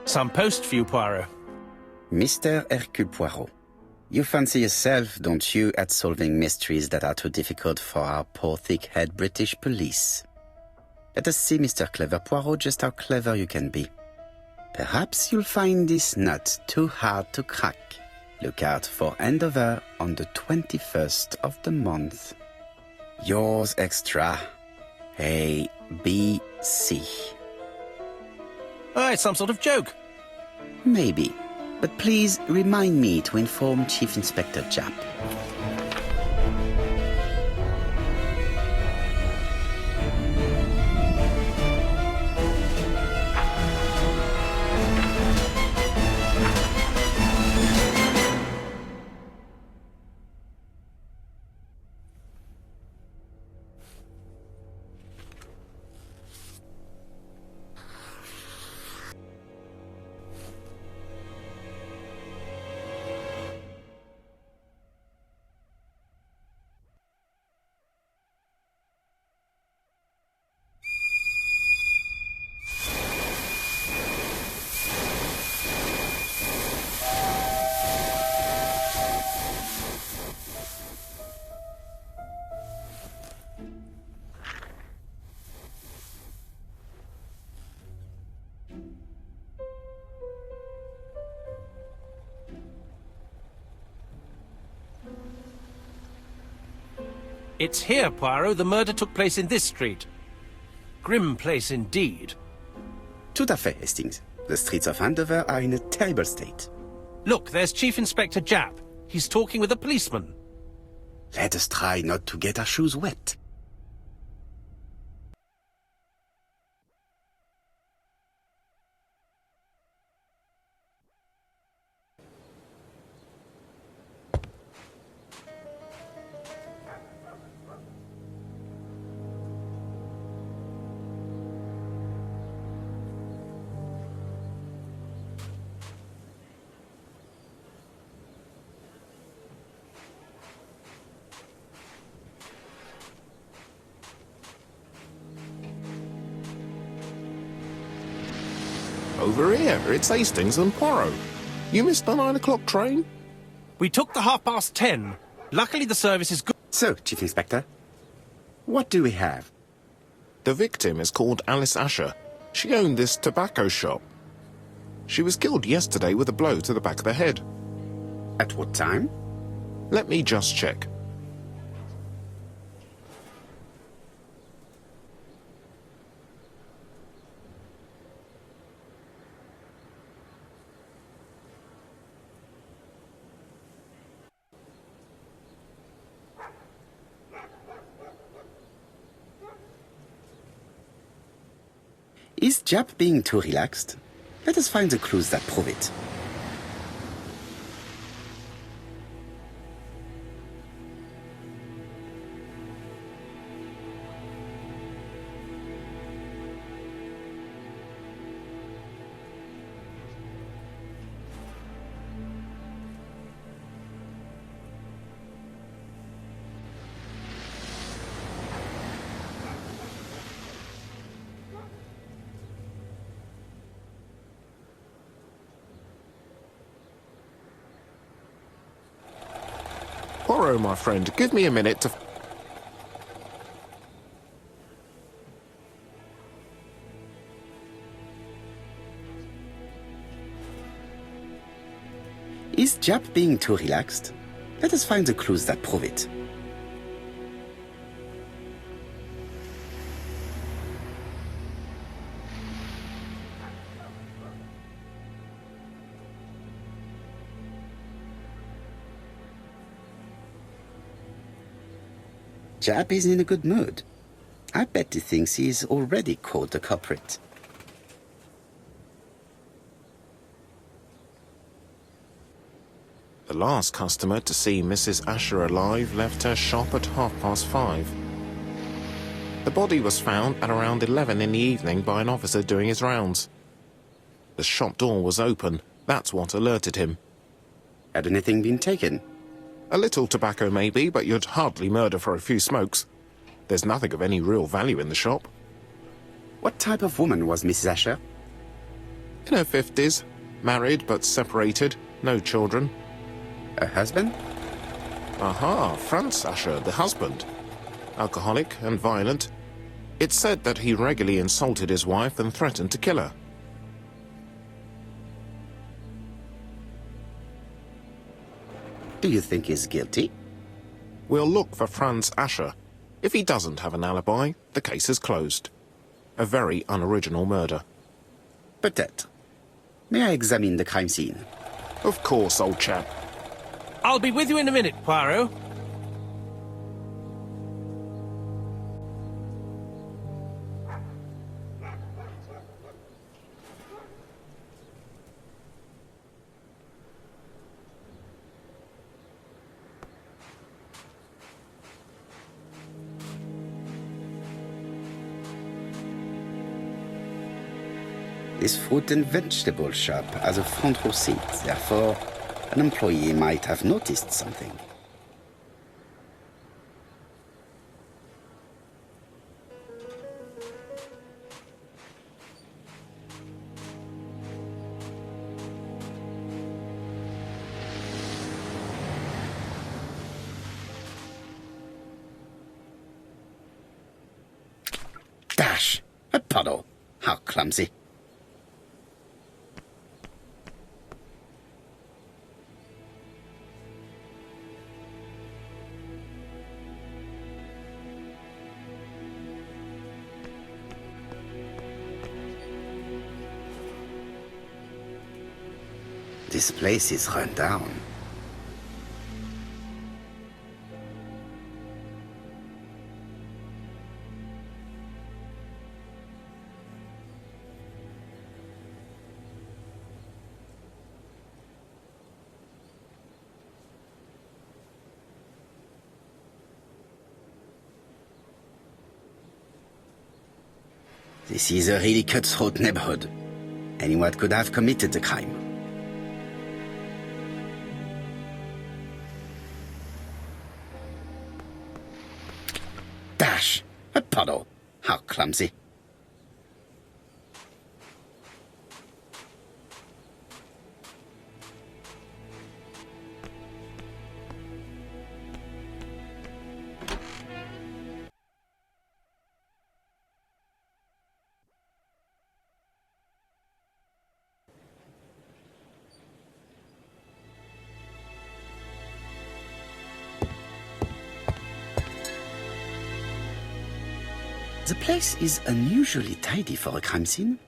Some post for you, Poirot. Mr. Hercule Poirot, you fancy yourself, don't you, at solving mysteries that are too difficult for our poor thick-head British police? Let us see, Mr. Clever Poirot, just how clever you can be. Perhaps you'll find this nut too hard to crack. Look out for handover on the 21st of the month. Yours extra, A, B, C. Oh, it's some sort of joke. Maybe. But please remind me to inform Chief Inspector Japp. It's here, Poirot. The murder took place in this street. Grim place indeed. Tout à fait, Hastings. The streets of Andover are in a terrible state. Look, there's Chief Inspector Japp. He's talking with a policeman. Let us try not to get our shoes wet. Over here, it's Hastings and Poirot. You missed the 9 o'clock train? We took the 10:30. Luckily the service is good. So, Chief Inspector, what do we have? The victim is called Alice Asher. She owned this tobacco shop. She was killed yesterday with a blow to the back of the head. At what time? Let me just check. Is Japp being too relaxed? Let us find the clues that prove it. Poirot, my friend, give me a minute to... Is Japp being too relaxed? Let us find the clues that prove it. Chap is in a good mood. I bet he thinks he's already caught the culprit. The last customer to see Mrs. Asher alive left her shop at 5:30. The body was found at around 11 in the evening by an officer doing his rounds. The shop door was open. That's what alerted him. Had anything been taken? A little tobacco maybe, but you'd hardly murder for a few smokes. There's nothing of any real value in the shop. What type of woman was Mrs. Asher? In her 50s, married but separated, no children. Her husband? Aha, Franz Asher, the husband. Alcoholic and violent. It's said that he regularly insulted his wife and threatened to kill her. Do you think he's guilty? We'll look for Franz Asher. If he doesn't have an alibi, the case is closed. A very unoriginal murder. Peut-être. May I examine the crime scene? Of course, old chap. I'll be with you in a minute, Poirot. This fruit and vegetable shop has a front row seat, therefore an employee might have noticed something. Dash! A puddle! How clumsy! This place is run down. This is a really cutthroat neighborhood. Anyone could have committed the crime. Dash! A puddle! How clumsy! The place is unusually tidy for a crime scene.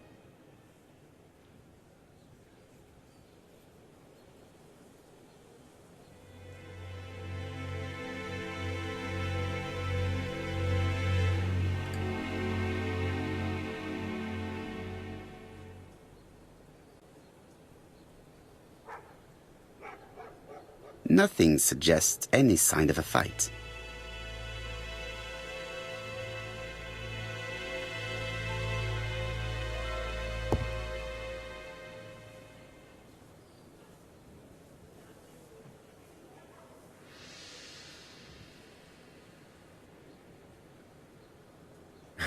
Nothing suggests any sign of a fight.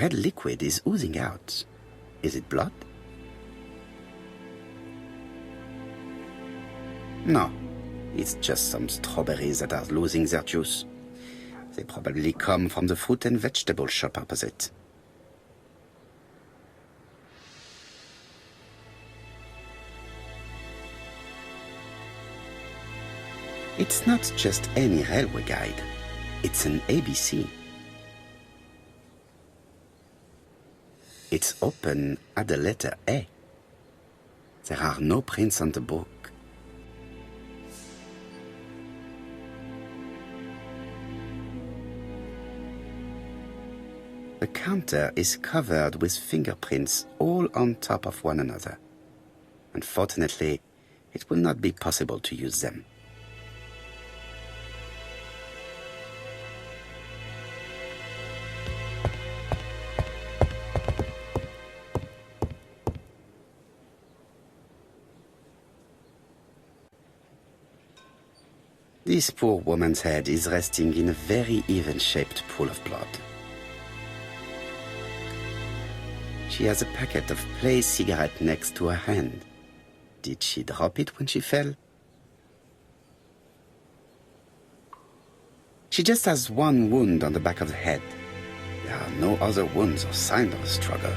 Red liquid is oozing out. Is it blood? No, it's just some strawberries that are losing their juice. They probably come from the fruit and vegetable shop opposite. It's not just any railway guide. It's an ABC. It's open at the letter A. There are no prints on the book. The counter is covered with fingerprints all on top of one another. Unfortunately, it will not be possible to use them. This poor woman's head is resting in a very even-shaped pool of blood. She has a packet of placed cigarette next to her hand. Did she drop it when she fell? She just has one wound on the back of the head. There are no other wounds or signs of a struggle.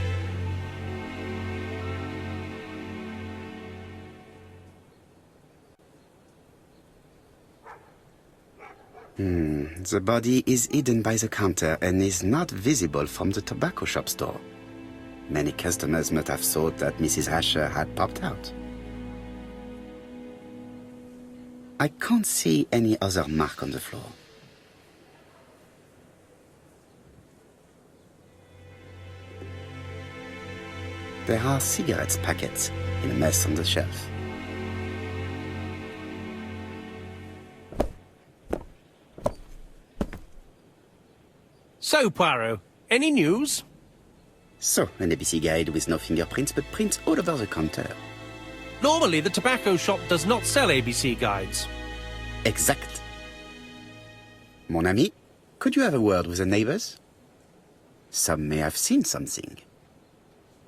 The body is hidden by the counter and is not visible from the tobacco shop store. Many customers must have thought that Mrs. Asher had popped out. I can't see any other mark on the floor. There are cigarette packets in a mess on the shelf. So, Poirot, any news? So, an ABC guide with no fingerprints, but prints all over the counter. Normally, the tobacco shop does not sell ABC guides. Exact. Mon ami, could you have a word with the neighbors? Some may have seen something.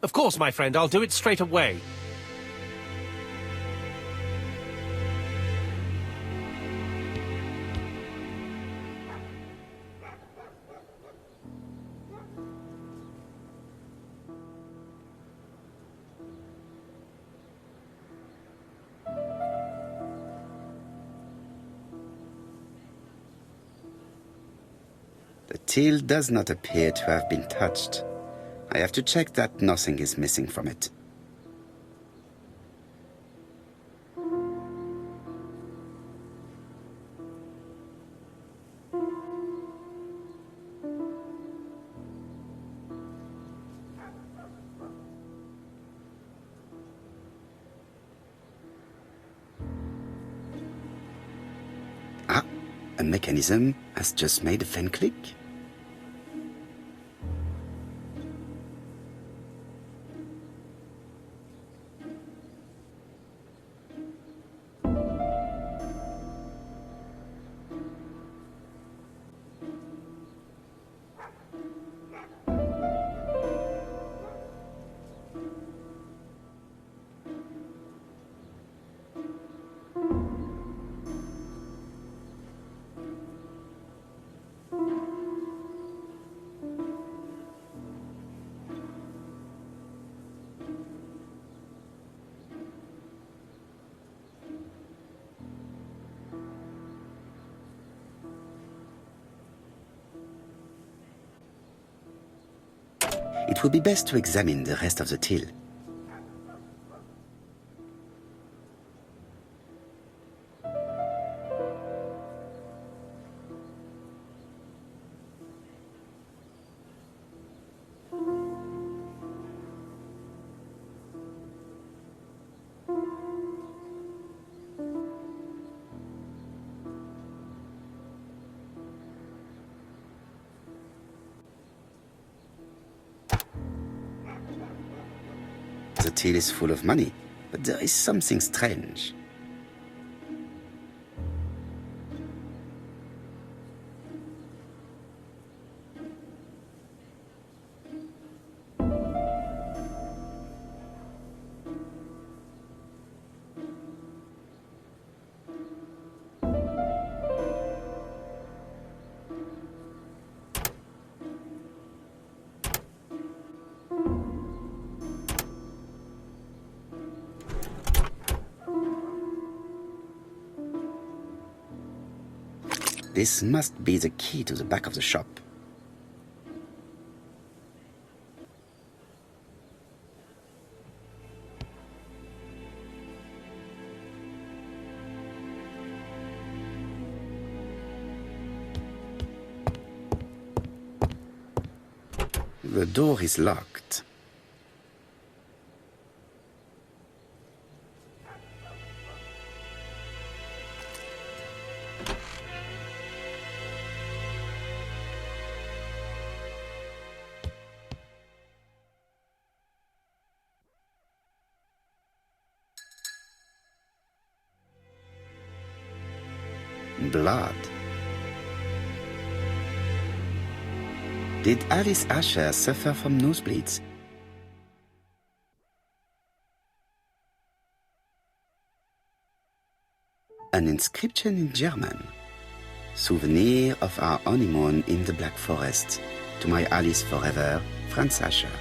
Of course, my friend, I'll do it straight away. The till does not appear to have been touched. I have to check that nothing is missing from it. Ah, a mechanism has just made a fan click. It would be best to examine the rest of the till. The till is full of money, but there is something strange. This must be the key to the back of the shop. The door is locked. Blood. Did Alice Asher suffer from nosebleeds? An inscription in German. Souvenir of our honeymoon in the Black Forest. To my Alice forever, Franz Asher.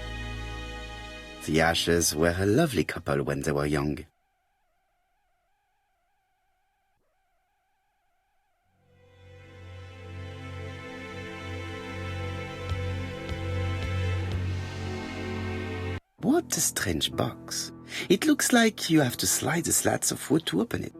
The Ashers were a lovely couple when they were young. What a strange box. It looks like you have to slide the slats of wood to open it.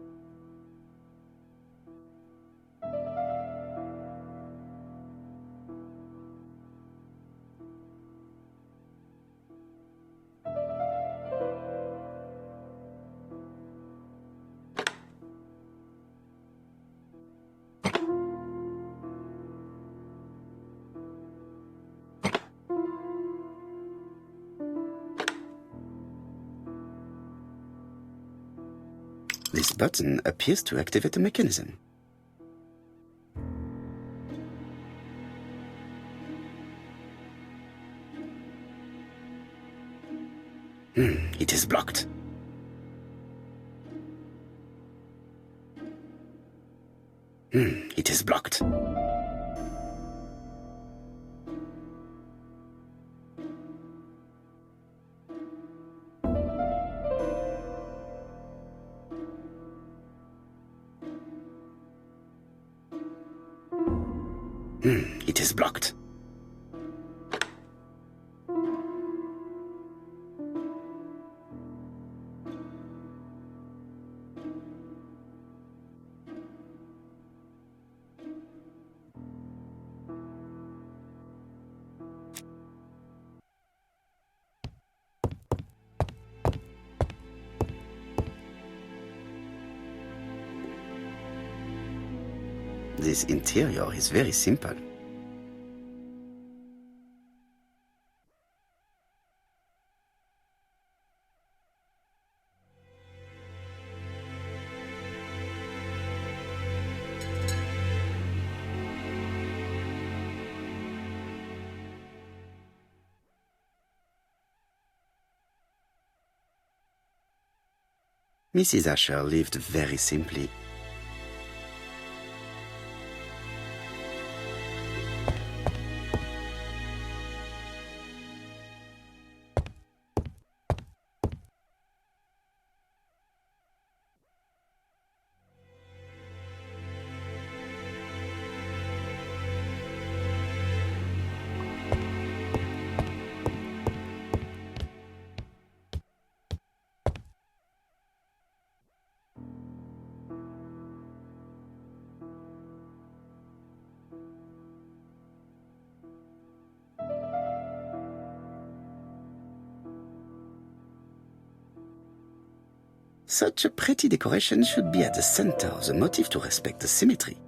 This button appears to activate a mechanism. It is blocked. It is blocked. It is blocked. This interior is very simple. Mrs. Asher lived very simply. Such a pretty decoration should be at the center of the motif to respect the symmetry.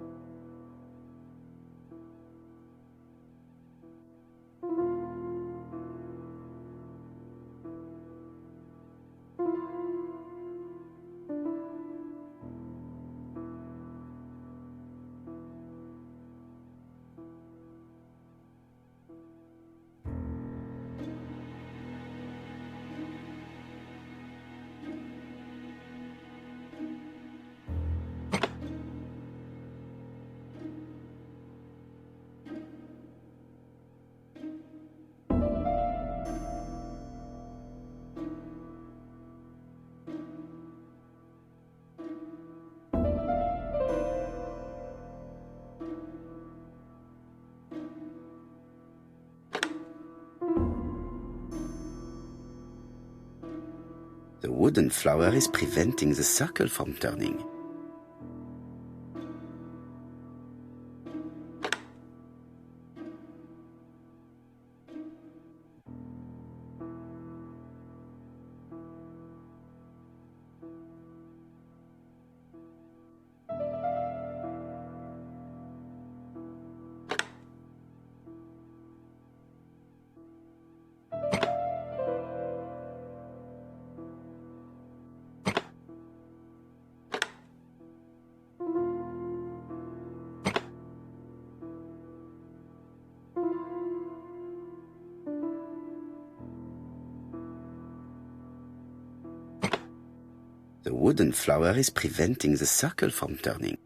The wooden flower is preventing the circle from turning. The wooden flower is preventing the circle from turning.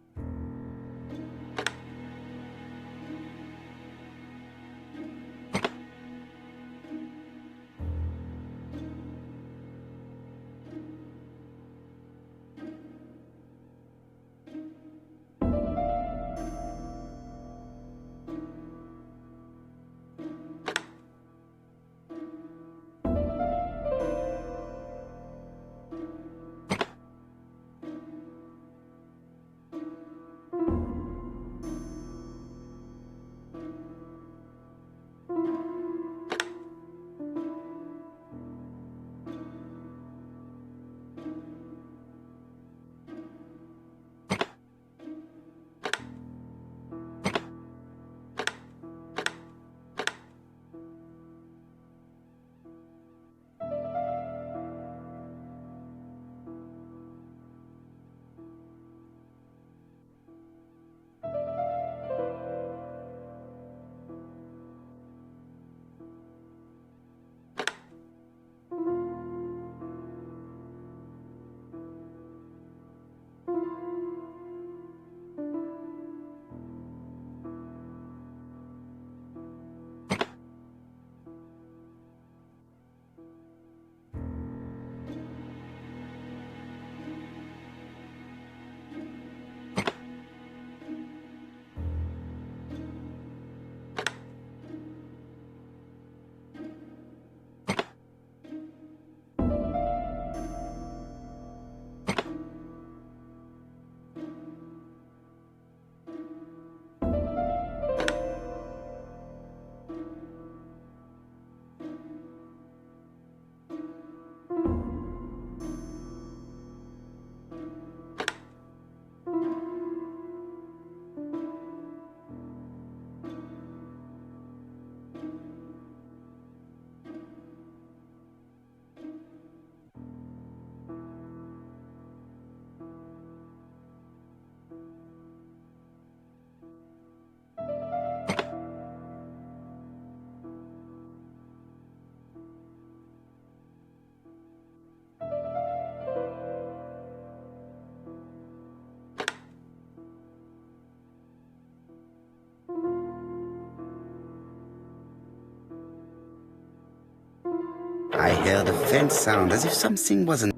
I heard a faint sound as if something wasn't.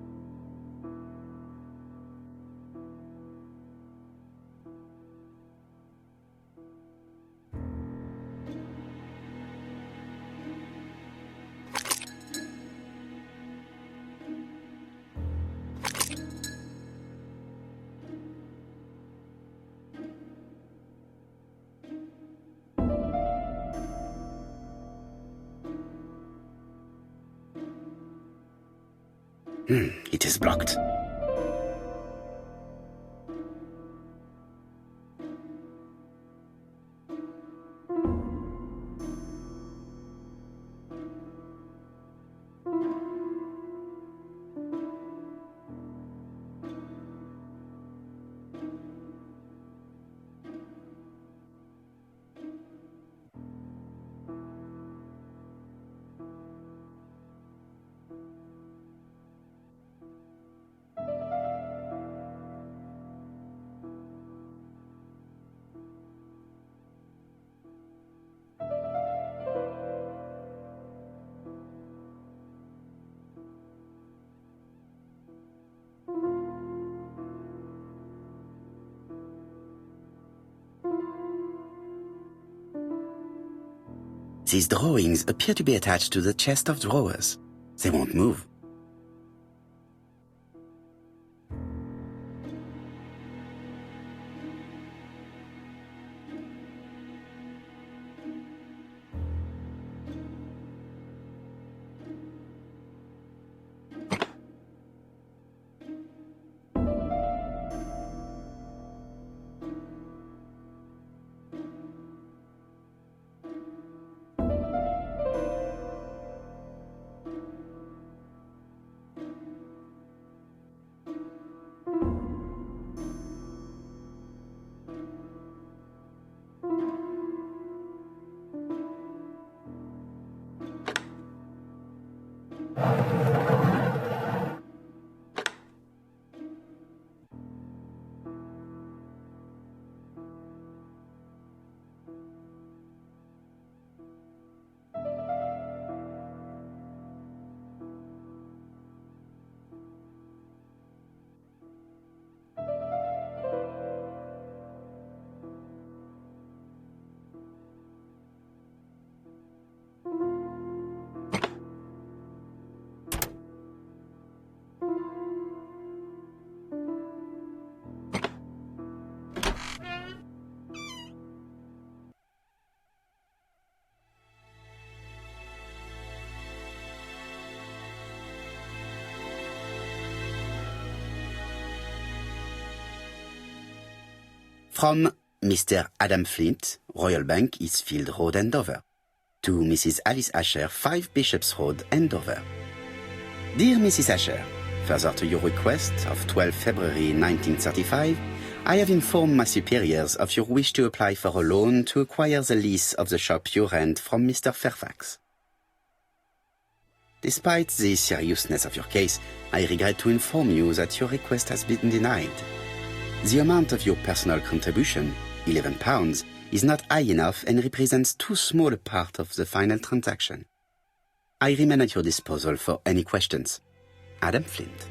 It is blocked. These drawings appear to be attached to the chest of drawers. They won't move. From Mr. Adam Flint, Royal Bank, Eastfield Road, Andover. To Mrs. Alice Asher, 5 Bishops Road, Andover. Dear Mrs. Asher, further to your request of 12 February 1935, I have informed my superiors of your wish to apply for a loan to acquire the lease of the shop you rent from Mr. Fairfax. Despite the seriousness of your case, I regret to inform you that your request has been denied. The amount of your personal contribution, £11, is not high enough and represents too small a part of the final transaction. I remain at your disposal for any questions. Adam Flint.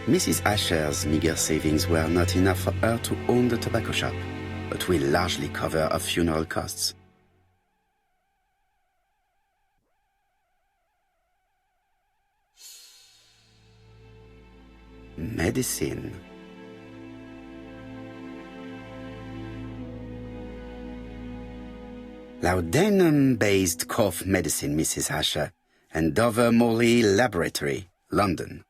Mrs. Asher's meager savings were not enough for her to own the tobacco shop, but will largely cover her funeral costs. Medicine. Laudanum-based cough medicine, Mrs. Asher, and Dover Morley Laboratory, London.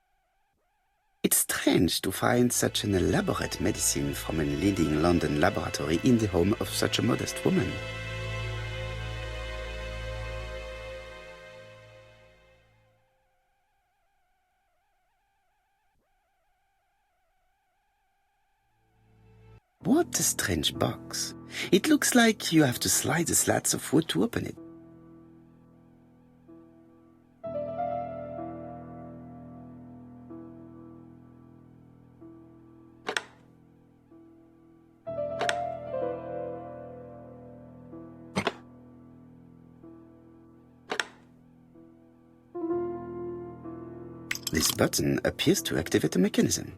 It's strange to find such an elaborate medicine from a leading London laboratory in the home of such a modest woman. What a strange box. It looks like you have to slide the slats of wood to open it. This button appears to activate a mechanism.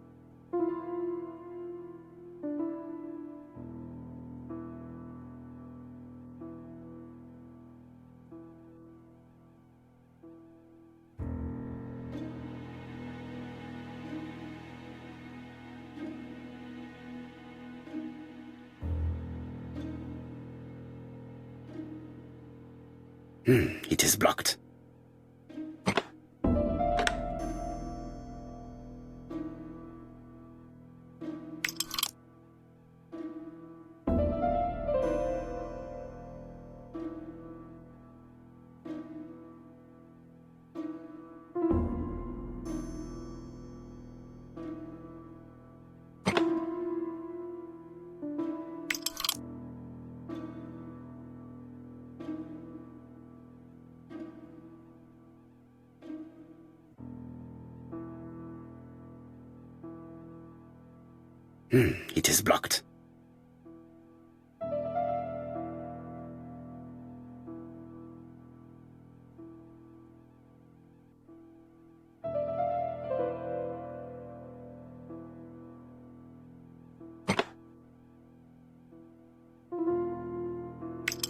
It is blocked. It is blocked.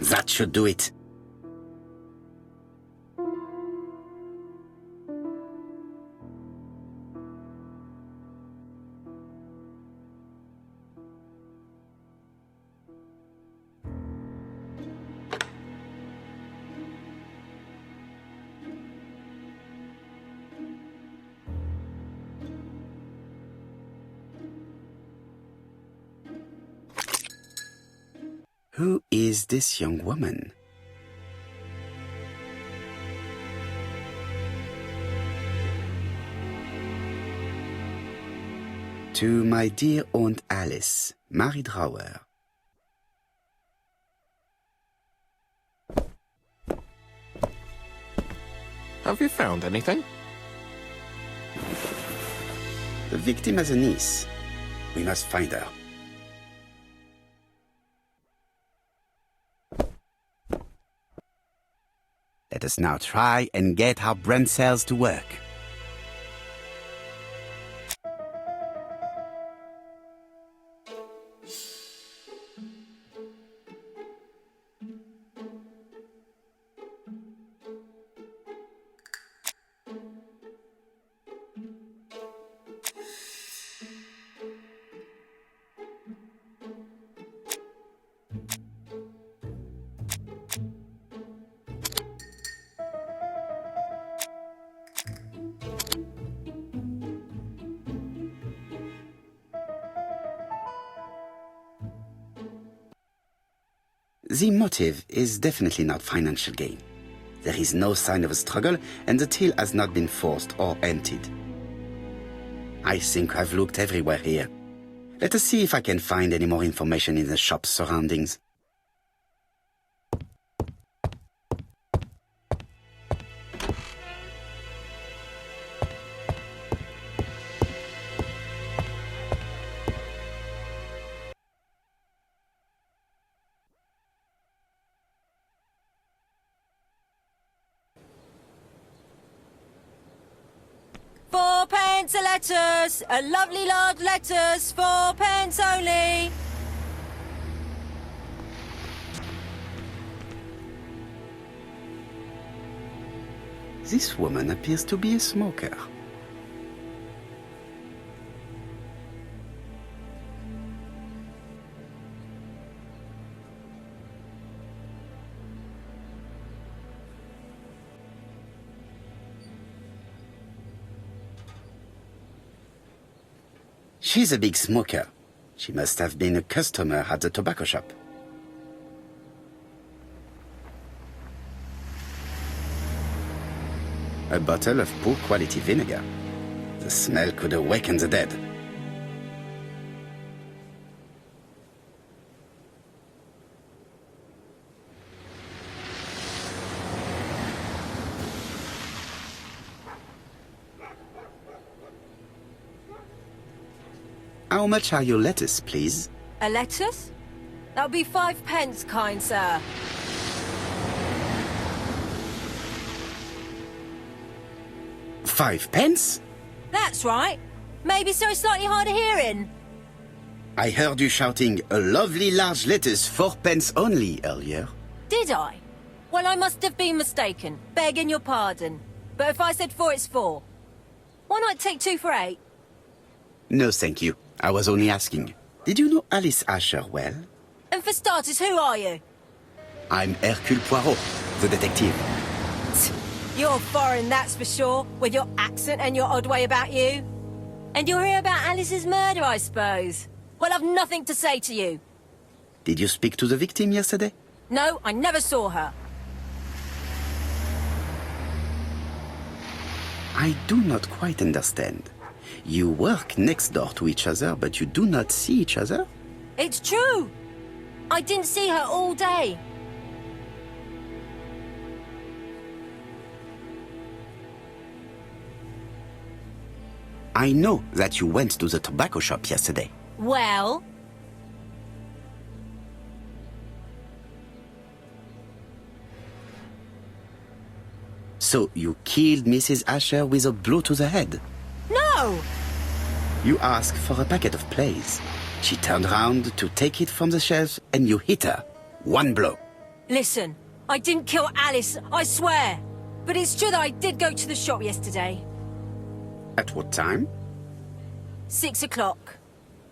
That should do it. Who is this young woman? To my dear Aunt Alice, Mary Drower. Have you found anything? The victim has a niece. We must find her. Let us now try and get our brain cells to work. The motive is definitely not financial gain. There is no sign of a struggle, and the till has not been forced or emptied. I think I've looked everywhere here. Let us see if I can find any more information in the shop's surroundings. £4 a letters, a lovely large letters, £4 only. This woman appears to be a smoker. She's a big smoker. She must have been a customer at the tobacco shop. A bottle of poor quality vinegar. The smell could awaken the dead. How much are your lettuce, please? A lettuce? That'll be 5p, kind sir. £5? That's right. Maybe so slightly hard of hearing. I heard you shouting, "A lovely large lettuce, 4p only," earlier. Did I? Well, I must have been mistaken. Begging your pardon. But if I said 4, it's 4. Why not take 2 for 8? No, thank you. I was only asking. Did you know Alice Asher well? And for starters, who are you? I'm Hercule Poirot, the detective. You're foreign, that's for sure, with your accent and your odd way about you. And you're here about Alice's murder, I suppose. Well, I've nothing to say to you. Did you speak to the victim yesterday? No, I never saw her. I do not quite understand. You work next door to each other, but you do not see each other? It's true. I didn't see her all day. I know that you went to the tobacco shop yesterday. Well? So you killed Mrs. Asher with a blow to the head? No! You asked for a packet of plays. She turned around to take it from the shelf and you hit her. One blow. Listen, I didn't kill Alice, I swear. But it's true that I did go to the shop yesterday. At what time? 6 o'clock.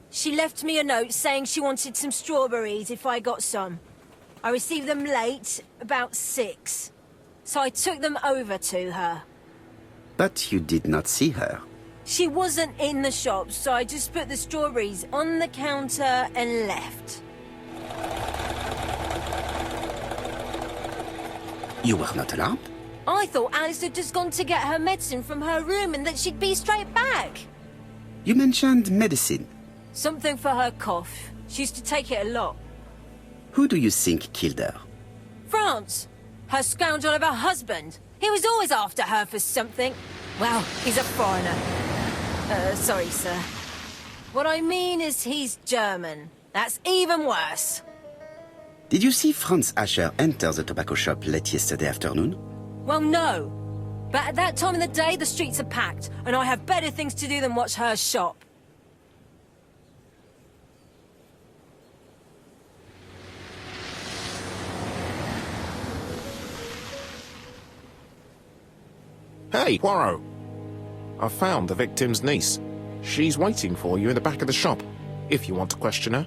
She left me a note saying she wanted some strawberries if I got some. I received them late, about 6. So I took them over to her. But you did not see her. She wasn't in the shop, so I just put the strawberries on the counter and left. You were not alarmed? I thought Alice had just gone to get her medicine from her room and that she'd be straight back. You mentioned medicine. Something for her cough. She used to take it a lot. Who do you think killed her? France. Her scoundrel of a husband. He was always after her for something. Well, he's a foreigner. Sorry, sir. What I mean is he's German. That's even worse. Did you see Franz Asher enter the tobacco shop late yesterday afternoon? Well, no. But at that time of the day, the streets are packed, and I have better things to do than watch her shop. Hey, Poirot. I found the victim's niece. She's waiting for you in the back of the shop, if you want to question her.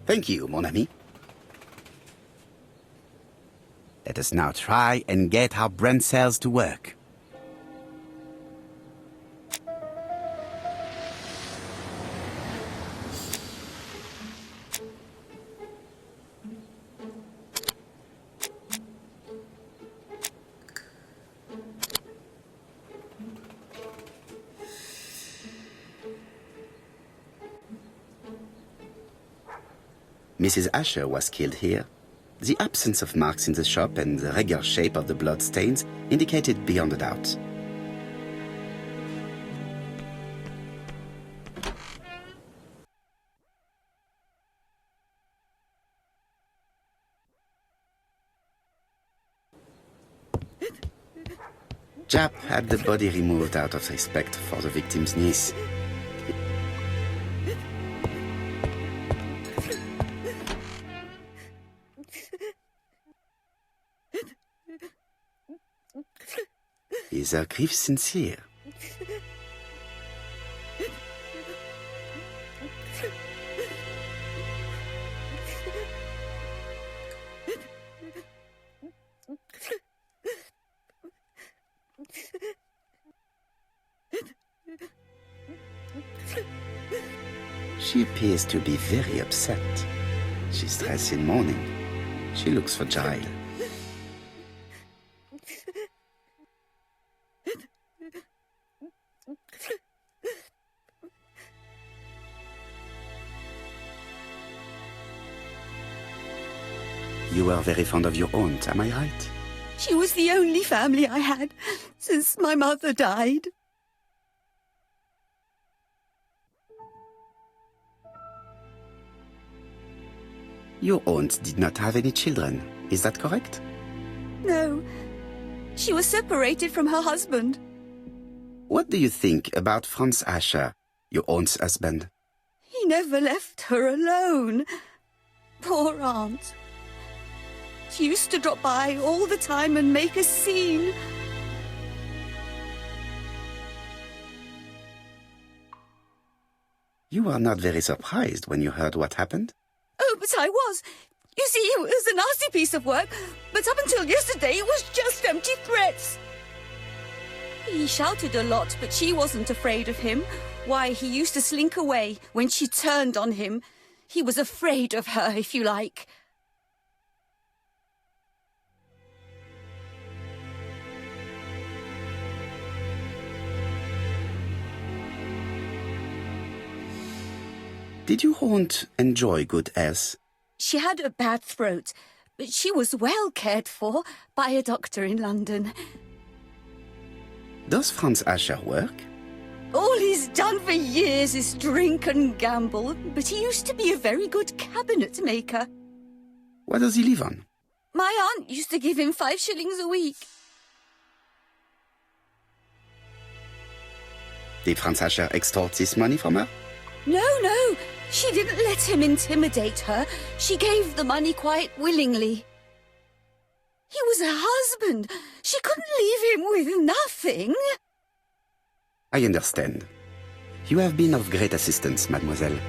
Thank you, mon ami. Let us now try and get our brain cells to work. Mrs. Asher was killed here. The absence of marks in the shop and the regular shape of the blood stains indicated beyond a doubt. Jap had the body removed out of respect for the victim's niece. Is her grief sincere? She appears to be very upset. She's dressed in mourning. She looks fragile. You are very fond of your aunt, am I right? She was the only family I had since my mother died. Your aunt did not have any children, is that correct? No, she was separated from her husband. What do you think about Franz Asher, your aunt's husband? He never left her alone. Poor aunt. She used to drop by all the time and make a scene. You were not very surprised when you heard what happened? Oh, but I was. You see, it was a nasty piece of work, but up until yesterday it was just empty threats. He shouted a lot, but she wasn't afraid of him. Why, he used to slink away when she turned on him. He was afraid of her, if you like. Did your aunt enjoy good health? She had a bad throat, but she was well cared for by a doctor in London. Does Franz Asher work? All he's done for years is drink and gamble, but he used to be a very good cabinet maker. What does he live on? My aunt used to give him 5 shillings a week. Did Franz Asher extort this money from her? No, no, she didn't let him intimidate her. She gave the money quite willingly. He was her husband. She couldn't leave him with nothing. I understand. You have been of great assistance, mademoiselle.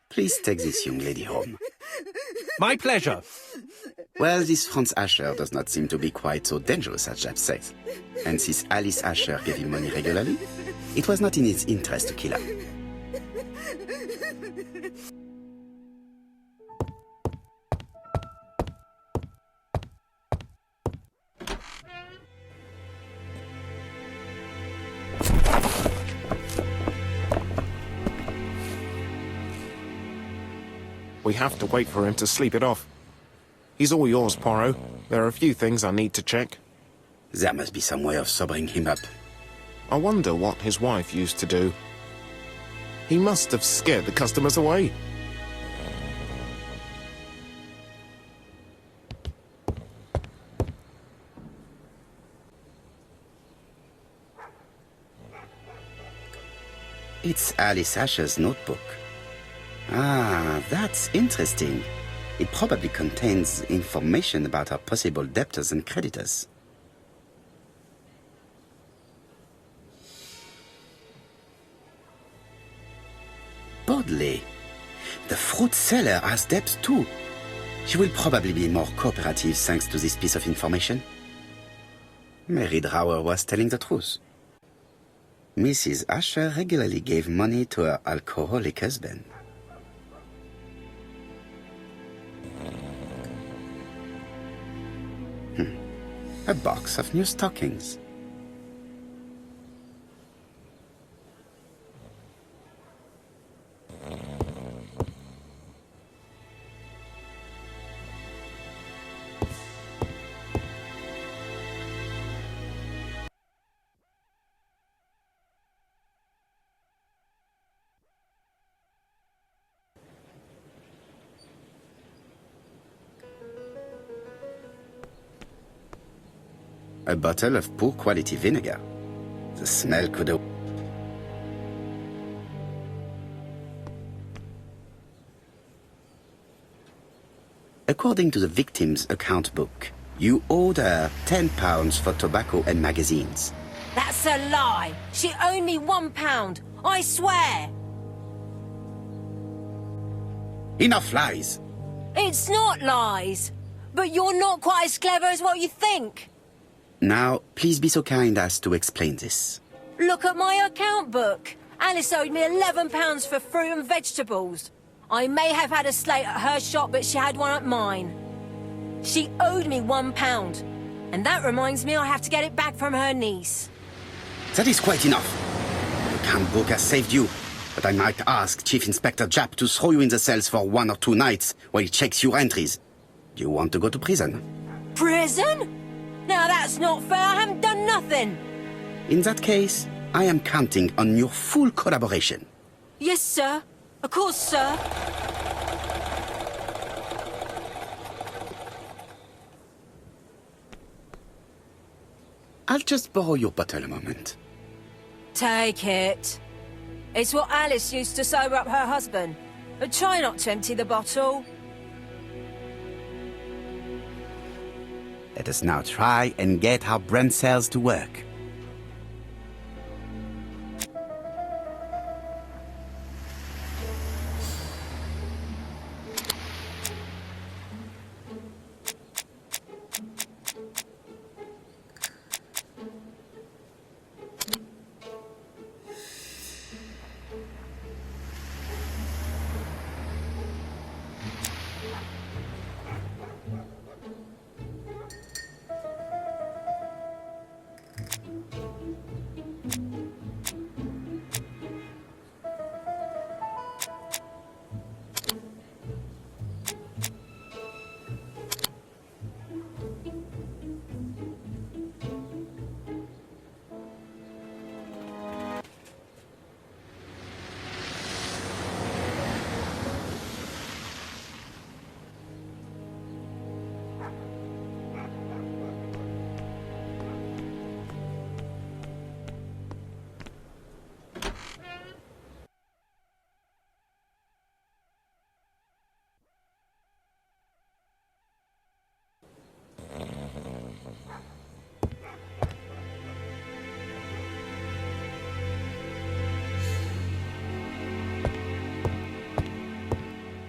Please take this young lady home. My pleasure. Well, this Franz Asher does not seem to be quite so dangerous as Jap says. And since Alice Asher gave him money regularly, it was not in his interest to kill her. We have to wait for him to sleep it off. He's all yours, Poirot. There are a few things I need to check. There must be some way of sobering him up. I wonder what his wife used to do. He must have scared the customers away. It's Alice Asher's notebook. Ah, that's interesting. It probably contains information about her possible debtors and creditors. Bodley. The fruit seller has debts too. She will probably be more cooperative thanks to this piece of information. Mary Drower was telling the truth. Mrs. Asher regularly gave money to her alcoholic husband. A box of new stockings. A bottle of poor quality vinegar. The smell could have... According to the victim's account book, you owed her £10 for tobacco and magazines. That's a lie. She owed me £1. I swear. Enough lies! It's not lies. But you're not quite as clever as what you think. Now, please be so kind as to explain this. Look at my account book. Alice owed me £11 for fruit and vegetables. I may have had a slate at her shop, but she had one at mine. She owed me £1. And that reminds me I have to get it back from her niece. That is quite enough. The account book has saved you, but I might ask Chief Inspector Japp to throw you in the cells for 1 or 2 nights while he checks your entries. Do you want to go to prison? Prison? Now that's not fair. I haven't done nothing. In that case, I am counting on your full collaboration. Yes, sir. Of course, sir. I'll just borrow your bottle a moment. Take it. It's what Alice used to sober up her husband. But try not to empty the bottle. Let us now try and get our brain cells to work.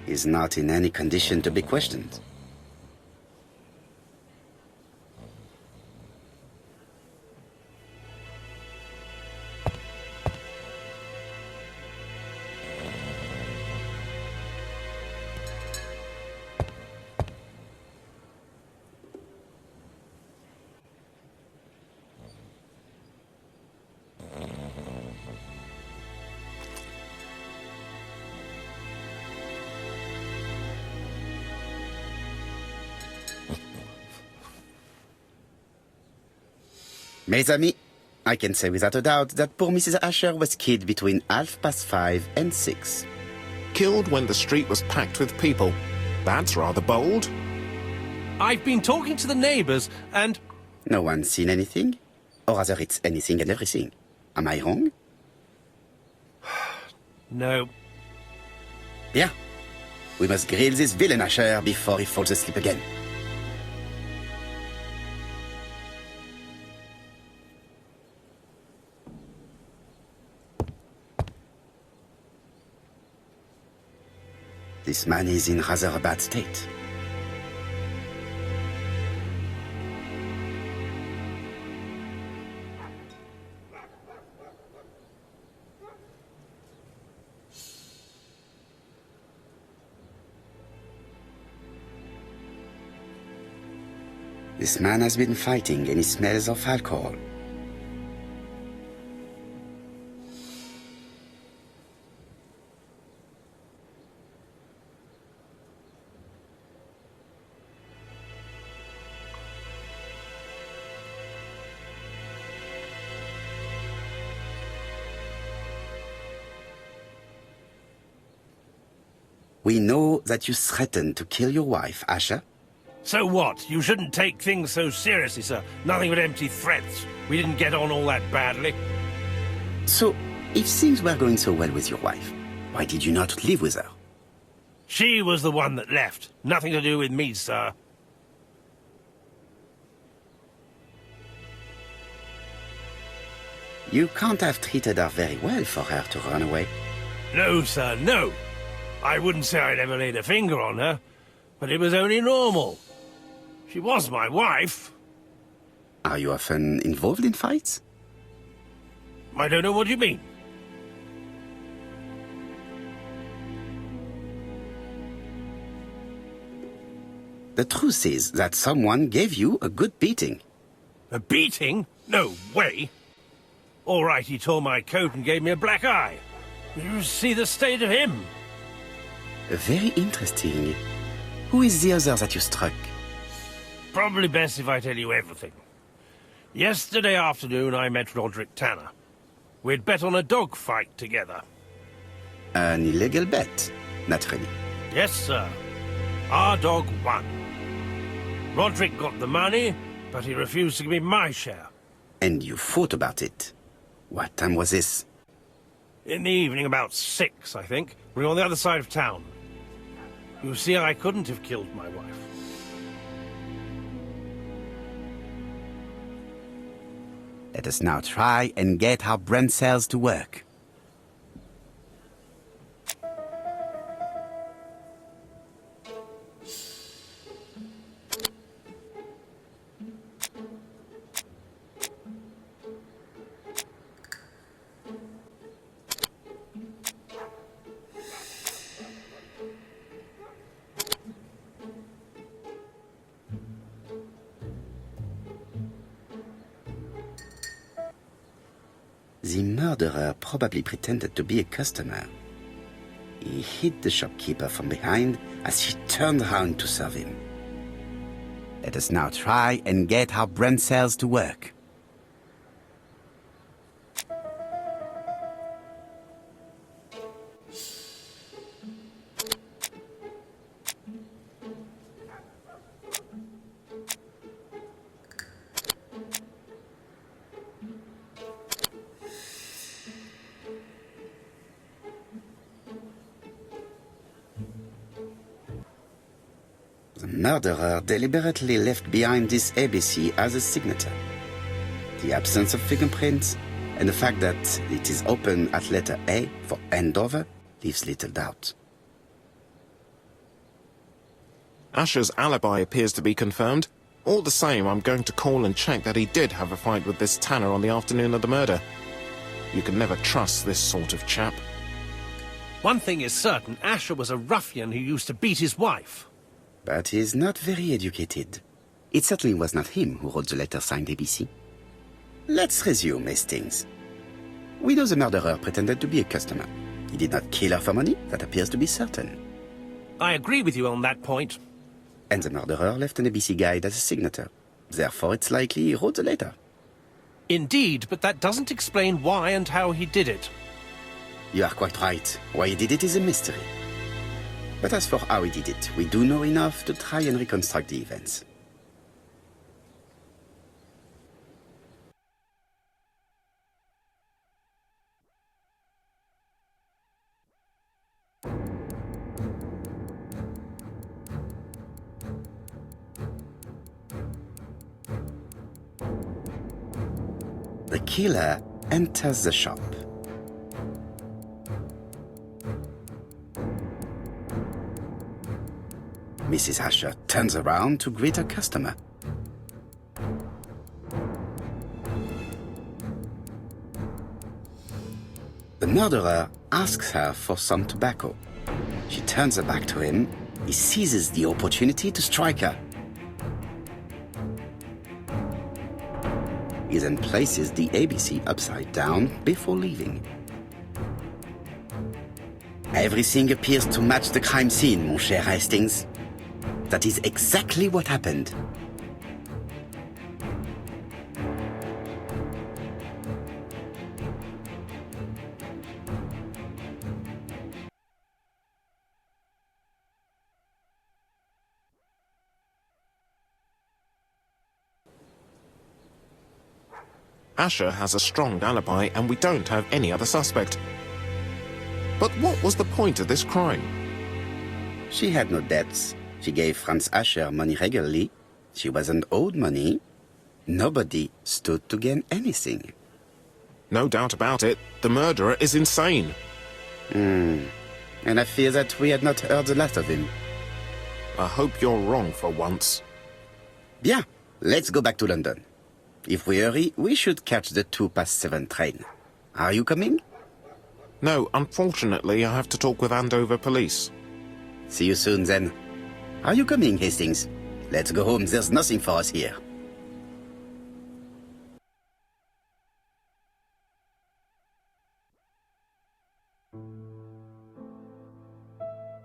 Is not in any condition to be questioned. Mes amis, I can say without a doubt that poor Mrs. Asher was killed between 5:30 and 6. Killed when the street was packed with people. That's rather bold. I've been talking to the neighbours, and... No one's seen anything? Or rather, it's anything and everything. Am I wrong? No. Bien. We must grill this villain Asher before he falls asleep again. This man is in rather a bad state. This man has been fighting and he smells of alcohol. We know that you threatened to kill your wife, Asher. So what? You shouldn't take things so seriously, sir. Nothing but empty threats. We didn't get on all that badly. So, if things were going so well with your wife, why did you not live with her? She was the one that left. Nothing to do with me, sir. You can't have treated her very well for her to run away. No, sir, no. I wouldn't say I'd ever laid a finger on her, but it was only normal. She was my wife. Are you often involved in fights? I don't know what you mean. The truth is that someone gave you a good beating. A beating? No way. All right, he tore my coat and gave me a black eye. You see the state of him. Very interesting. Who is the other that you struck? Probably best if I tell you everything. Yesterday afternoon, I met Roderick Tanner. We'd bet on a dog fight together. An illegal bet, naturally. Yes, sir. Our dog won. Roderick got the money, but he refused to give me my share. And you fought about it. What time was this? In the evening, about 6, I think. We were on the other side of town. You see, I couldn't have killed my wife. Let us now try and get our brain cells to work. The murderer probably pretended to be a customer. He hit the shopkeeper from behind as he turned around to serve him. Let us now try and get our brain cells to work. The murderer deliberately left behind this ABC as a signature. The absence of fingerprints and the fact that it is open at letter A for Andover leaves little doubt. Asher's alibi appears to be confirmed. All the same, I'm going to call and check that he did have a fight with this Tanner on the afternoon of the murder. You can never trust this sort of chap. One thing is certain, Asher was a ruffian who used to beat his wife. But he is not very educated. It certainly was not him who wrote the letter signed ABC. Let's resume, Hastings. We know the murderer pretended to be a customer. He did not kill her for money, that appears to be certain. I agree with you on that point. And the murderer left an ABC guide as a signature. Therefore, it's likely he wrote the letter. Indeed, but that doesn't explain why and how he did it. You are quite right. Why he did it is a mystery. But as for how he did it, we do know enough to try and reconstruct the events. The killer enters the shop. Mrs. Asher turns around to greet her customer. The murderer asks her for some tobacco. She turns her back to him. He seizes the opportunity to strike her. He then places the ABC upside down before leaving. Everything appears to match the crime scene, mon cher Hastings. That is exactly what happened. Asher has a strong alibi and we don't have any other suspect. But what was the point of this crime? She had no debts. She gave Franz Asher money regularly. She wasn't owed money. Nobody stood to gain anything. No doubt about it, the murderer is insane. And I fear that we had not heard the last of him. I hope you're wrong for once. Bien, let's go back to London. If we hurry, we should catch the 7:02 train. Are you coming? No, unfortunately, I have to talk with Andover police. See you soon, then. Are you coming, Hastings? Let's go home. There's nothing for us here.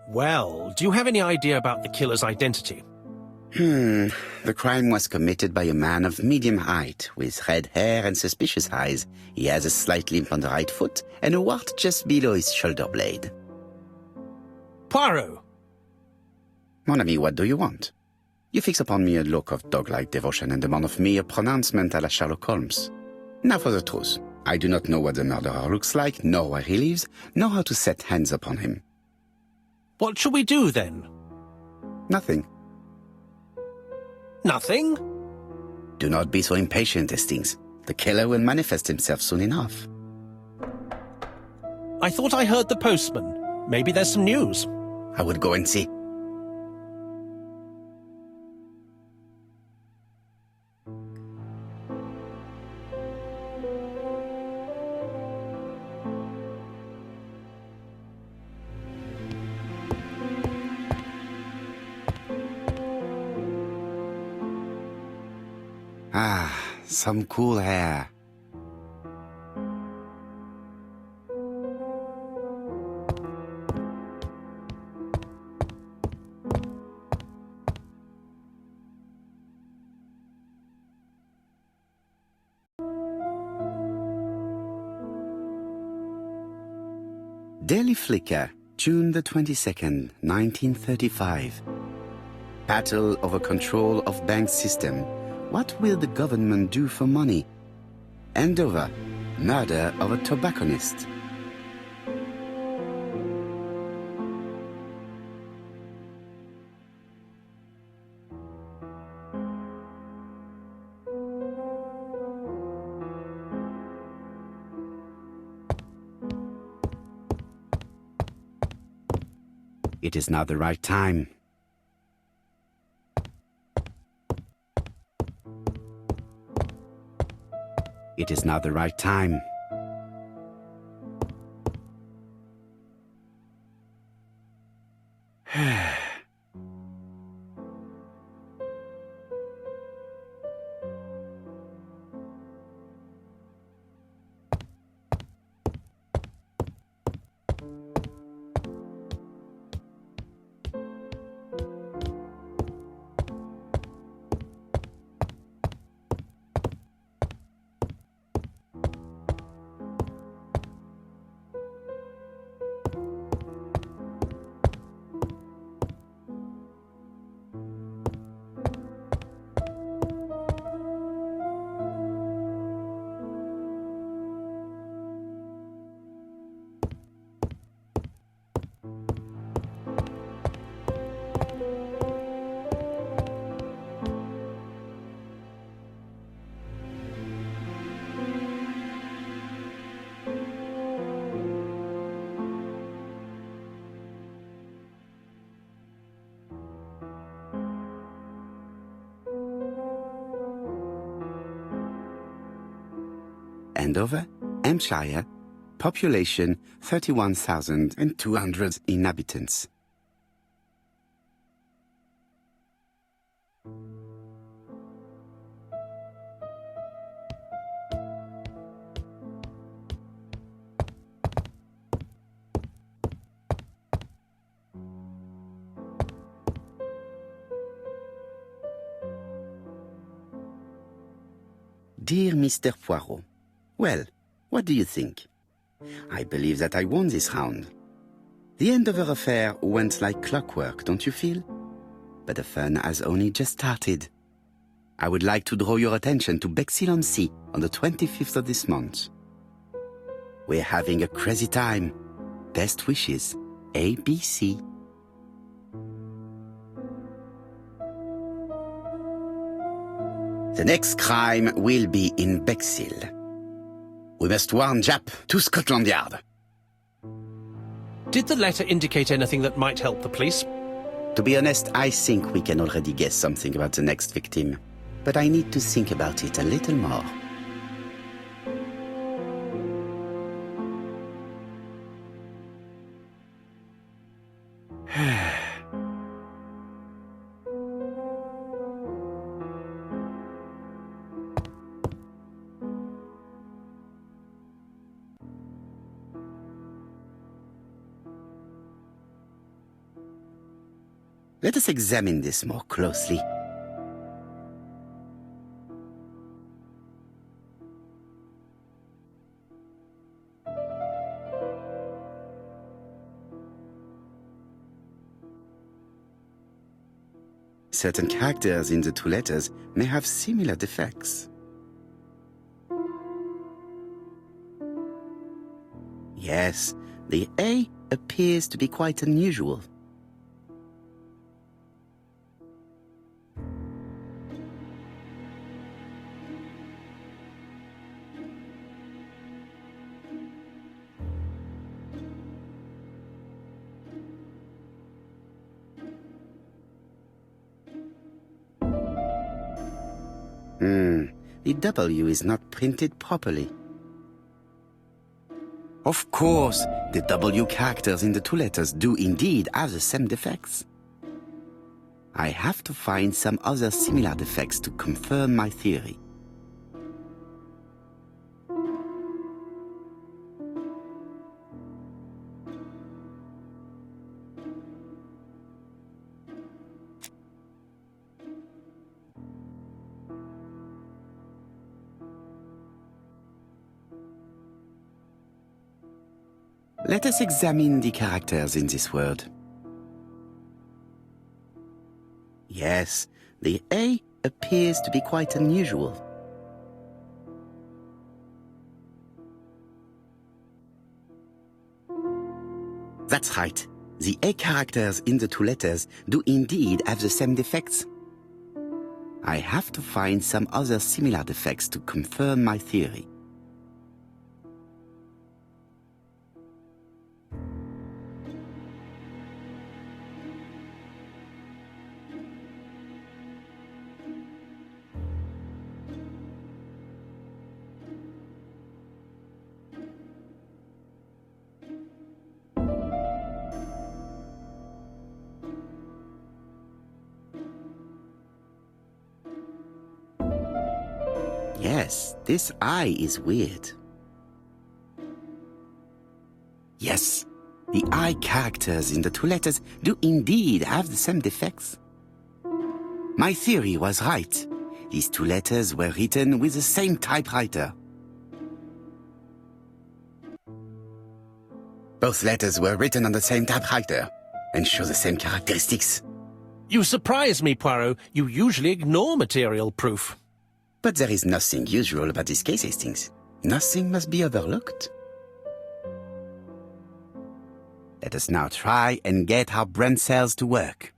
Well, do you have any idea about the killer's identity? The crime was committed by a man of medium height, with red hair and suspicious eyes. He has a slight limp on the right foot and a wart just below his shoulder blade. Poirot! Mon ami, what do you want? You fix upon me a look of dog-like devotion and demand of me a pronouncement à la Sherlock Holmes. Now for the truth. I do not know what the murderer looks like, nor where he lives, nor how to set hands upon him. What shall we do, then? Nothing. Nothing? Do not be so impatient, Hastings. The killer will manifest himself soon enough. I thought I heard the postman. Maybe there's some news. I would go and see. Ah, some cool air. Daily Flicker, June the 22nd, 1935. Battle over control of bank system. What will the government do for money? Andover, murder of a tobacconist. It is not the right time. It is not the right time. Andover, Hampshire, population 31,200 inhabitants. Dear Mr. Poirot, well, what do you think? I believe that I won this round. The Andover affair went like clockwork, don't you feel? But the fun has only just started. I would like to draw your attention to Bexhill-on-Sea on the 25th of this month. We're having a crazy time. Best wishes, ABC. The next crime will be in Bexhill. We must warn Jap to Scotland Yard. Did the letter indicate anything that might help the police? To be honest, I think we can already guess something about the next victim. But I need to think about it a little more. Let us examine this more closely. Certain characters in the two letters may have similar defects. Yes, the A appears to be quite unusual. The W is not printed properly. Of course, the W characters in the two letters do indeed have the same defects. I have to find some other similar defects to confirm my theory. Let us examine the characters in this word. Yes, the A appears to be quite unusual. That's right. The A characters in the two letters do indeed have the same defects. I have to find some other similar defects to confirm my theory. Yes, this I is weird. Yes, the I characters in the two letters do indeed have the same defects. My theory was right. These two letters were written with the same typewriter. Both letters were written on the same typewriter and show the same characteristics. You surprise me, Poirot. You usually ignore material proof. But there is nothing usual about this case, Hastings. Nothing must be overlooked. Let us now try and get our brain cells to work.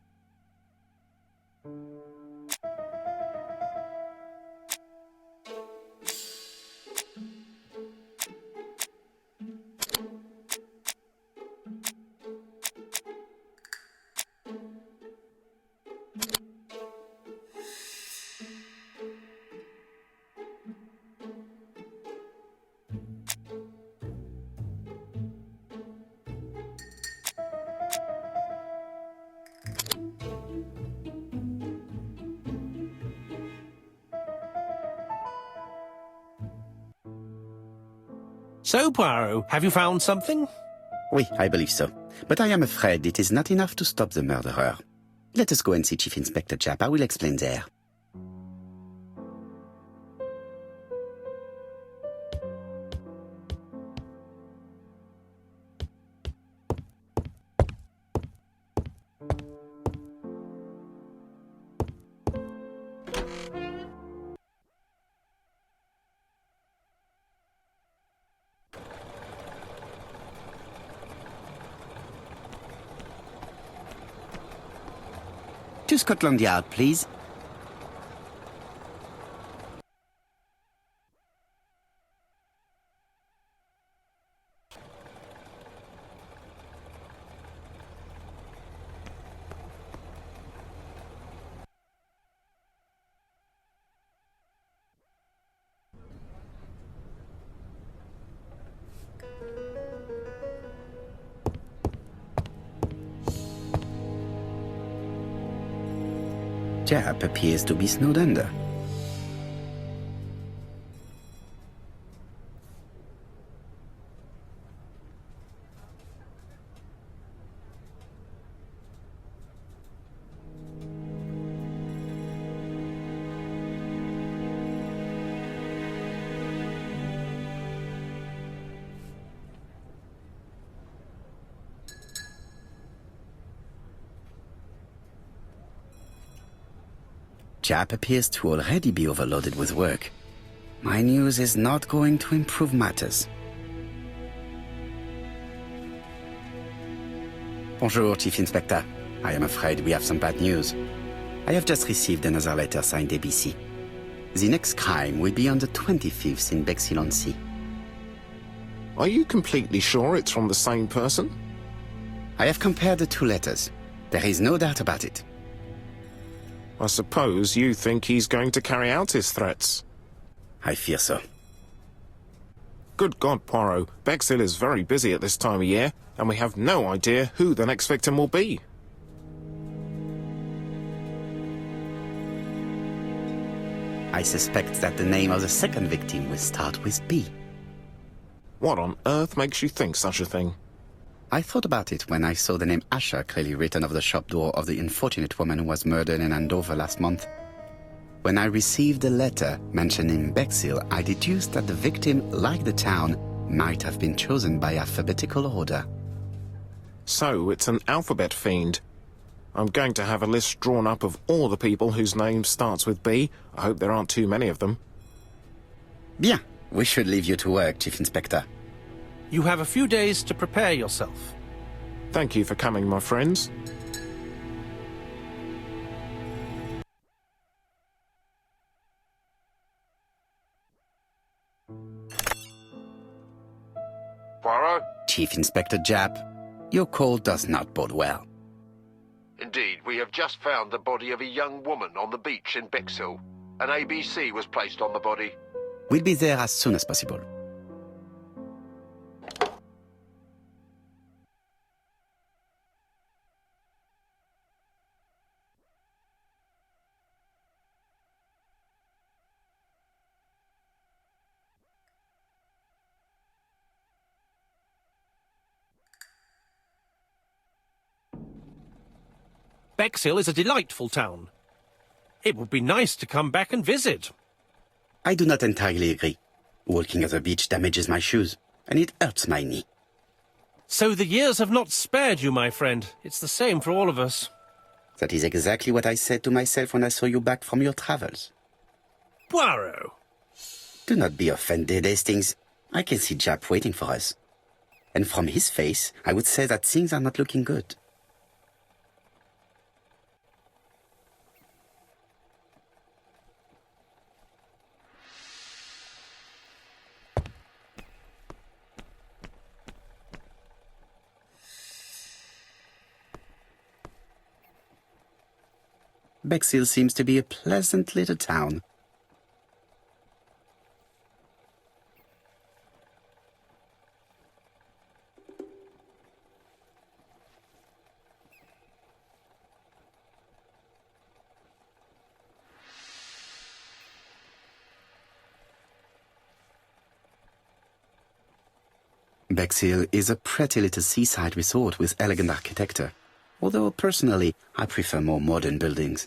So, Poirot, have you found something? Oui, I believe so. But I am afraid it is not enough to stop the murderer. Let us go and see Chief Inspector Japp. I will explain there. to Scotland Yard, please. Jap appears to be snowed under. Jap appears to already be overloaded with work. My news is not going to improve matters. Bonjour, Chief Inspector. I am afraid we have some bad news. I have just received another letter signed ABC. The next crime will be on the 25th in Bexhill-on-Sea. Are you completely sure it's from the same person? I have compared the two letters. There is no doubt about it. I suppose you think he's going to carry out his threats. I fear so. Good God, Poirot. Bexhill is very busy at this time of year, and we have no idea who the next victim will be. I suspect that the name of the second victim will start with B. What on earth makes you think such a thing? I thought about it when I saw the name Asher clearly written over the shop door of the unfortunate woman who was murdered in Andover last month. When I received a letter mentioning Bexhill, I deduced that the victim, like the town, might have been chosen by alphabetical order. So it's an alphabet fiend. I'm going to have a list drawn up of all the people whose name starts with B. I hope there aren't too many of them. Bien. We should leave you to work, Chief Inspector. You have a few days to prepare yourself. Thank you for coming, my friends. Poirot? Chief Inspector Jap, your call does not bode well. Indeed, we have just found the body of a young woman on the beach in Bexhill. An ABC was placed on the body. We'll be there as soon as possible. Bexhill is a delightful town. It would be nice to come back and visit. I do not entirely agree. Walking at the beach damages my shoes, and it hurts my knee. So the years have not spared you, my friend. It's the same for all of us. That is exactly what I said to myself when I saw you back from your travels. Poirot! Do not be offended, Hastings. I can see Jap waiting for us. And from his face, I would say that things are not looking good. Bexhill seems to be a pleasant little town. Bexhill is a pretty little seaside resort with elegant architecture, although personally I prefer more modern buildings.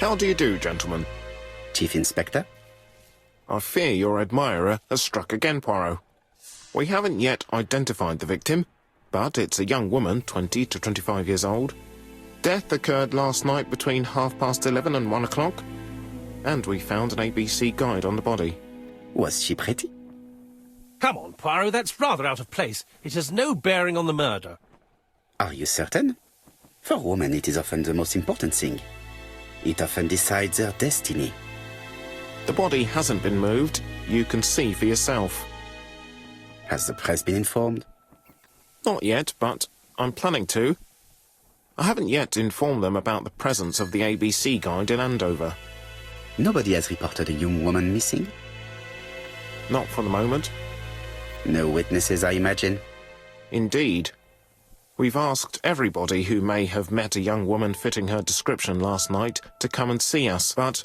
How do you do, gentlemen? Chief Inspector? I fear your admirer has struck again, Poirot. We haven't yet identified the victim, but it's a young woman, 20 to 25 years old. Death occurred last night between 11:30 and 1 o'clock, and we found an ABC guide on the body. Was she pretty? Come on, Poirot, that's rather out of place. It has no bearing on the murder. Are you certain? For women, it is often the most important thing. It often decides their destiny. The body hasn't been moved. You can see for yourself. Has the press been informed? Not yet, but I'm planning to. I haven't yet informed them about the presence of the ABC guide in Andover. Nobody has reported a young woman missing? Not for the moment. No witnesses, I imagine. Indeed. We've asked everybody who may have met a young woman fitting her description last night to come and see us, but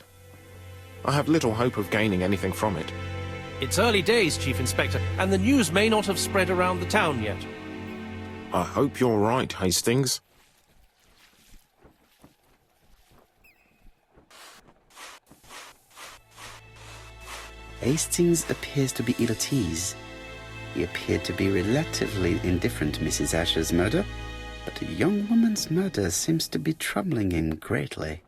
I have little hope of gaining anything from it. It's early days, Chief Inspector, and the news may not have spread around the town yet. I hope you're right, Hastings. Hastings appears to be ill at ease. He appeared to be relatively indifferent to Mrs. Asher's murder, but a young woman's murder seems to be troubling him greatly.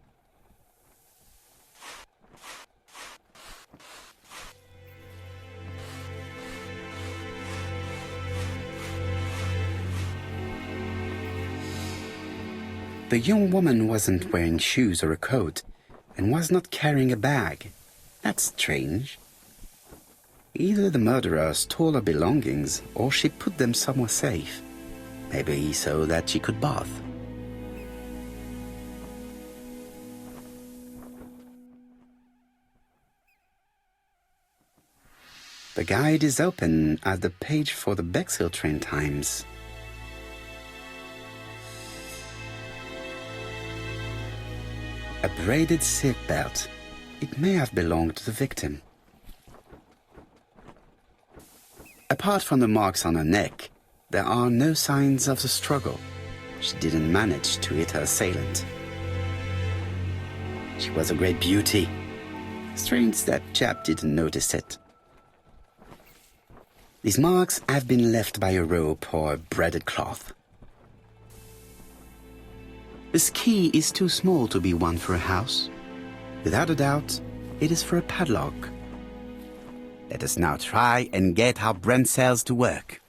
The young woman wasn't wearing shoes or a coat, and was not carrying a bag. That's strange. Either the murderer stole her belongings, or she put them somewhere safe. Maybe so that she could bath. The guide is open at the page for the Bexhill train times. A braided silk belt. It may have belonged to the victim. Apart from the marks on her neck, there are no signs of the struggle. She didn't manage to hit her assailant. She was a great beauty. Strange that chap didn't notice it. These marks have been left by a rope or a braided cloth. This key is too small to be one for a house. Without a doubt, it is for a padlock. Let us now try and get our brain cells to work.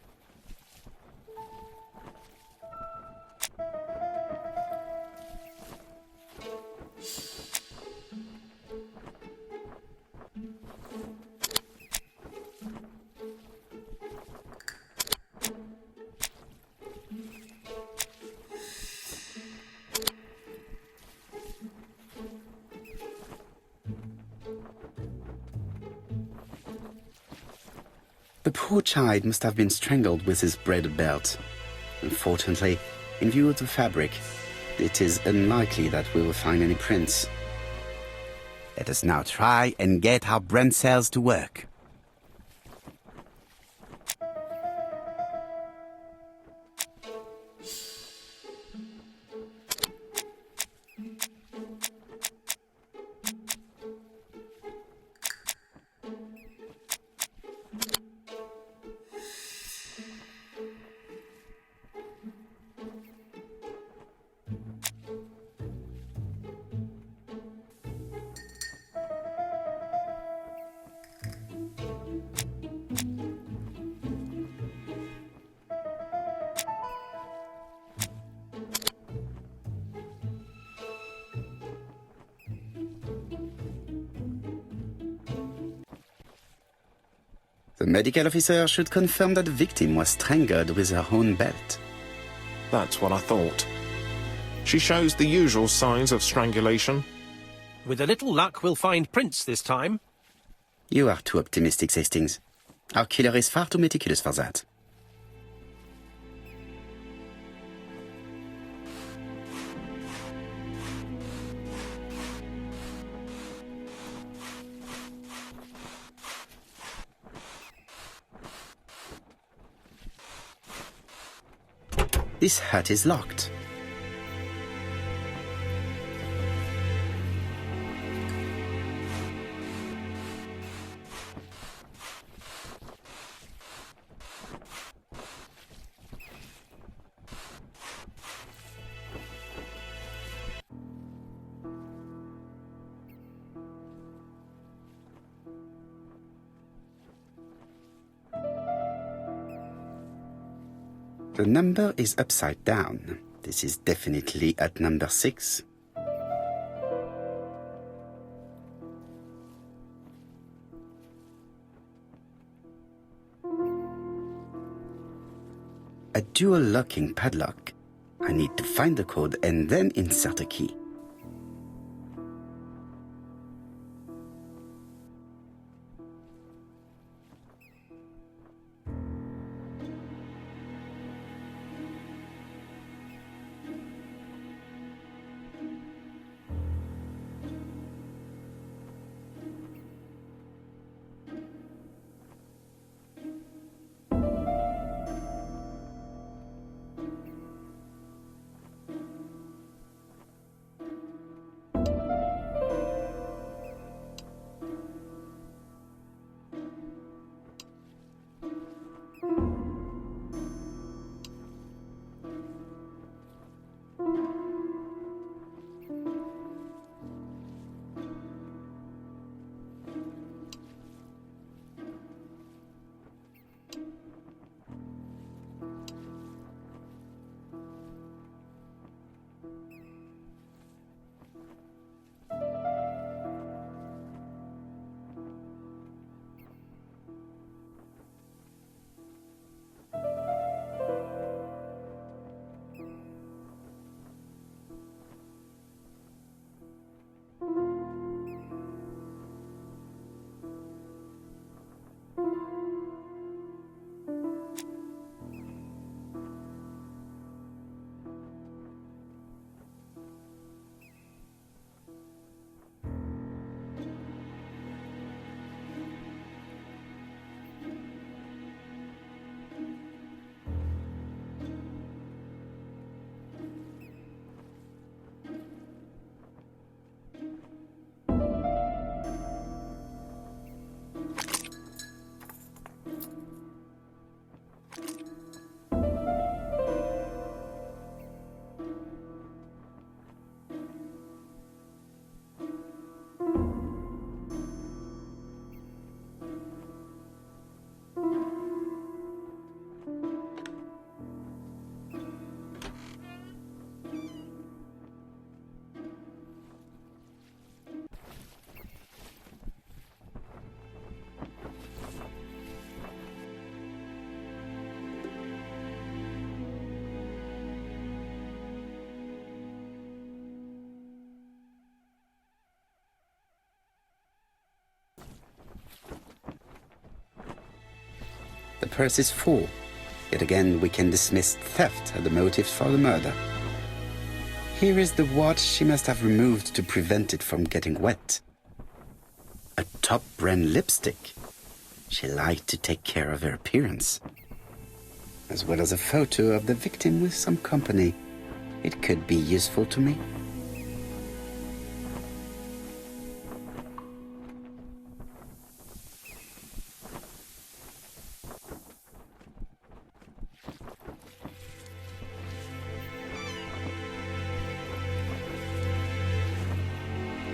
The poor child must have been strangled with his braided belt. Unfortunately, in view of the fabric, it is unlikely that we will find any prints. Let us now try and get our brain cells to work. The medical officer should confirm that the victim was strangled with her own belt. That's what I thought. She shows the usual signs of strangulation. With a little luck, we'll find prints this time. You are too optimistic, Hastings. Our killer is far too meticulous for that. This hut is locked. The number is upside down. This is definitely at number 6. A dual locking padlock. I need to find the code and then insert a key. The purse is full. Yet again, we can dismiss theft as the motive for the murder. Here is the watch she must have removed to prevent it from getting wet. A top-brand lipstick. She liked to take care of her appearance. As well as a photo of the victim with some company. It could be useful to me.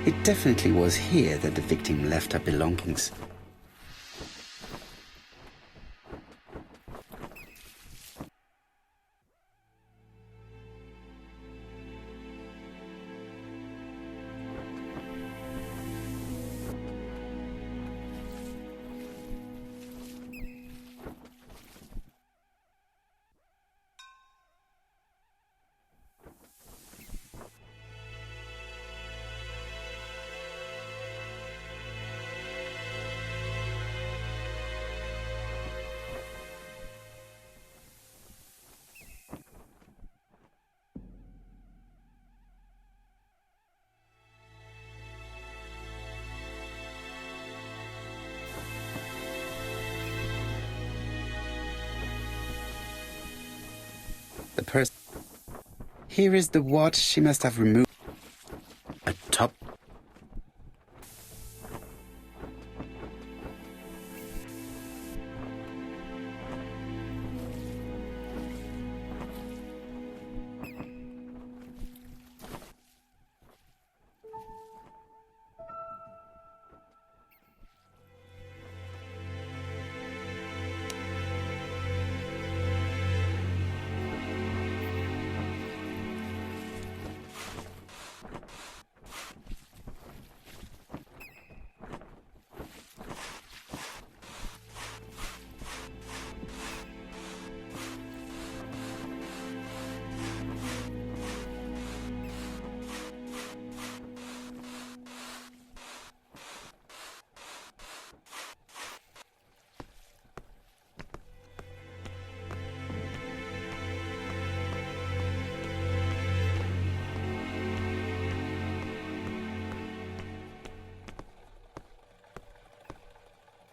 It definitely was here that the victim left her belongings. The purse. Here is the watch she must have removed. A top.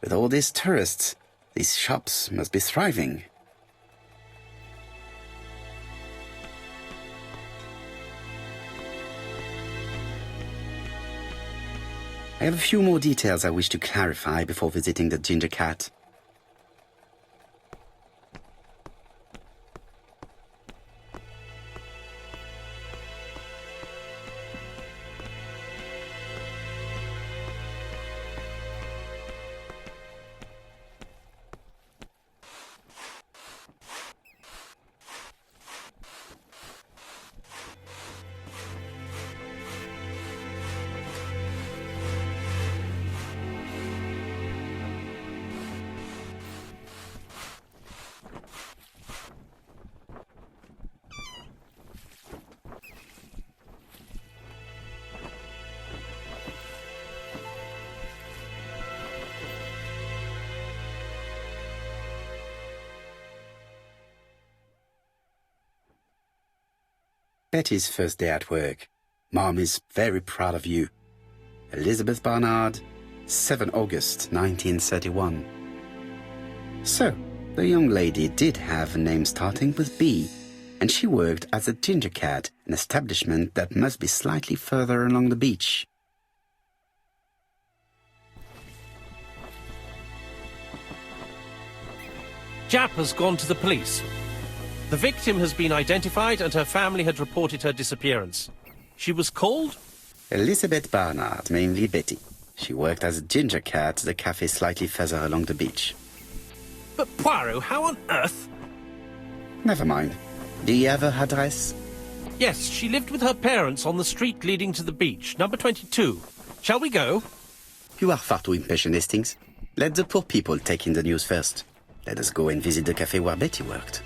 With all these tourists, these shops must be thriving. I have a few more details I wish to clarify before visiting the Ginger Cat. Betty's first day at work. Mom is very proud of you. Elizabeth Barnard, 7 August 1931. So, the young lady did have a name starting with B, and she worked as a Ginger Cat, an establishment that must be slightly further along the beach. Jap has gone to the police. The victim has been identified and her family had reported her disappearance. She was called? Elizabeth Barnard, mainly Betty. She worked as a Ginger Cat at the cafe slightly further along the beach. But Poirot, how on earth? Never mind. Do you have her address? Yes, she lived with her parents on the street leading to the beach, number 22. Shall we go? You are far too impatient, Hastings. Let the poor people take in the news first. Let us go and visit the cafe where Betty worked.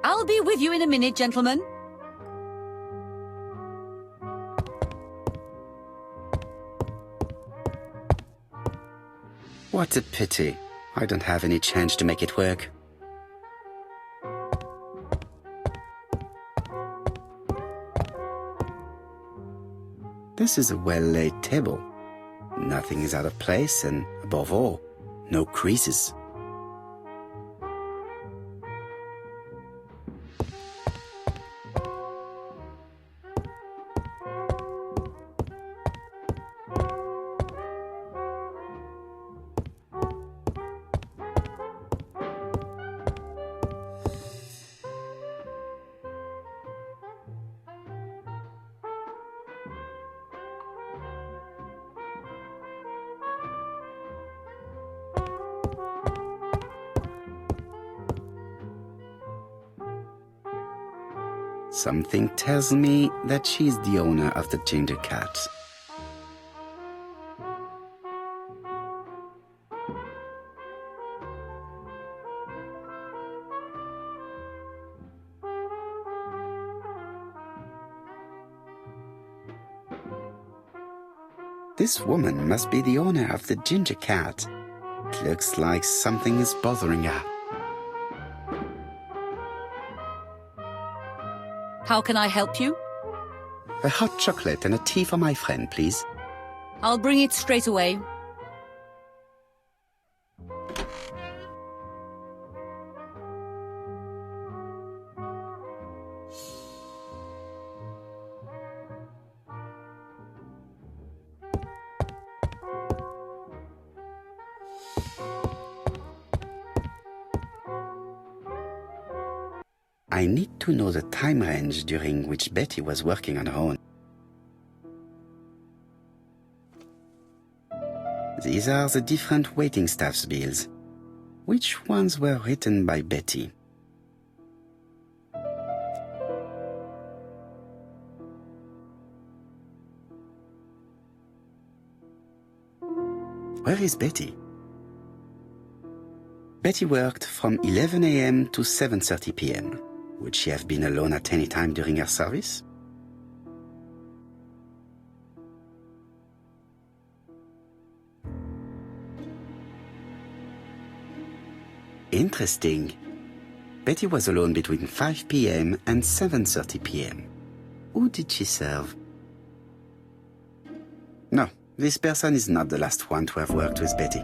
I'll be with you in a minute, gentlemen. What a pity. I don't have any change to make it work. This is a well-laid table. Nothing is out of place and, above all, no creases. Something tells me that she's the owner of the Ginger Cat. This woman must be the owner of the Ginger Cat. It looks like something is bothering her. How can I help you? A hot chocolate and a tea for my friend, please. I'll bring it straight away. I need to know the time range during which Betty was working on her own. These are the different waiting staff's bills. Which ones were written by Betty? Where is Betty? Betty worked from 11 a.m. to 7:30 p.m. Would she have been alone at any time during her service? Interesting. Betty was alone between 5 p.m. and 7:30 p.m. Who did she serve? No, this person is not the last one to have worked with Betty.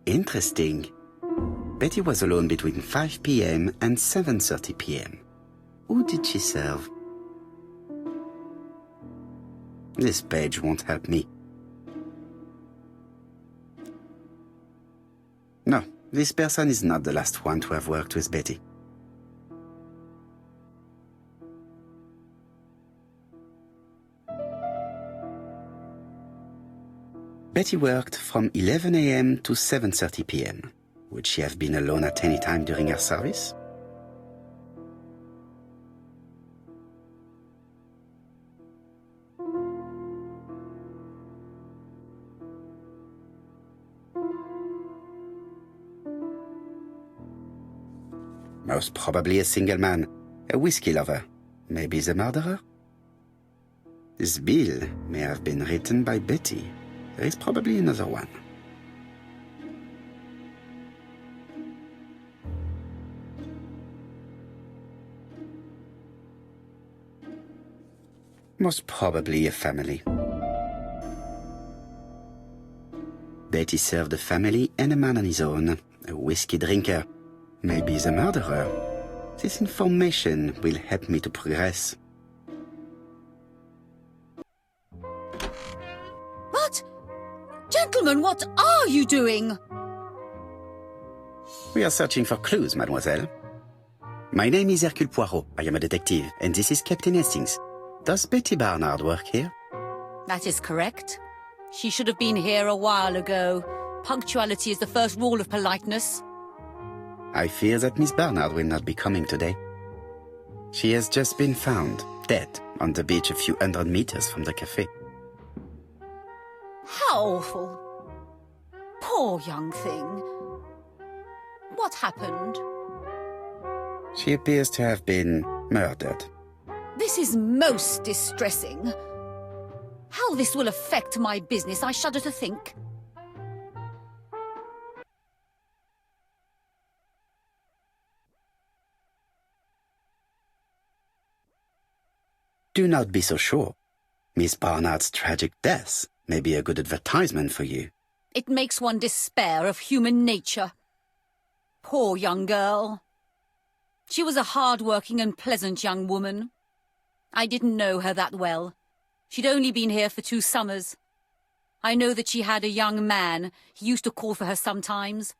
Interesting. Betty was alone between 5 p.m. and 7:30 p.m. Who did she serve? This page won't help me. No, this person is not the last one to have worked with Betty. Betty worked from 11 a.m. to 7:30 p.m. Would she have been alone at any time during her service? Most probably a single man, a whiskey lover, maybe the murderer. This bill may have been written by Betty. There is probably another one. Most probably a family. Betty served a family and a man on his own, a whiskey drinker, maybe the murderer. This information will help me to progress. What? Gentlemen, what are you doing? We are searching for clues, mademoiselle. My name is Hercule Poirot. I am a detective, and this is Captain Hastings. Does Betty Barnard work here? That is correct. She should have been here a while ago. Punctuality is the first rule of politeness. I fear that Miss Barnard will not be coming today. She has just been found, dead, on the beach a few hundred meters from the cafe. How awful. Poor young thing. What happened? She appears to have been murdered. This is most distressing. How this will affect my business, I shudder to think. Do not be so sure. Miss Barnard's tragic death may be a good advertisement for you. It makes one despair of human nature. Poor young girl. She was a hard-working and pleasant young woman. I didn't know her that well. She'd only been here for 2 summers. I know that she had a young man. He used to call for her sometimes.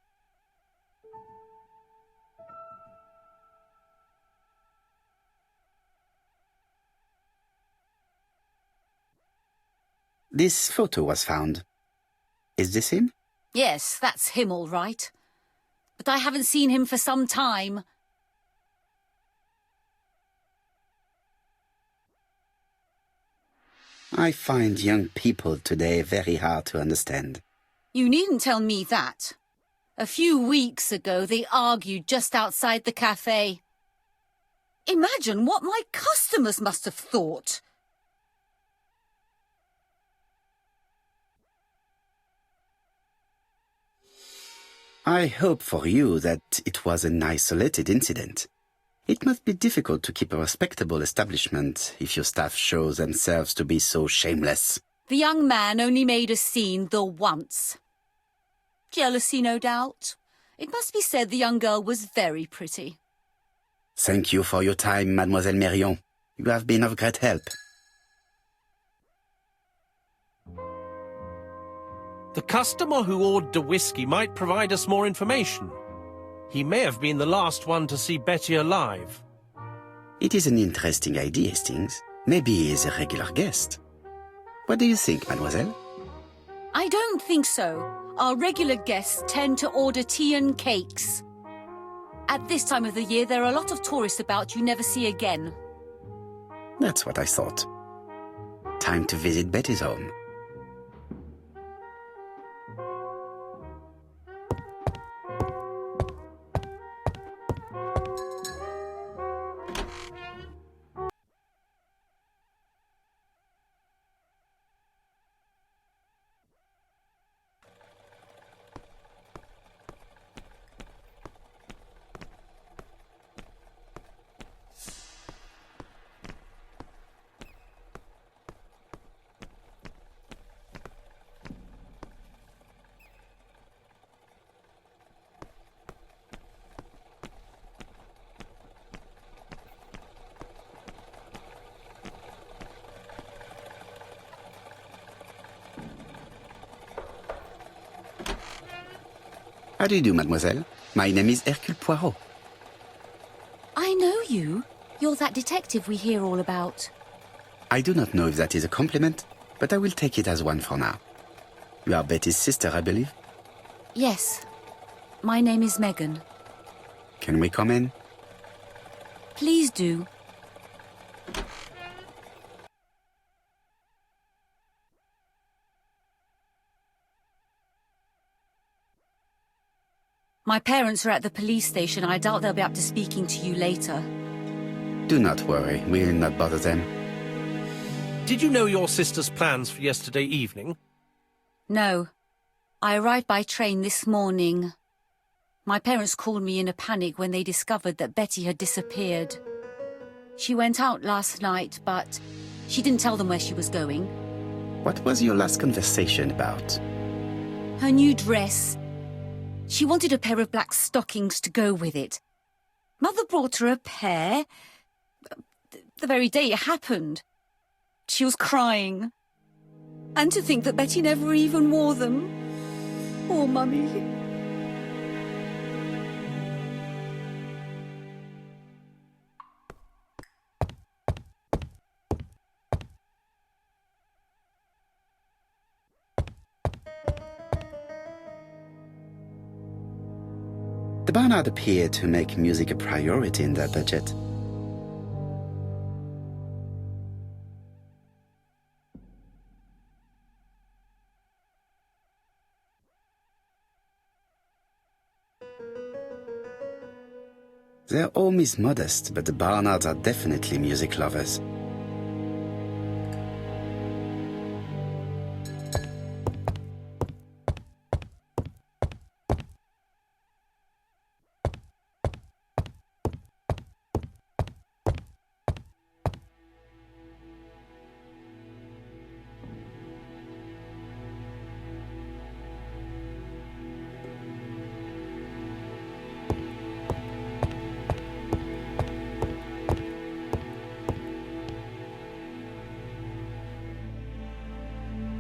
This photo was found. Is this him? Yes, that's him all right. But I haven't seen him for some time. I find young people today very hard to understand. You needn't tell me that. A few weeks ago, they argued just outside the cafe. Imagine what my customers must have thought. I hope for you that it was an isolated incident. It must be difficult to keep a respectable establishment if your staff show themselves to be so shameless. The young man only made a scene the once. Jealousy, no doubt. It must be said the young girl was very pretty. Thank you for your time, Mademoiselle Mérion. You have been of great help. The customer who ordered the whiskey might provide us more information. He may have been the last one to see Betty alive. It is an interesting idea, Hastings. Maybe he is a regular guest. What do you think, mademoiselle? I don't think so. Our regular guests tend to order tea and cakes. At this time of the year, there are a lot of tourists about you never see again. That's what I thought. Time to visit Betty's home. How do you do, mademoiselle? My name is Hercule Poirot. I know you. You're that detective we hear all about. I do not know if that is a compliment, but I will take it as one for now. You are Betty's sister, I believe? Yes. My name is Megan. Can we come in? Please do. My parents are at the police station. I doubt they'll be up to speaking to you later. Do not worry, we will not bother them. Did you know your sister's plans for yesterday evening? No. I arrived by train this morning. My parents called me in a panic when they discovered that Betty had disappeared. She went out last night, but she didn't tell them where she was going. What was your last conversation about? Her new dress. She wanted a pair of black stockings to go with it. Mother brought her a pair. The very day it happened. She was crying. And to think that Betty never even wore them. Poor Mummy. The Barnard appeared to make music a priority in their budget. Their home is modest, but the Barnards are definitely music lovers.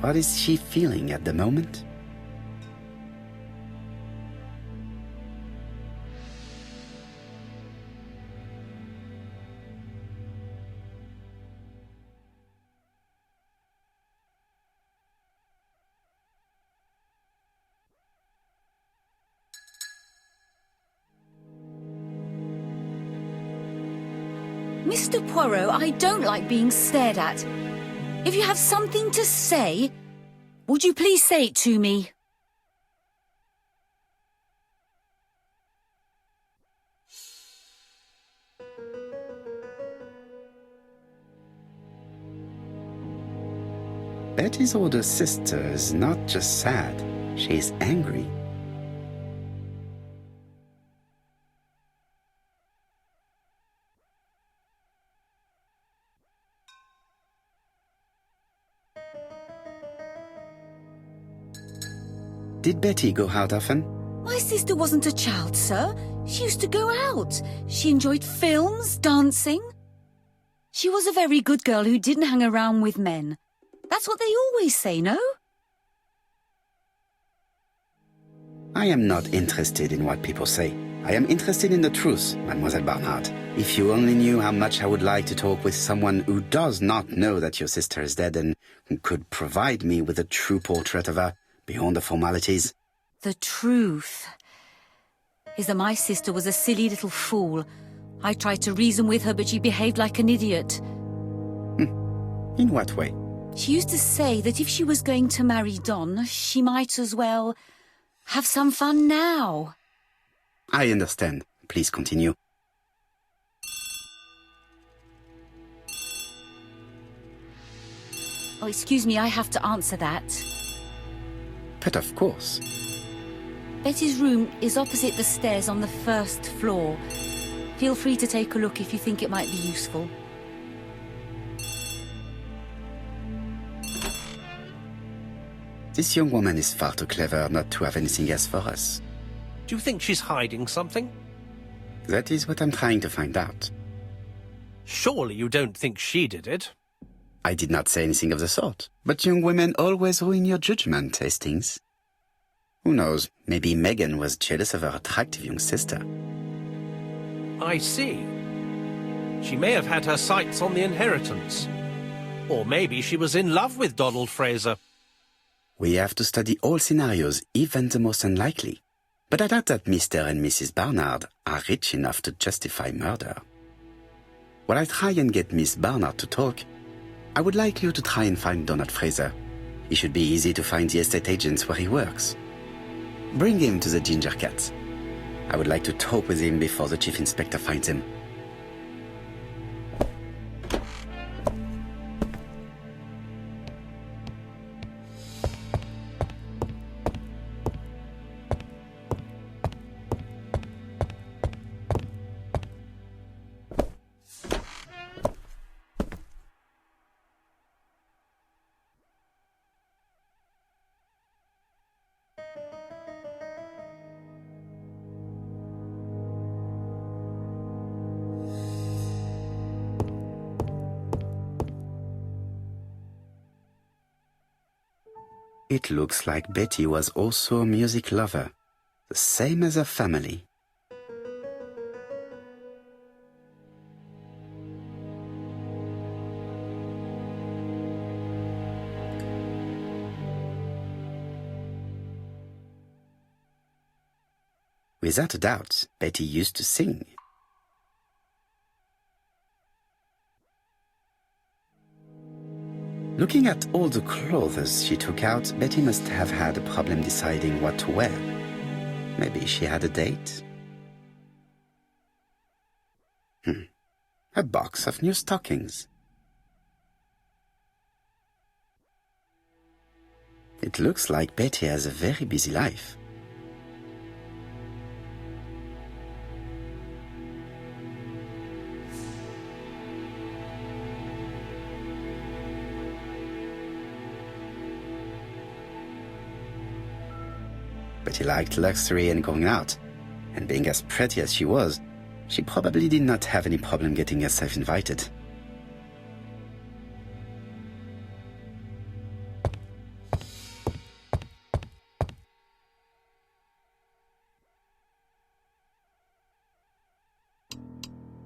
What is she feeling at the moment? Mr. Poirot, I don't like being stared at. If you have something to say, would you please say it to me? Betty's older sister is not just sad, she is angry. Did Betty go out often? My sister wasn't a child, sir. She used to go out. She enjoyed films, dancing. She was a very good girl who didn't hang around with men. That's what they always say, no? I am not interested in what people say. I am interested in the truth, Mademoiselle Barnard. If you only knew how much I would like to talk with someone who does not know that your sister is dead and who could provide me with a true portrait of her, beyond the formalities. The truth is that my sister was a silly little fool. I tried to reason with her, but she behaved like an idiot. In what way? She used to say that if she was going to marry Don, she might as well have some fun now. I understand. Please continue. Oh, excuse me, I have to answer that. But of course. Betty's room is opposite the stairs on the first floor. Feel free to take a look if you think it might be useful. This young woman is far too clever not to have anything else for us. Do you think she's hiding something? That is what I'm trying to find out. Surely you don't think she did it? I did not say anything of the sort. But young women always ruin your judgment, Hastings. Who knows, maybe Megan was jealous of her attractive young sister. I see. She may have had her sights on the inheritance. Or maybe she was in love with Donald Fraser. We have to study all scenarios, even the most unlikely. But I doubt that Mr. and Mrs. Barnard are rich enough to justify murder. While I try and get Miss Barnard to talk, I would like you to try and find Donald Fraser. It should be easy to find the estate agents where he works. Bring him to the Ginger Cat. I would like to talk with him before the Chief Inspector finds him. It looks like Betty was also a music lover, the same as her family. Without a doubt, Betty used to sing. Looking at all the clothes she took out, Betty must have had a problem deciding what to wear. Maybe she had a date? A box of new stockings. It looks like Betty has a very busy life. Betty liked luxury and going out, and being as pretty as she was, she probably did not have any problem getting herself invited.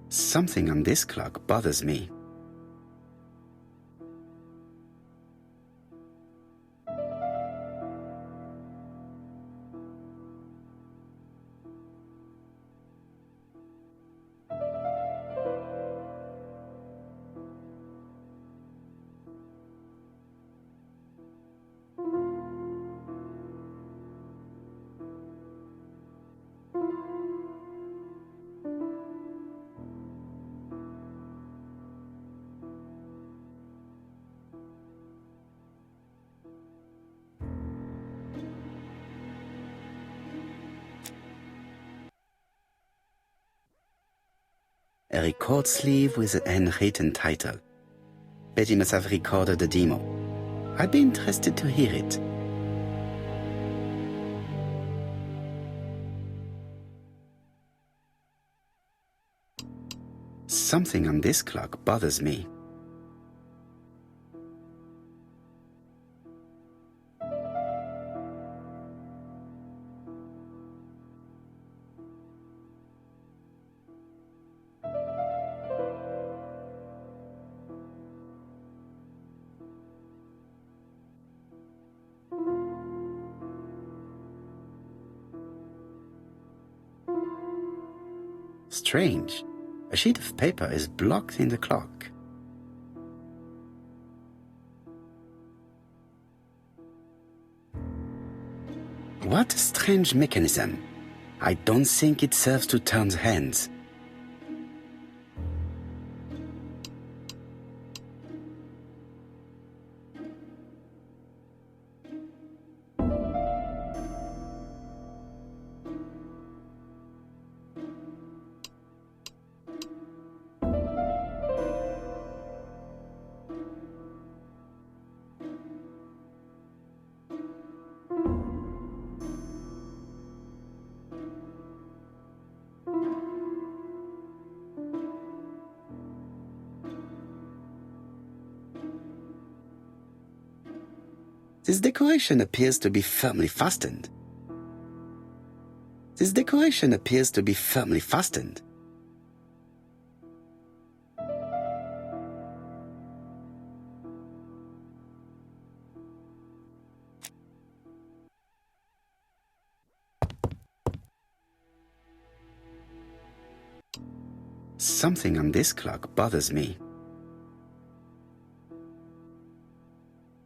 Something on this clock bothers me. A record sleeve with a handwritten title. Betty must have recorded the demo. I'd be interested to hear it. Something on this clock bothers me. Strange. A sheet of paper is blocked in the clock. What a strange mechanism. I don't think it serves to turn hands. This decoration appears to be firmly fastened. This decoration appears to be firmly fastened. Something on this clock bothers me.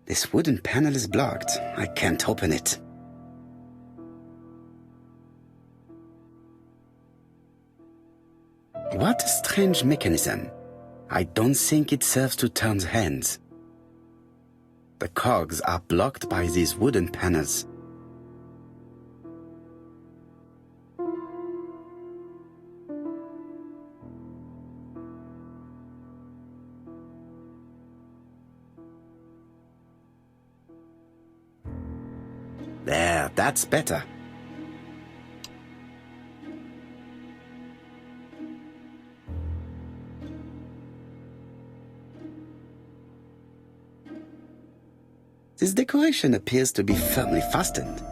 This wooden panel is blocked. I can't open it. What a strange mechanism. I don't think it serves to turn hands. The cogs are blocked by these wooden panels. There, that's better. This decoration appears to be firmly fastened.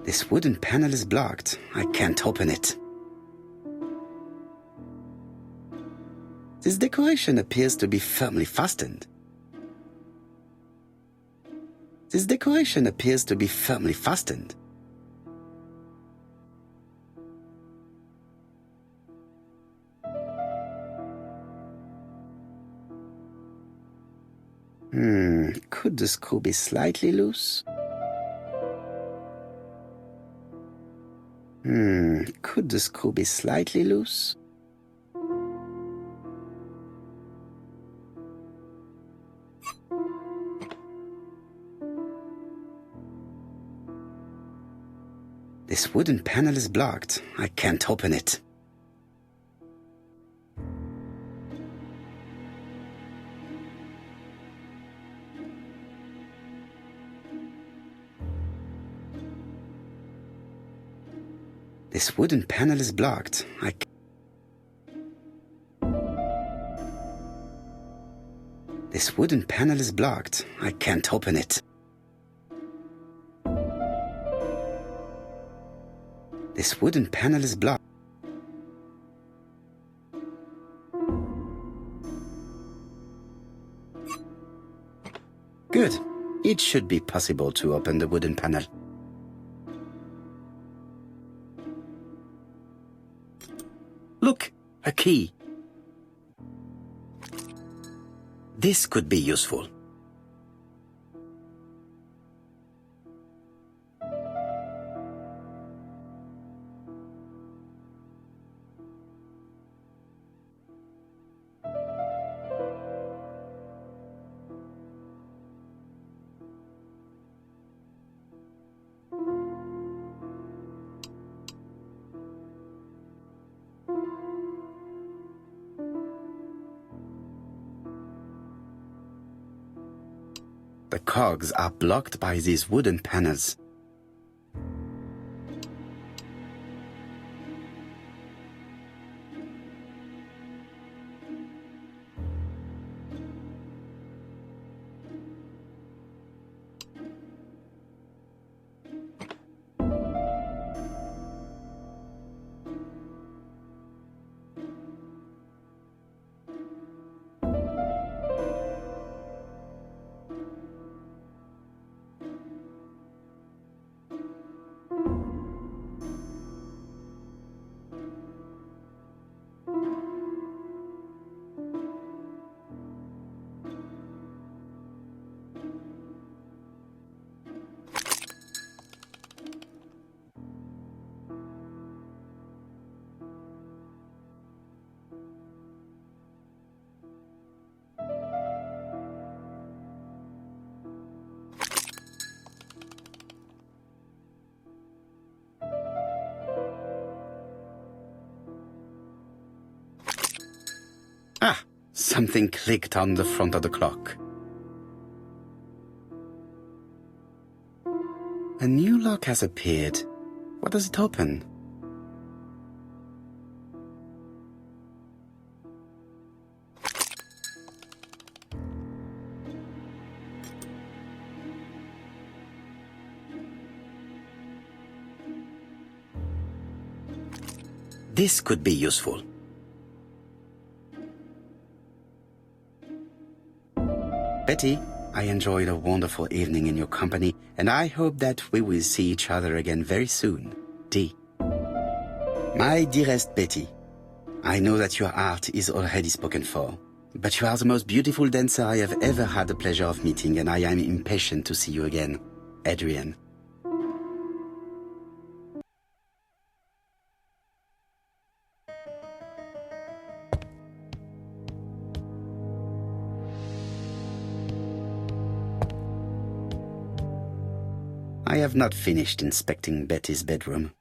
This wooden panel is blocked. I can't open it. This decoration appears to be firmly fastened. This decoration appears to be firmly fastened. Could the screw be slightly loose? Could the screw be slightly loose? This wooden panel is blocked. I can't open it. This wooden panel is blocked. This wooden panel is blocked. I can't open it. This wooden panel is blocked. Good. It should be possible to open the wooden panel. Look, a key. This could be useful. The cogs are blocked by these wooden panels. Something clicked on the front of the clock. A new lock has appeared. What does it open? This could be useful. Betty, I enjoyed a wonderful evening in your company, and I hope that we will see each other again very soon. D. My dearest Betty, I know that your art is already spoken for, but you are the most beautiful dancer I have ever had the pleasure of meeting, and I am impatient to see you again. Adrian. I have not finished inspecting Betty's bedroom.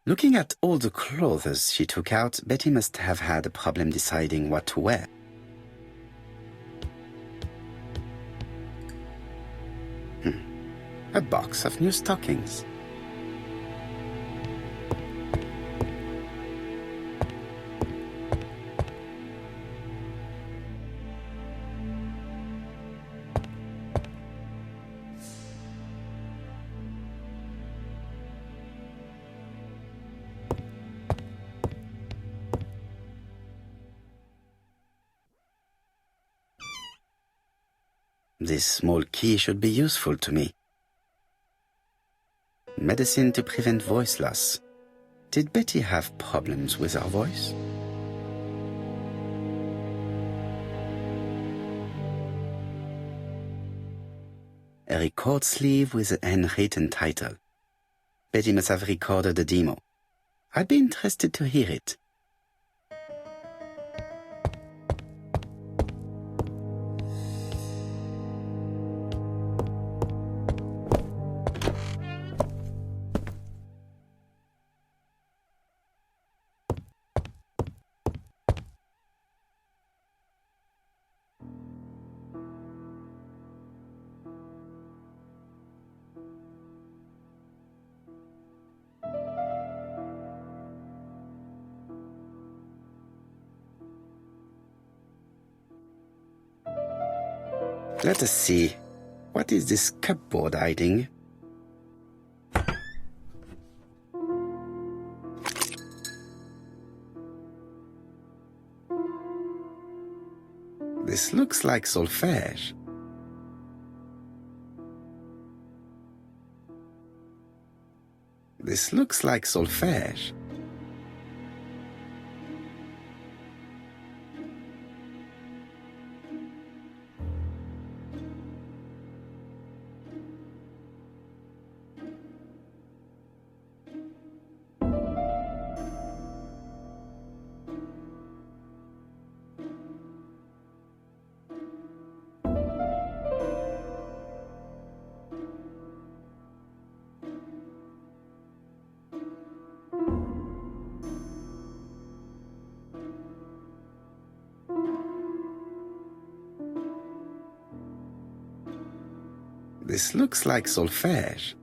Looking at all the clothes she took out, Betty must have had a problem deciding what to wear. A box of new stockings. This small key should be useful to me. Medicine to prevent voice loss. Did Betty have problems with her voice? A record sleeve with a handwritten title. Betty must have recorded a demo. I'd be interested to hear it. Let us see. What is this cupboard hiding? This looks like solfège. This looks like solfège. This looks like solfège.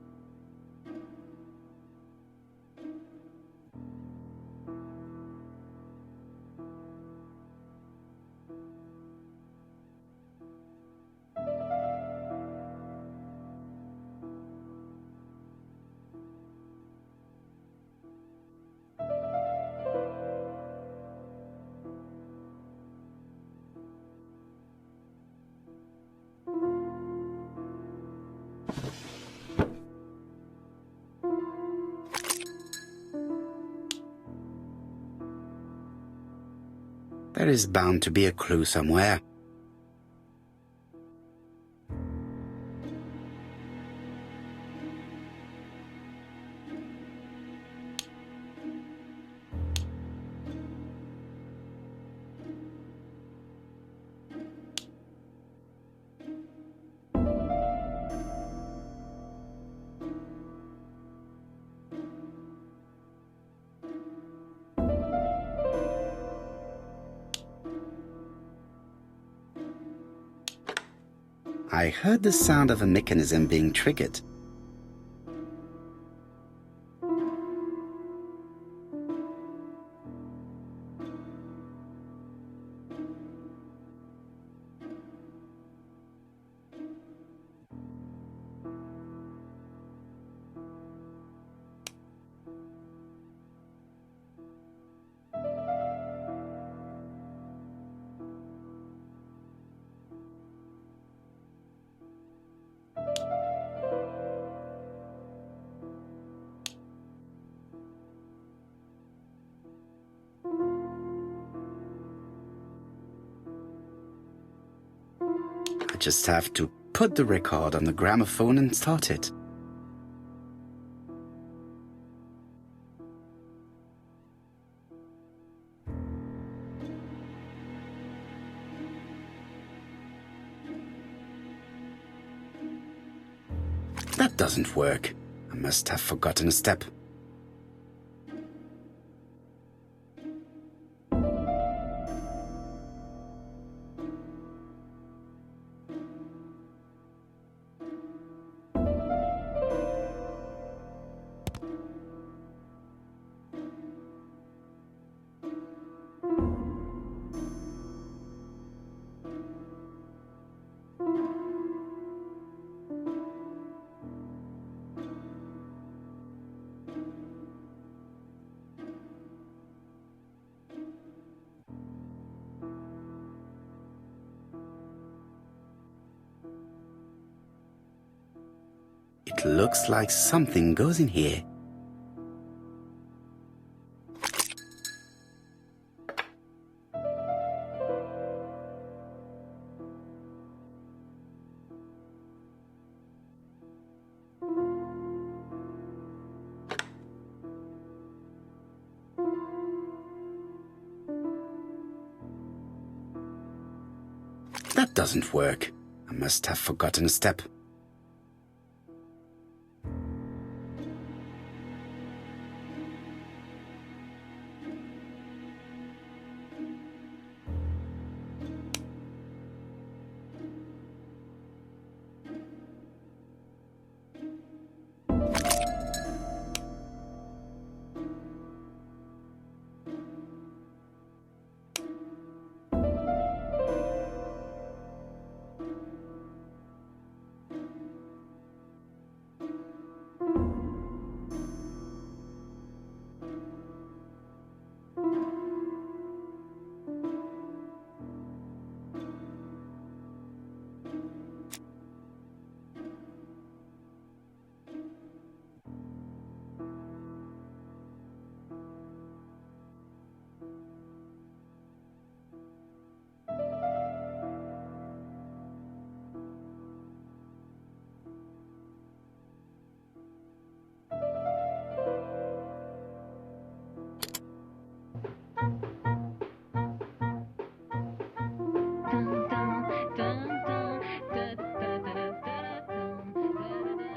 There is bound to be a clue somewhere. I heard the sound of a mechanism being triggered. I just have to put the record on the gramophone and start it. That doesn't work. I must have forgotten a step. It looks like something goes in here. That doesn't work. I must have forgotten a step.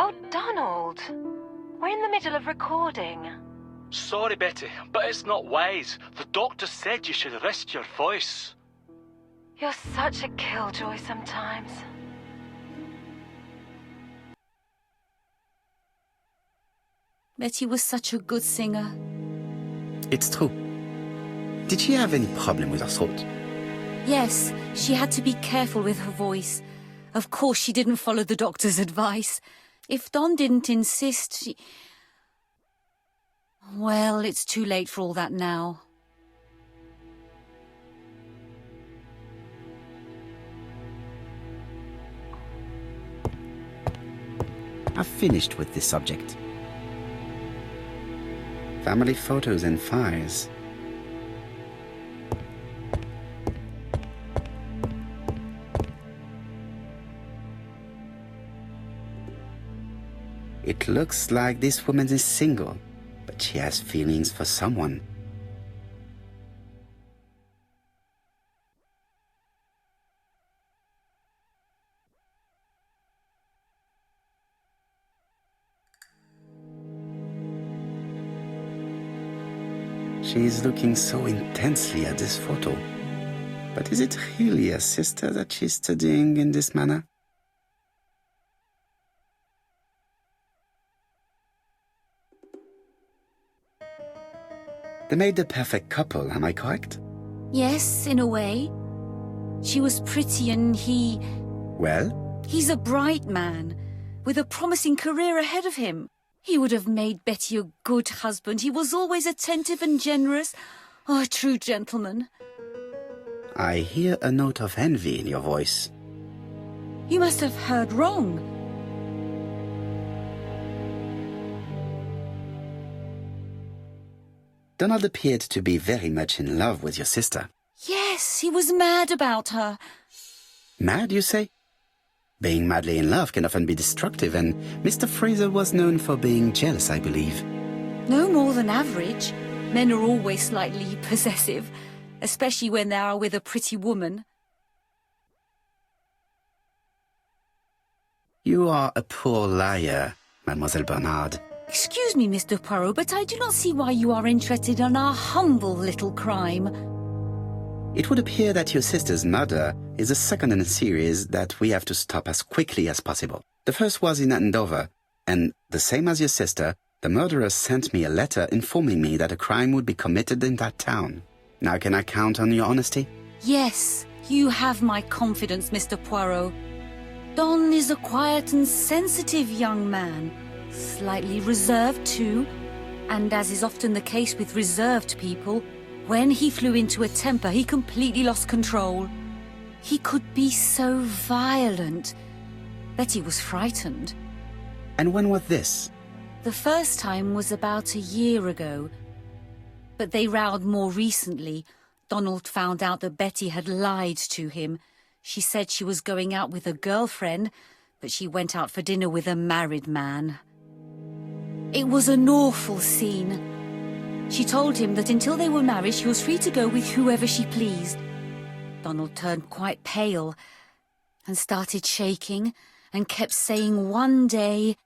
Oh, Donald! We're in the middle of recording. Sorry, Betty, but it's not wise. The doctor said you should rest your voice. You're such a killjoy sometimes. Betty was such a good singer. It's true. Did she have any problem with her throat? Yes, she had to be careful with her voice. Of course, she didn't follow the doctor's advice. If Don didn't insist, she... Well, it's too late for all that now. I've finished with this subject. Family photos and files. It looks like this woman is single, but she has feelings for someone. She is looking so intensely at this photo. But is it really a sister that she's studying in this manner? They made the perfect couple, am I correct? Yes, in a way. She was pretty and he... Well? He's a bright man, with a promising career ahead of him. He would have made Betty a good husband. He was always attentive and generous. Oh, a true gentleman. I hear a note of envy in your voice. You must have heard wrong. Donald appeared to be very much in love with your sister. Yes, he was mad about her. Mad, you say? Being madly in love can often be destructive, and Mr. Fraser was known for being jealous, I believe. No more than average. Men are always slightly possessive, especially when they are with a pretty woman. You are a poor liar, Mademoiselle Bernard. Excuse me, Mr. Poirot, but I do not see why you are interested in our humble little crime. It would appear that your sister's murder is the second in a series that we have to stop as quickly as possible. The first was in Andover, and the same as your sister, the murderer sent me a letter informing me that a crime would be committed in that town. Now can I count on your honesty? Yes, you have my confidence, Mr. Poirot. Don is a quiet and sensitive young man, slightly reserved too, and as is often the case with reserved people, when he flew into a temper, he completely lost control. He could be so violent. Betty was frightened. And when was this? The first time was about a year ago. But they rowed more recently. Donald found out that Betty had lied to him. She said she was going out with a girlfriend, but she went out for dinner with a married man. It was an awful scene. She told him that until they were married, she was free to go with whoever she pleased. Donald turned quite pale and started shaking and kept saying one day...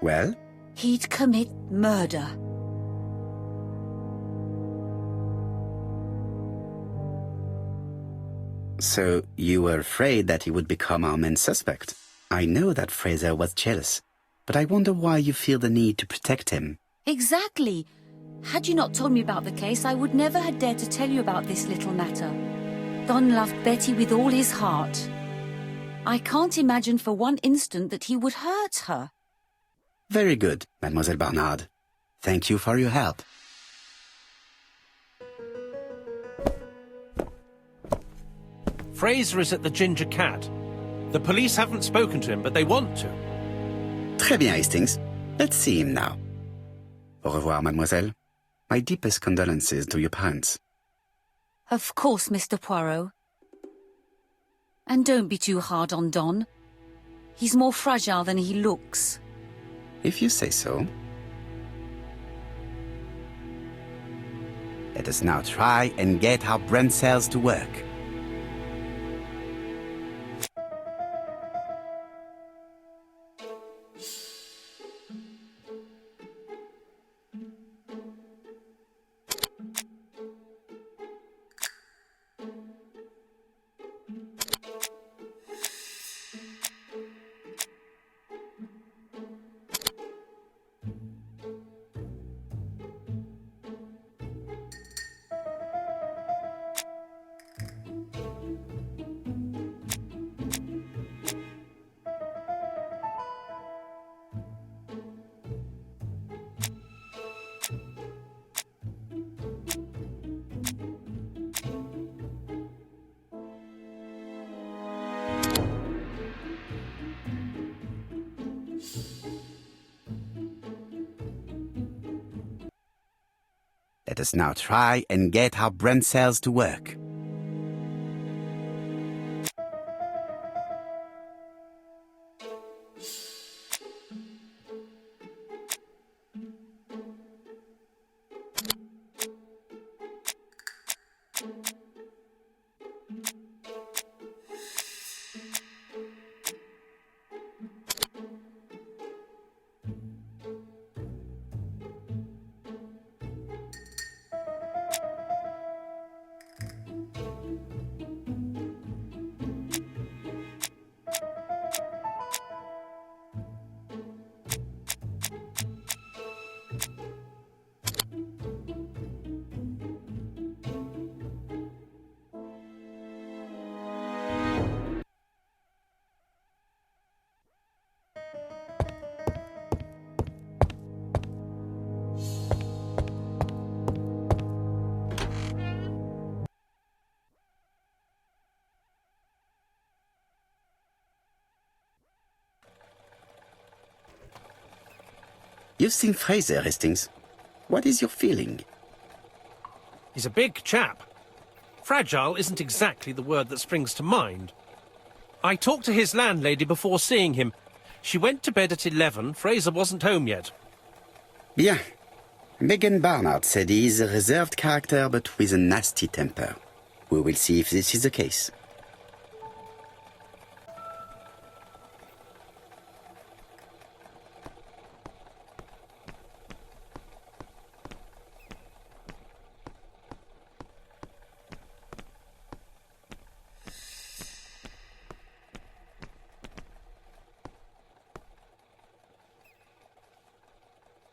Well? He'd commit murder. So you were afraid that he would become our main suspect. I know that Fraser was jealous, but I wonder why you feel the need to protect him. Exactly. Had you not told me about the case, I would never have dared to tell you about this little matter. Don loved Betty with all his heart. I can't imagine for one instant that he would hurt her. Very good, Mademoiselle Bernard. Thank you for your help. Fraser is at the Ginger Cat. The police haven't spoken to him, but they want to. Très bien, Hastings. Let's see him now. Au revoir, mademoiselle. My deepest condolences to your parents. Of course, Mr. Poirot. And don't be too hard on Don. He's more fragile than he looks. If you say so. Let us now try and get our brain cells to work. Let us now try and get our brain cells to work. You've seen Fraser, Hastings. What is your feeling? He's a big chap. Fragile isn't exactly the word that springs to mind. I talked to his landlady before seeing him. She went to bed at 11. Fraser wasn't home yet. Bien. Megan Barnard said he is a reserved character but with a nasty temper. We will see if this is the case.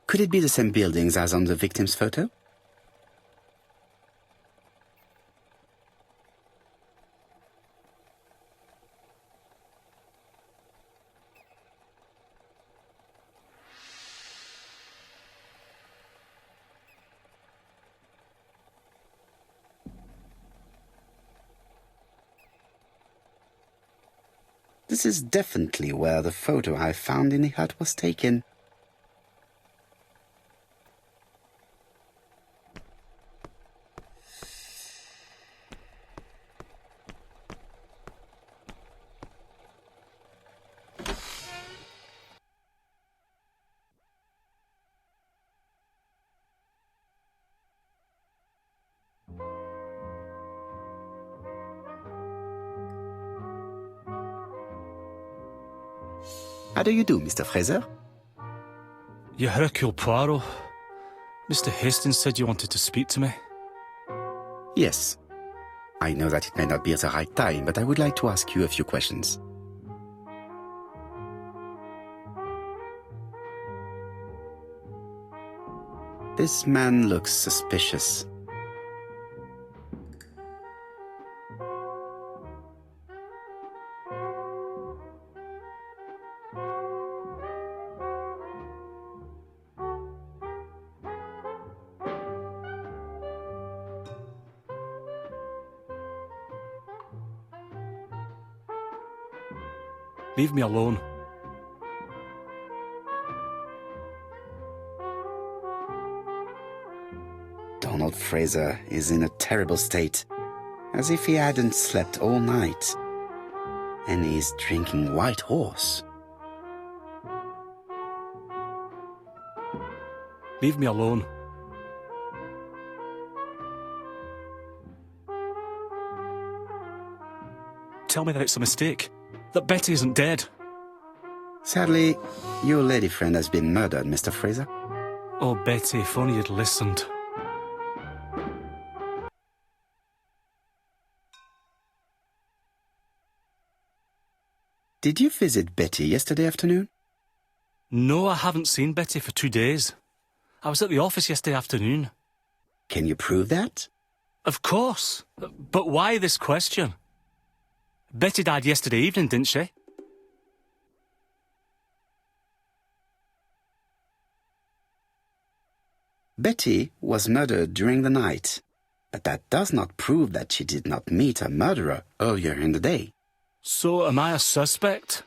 Could it be the same buildings as on the victim's photo? This is definitely where the photo I found in the hut was taken. How do you do, Mr. Fraser? You Hercule Poirot. Mr. Hastings said you wanted to speak to me. Yes. I know that it may not be the right time, but I would like to ask you a few questions. This man looks suspicious. Leave me alone. Donald Fraser is in a terrible state, as if he hadn't slept all night. And he's drinking White Horse. Leave me alone. Tell me that it's a mistake. That Betty isn't dead. Sadly, your lady friend has been murdered, Mr. Fraser. Oh, Betty, if only you'd listened. Did you visit Betty yesterday afternoon? No, I haven't seen Betty for 2 days. I was at the office yesterday afternoon. Can you prove that? Of course. But why this question? Betty died yesterday evening, didn't she? Betty was murdered during the night, but that does not prove that she did not meet her murderer earlier in the day. So am I a suspect?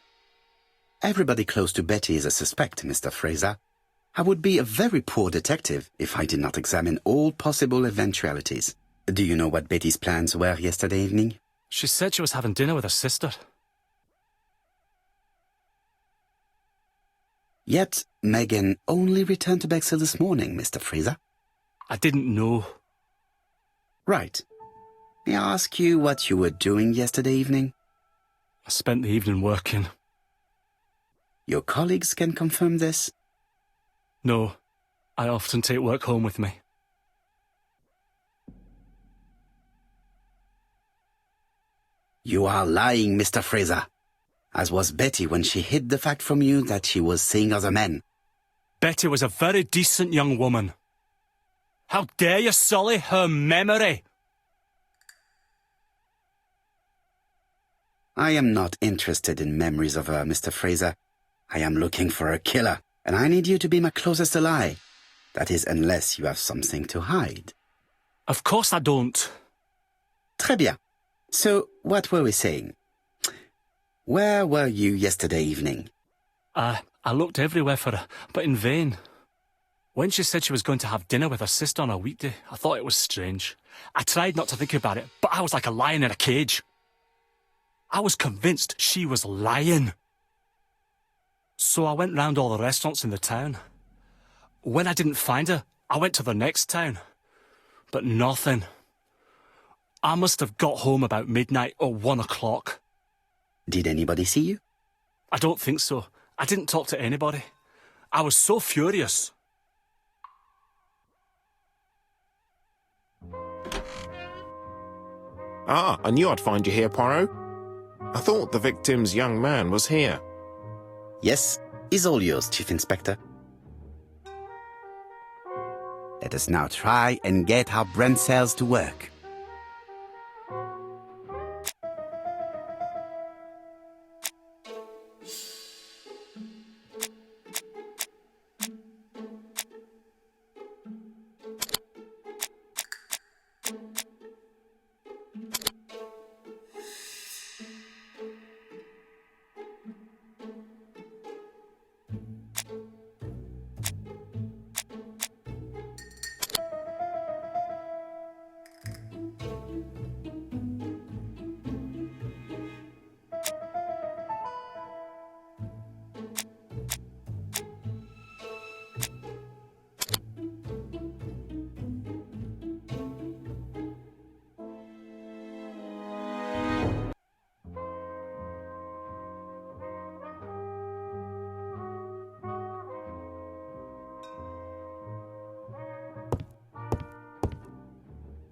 Everybody close to Betty is a suspect, Mr. Fraser. I would be a very poor detective if I did not examine all possible eventualities. Do you know what Betty's plans were yesterday evening? She said she was having dinner with her sister. Yet, Megan only returned to Bexhill this morning, Mr. Fraser. I didn't know. Right. May I ask you what you were doing yesterday evening? I spent the evening working. Your colleagues can confirm this? No, I often take work home with me. You are lying, Mr. Fraser. As was Betty when she hid the fact from you that she was seeing other men. Betty was a very decent young woman. How dare you sully her memory? I am not interested in memories of her, Mr. Fraser. I am looking for a killer, and I need you to be my closest ally. That is, unless you have something to hide. Of course I don't. Très bien. So, what were we saying? Where were you yesterday evening? I looked everywhere for her, but in vain. When she said she was going to have dinner with her sister on a weekday, I thought it was strange. I tried not to think about it, but I was like a lion in a cage. I was convinced she was lying. So I went round all the restaurants in the town. When I didn't find her, I went to the next town. But nothing. I must have got home about midnight or 1 o'clock. Did anybody see you? I don't think so. I didn't talk to anybody. I was so furious. Ah, I knew I'd find you here, Poirot. I thought the victim's young man was here. Yes, is all yours, Chief Inspector. Let us now try and get our brain cells to work.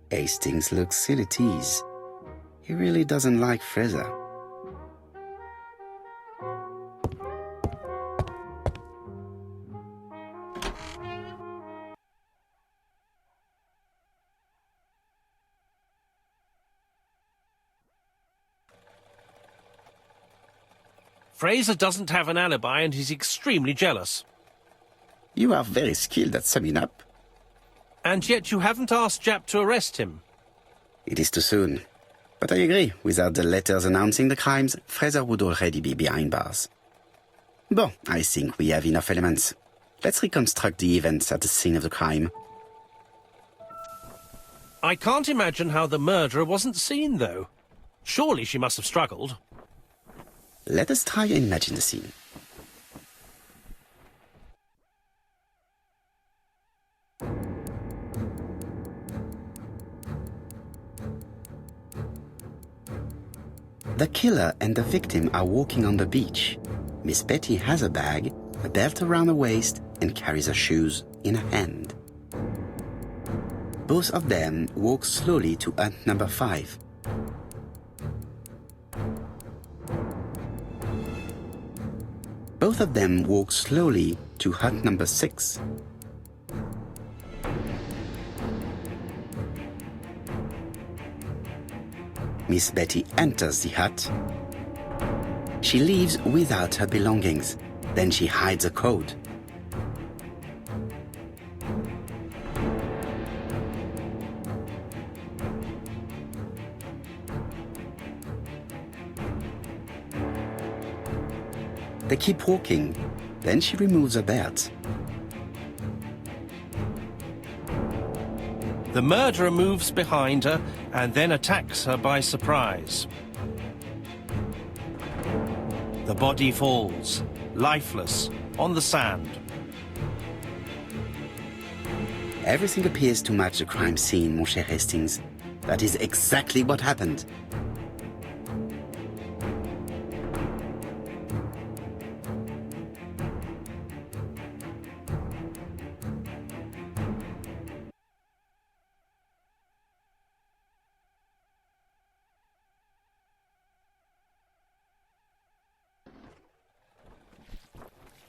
Hastings looks ill at ease. He really doesn't like Fraser. Fraser doesn't have an alibi and he's extremely jealous. You are very skilled at summing up. And yet you haven't asked Japp to arrest him. It is too soon. But I agree, without the letters announcing the crimes, Fraser would already be behind bars. Bon, I think we have enough elements. Let's reconstruct the events at the scene of the crime. I can't imagine how the murderer wasn't seen, though. Surely she must have struggled. Let us try and imagine the scene. The killer and the victim are walking on the beach. Miss Betty has a bag, a belt around her waist, and carries her shoes in her hand. Both of them walk slowly to hut number 5. Both of them walk slowly to hut number 6. Miss Betty enters the hut. She leaves without her belongings. Then she hides a code. They keep walking. Then she removes her belt. The murderer moves behind her and then attacks her by surprise. The body falls, lifeless, on the sand. Everything appears to match the crime scene, mon cher Hastings. That is exactly what happened.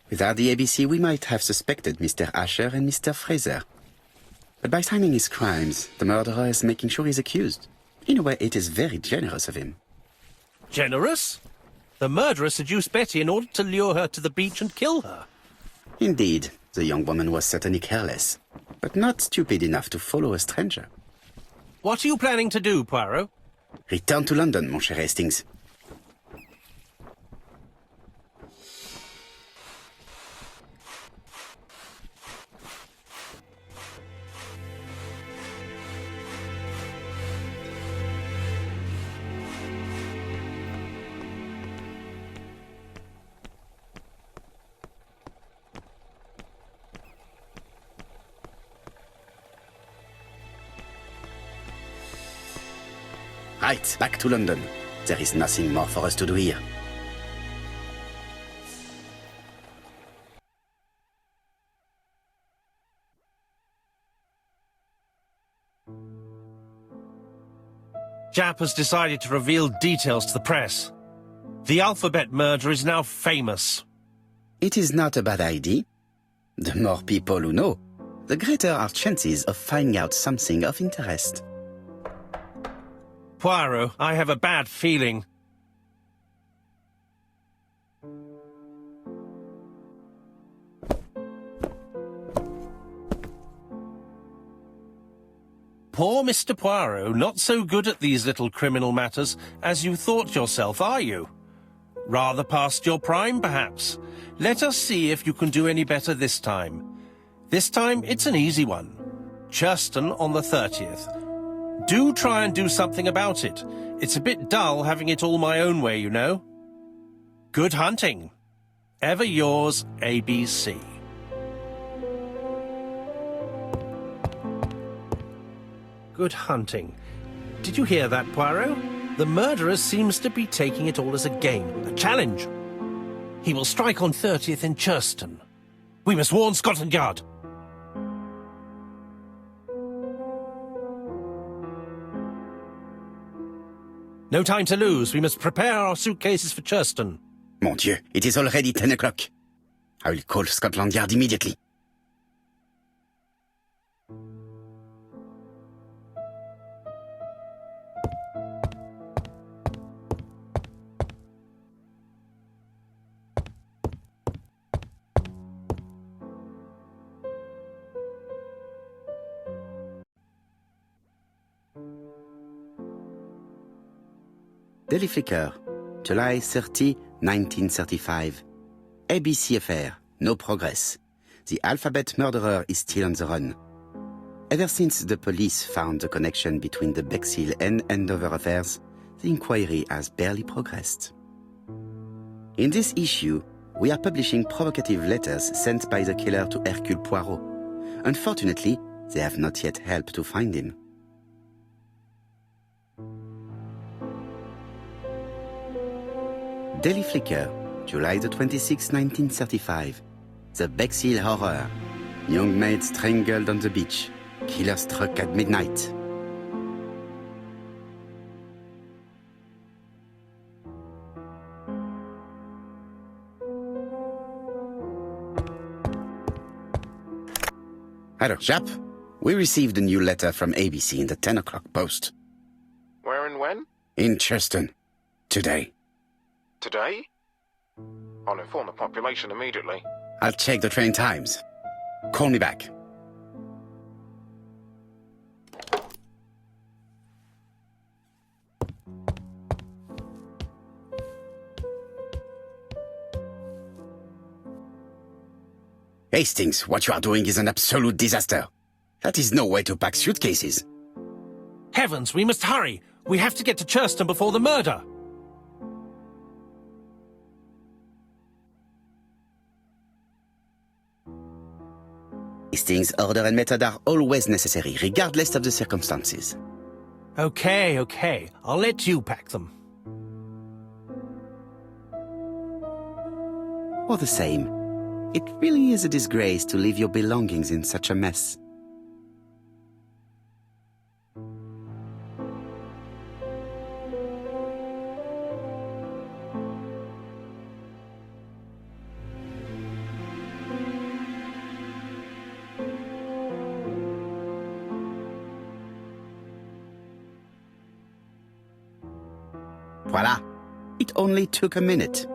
Without the ABC, we might have suspected Mr. Asher and Mr. Fraser. But by timing his crimes, the murderer is making sure he's accused. In a way, it is very generous of him. Generous? The murderer seduced Betty in order to lure her to the beach and kill her. Indeed, the young woman was certainly careless, but not stupid enough to follow a stranger. What are you planning to do, Poirot? Return to London, mon cher Hastings. Right, back to London. There is nothing more for us to do here. Japp has decided to reveal details to the press. The alphabet murder is now famous. It is not a bad idea. The more people who know, the greater our chances of finding out something of interest. Poirot, I have a bad feeling. Poor Mr. Poirot, not so good at these little criminal matters as you thought yourself, are you? Rather past your prime, perhaps. Let us see if you can do any better this time. This time, it's an easy one. Churston on the 30th. Do try and do something about it. It's a bit dull having it all my own way, you know. Good hunting. Ever yours, ABC. Good hunting. Did you hear that, Poirot? The murderer seems to be taking it all as a game, a challenge. He will strike on 30th in Churston. We must warn Scotland Yard. No time to lose. We must prepare our suitcases for Churston. Mon Dieu, it is already 10 o'clock. I will call Scotland Yard immediately. Daily Flicker, July 30, 1935. ABC affair, no progress. The alphabet murderer is still on the run. Ever since the police found the connection between the Bexhill and Andover affairs, the inquiry has barely progressed. In this issue, we are publishing provocative letters sent by the killer to Hercule Poirot. Unfortunately, they have not yet helped to find him. Daily Flicker, July the 26th, 1935. The Bexhill Horror. Young maid strangled on the beach. Killer struck at midnight. Hello, Japp. We received a new letter from ABC in the 10 o'clock post. Where and when? In Churston. Today. Today? I'll inform the population immediately. I'll check the train times. Call me back. Hastings, what you are doing is an absolute disaster. That is no way to pack suitcases. Heavens, we must hurry. We have to get to Churston before the murder. Hastings' order and method are always necessary, regardless of the circumstances. Okay. I'll let you pack them. All the same, it really is a disgrace to leave your belongings in such a mess. Voila! It only took a minute.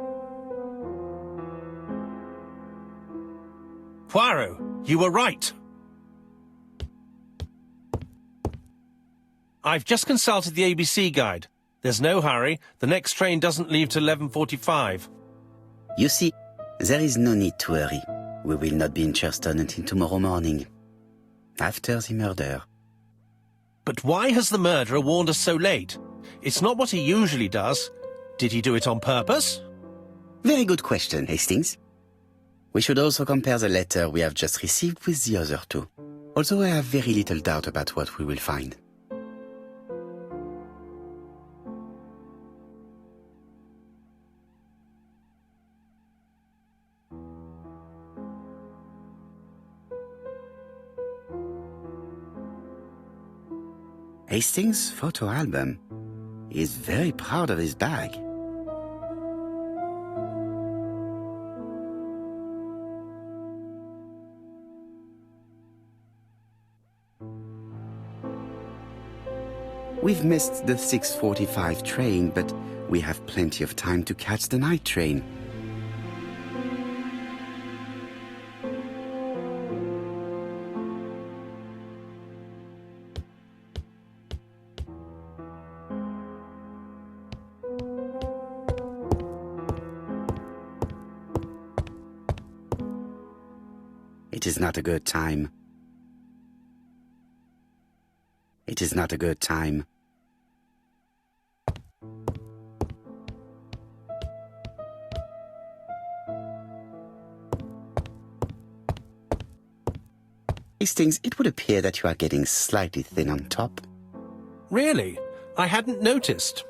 Poirot, you were right. I've just consulted the ABC guide. There's no hurry. The next train doesn't leave till 11:45. You see, there is no need to hurry. We will not be in Churston until tomorrow morning. After the murder. But why has the murderer warned us so late? It's not what he usually does. Did he do it on purpose? Very good question, Hastings. We should also compare the letter we have just received with the other two, although I have very little doubt about what we will find. Hastings' photo album. He is very proud of his bag. We've missed the 6:45 train, but we have plenty of time to catch the night train. It is not a good time. It is not a good time. Hastings, it would appear that you are getting slightly thin on top. Really? I hadn't noticed.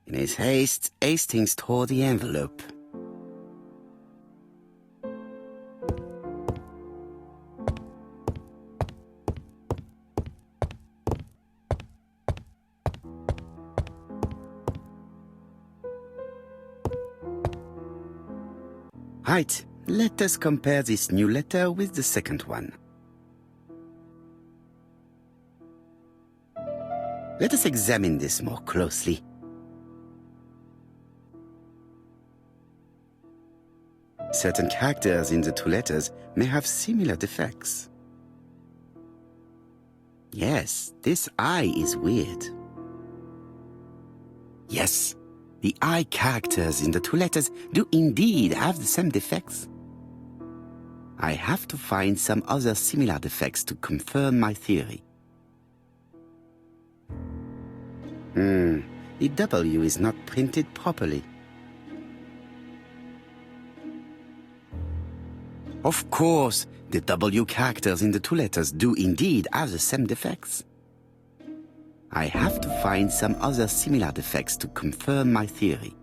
In his haste, Hastings tore the envelope. Right, let us compare this new letter with the second one. Let us examine this more closely. Certain characters in the two letters may have similar defects. Yes, this I is weird. Yes, the I characters in the two letters do indeed have the same defects. I have to find some other similar defects to confirm my theory. The W is not printed properly. Of course, the W characters in the two letters do indeed have the same defects. I have to find some other similar defects to confirm my theory.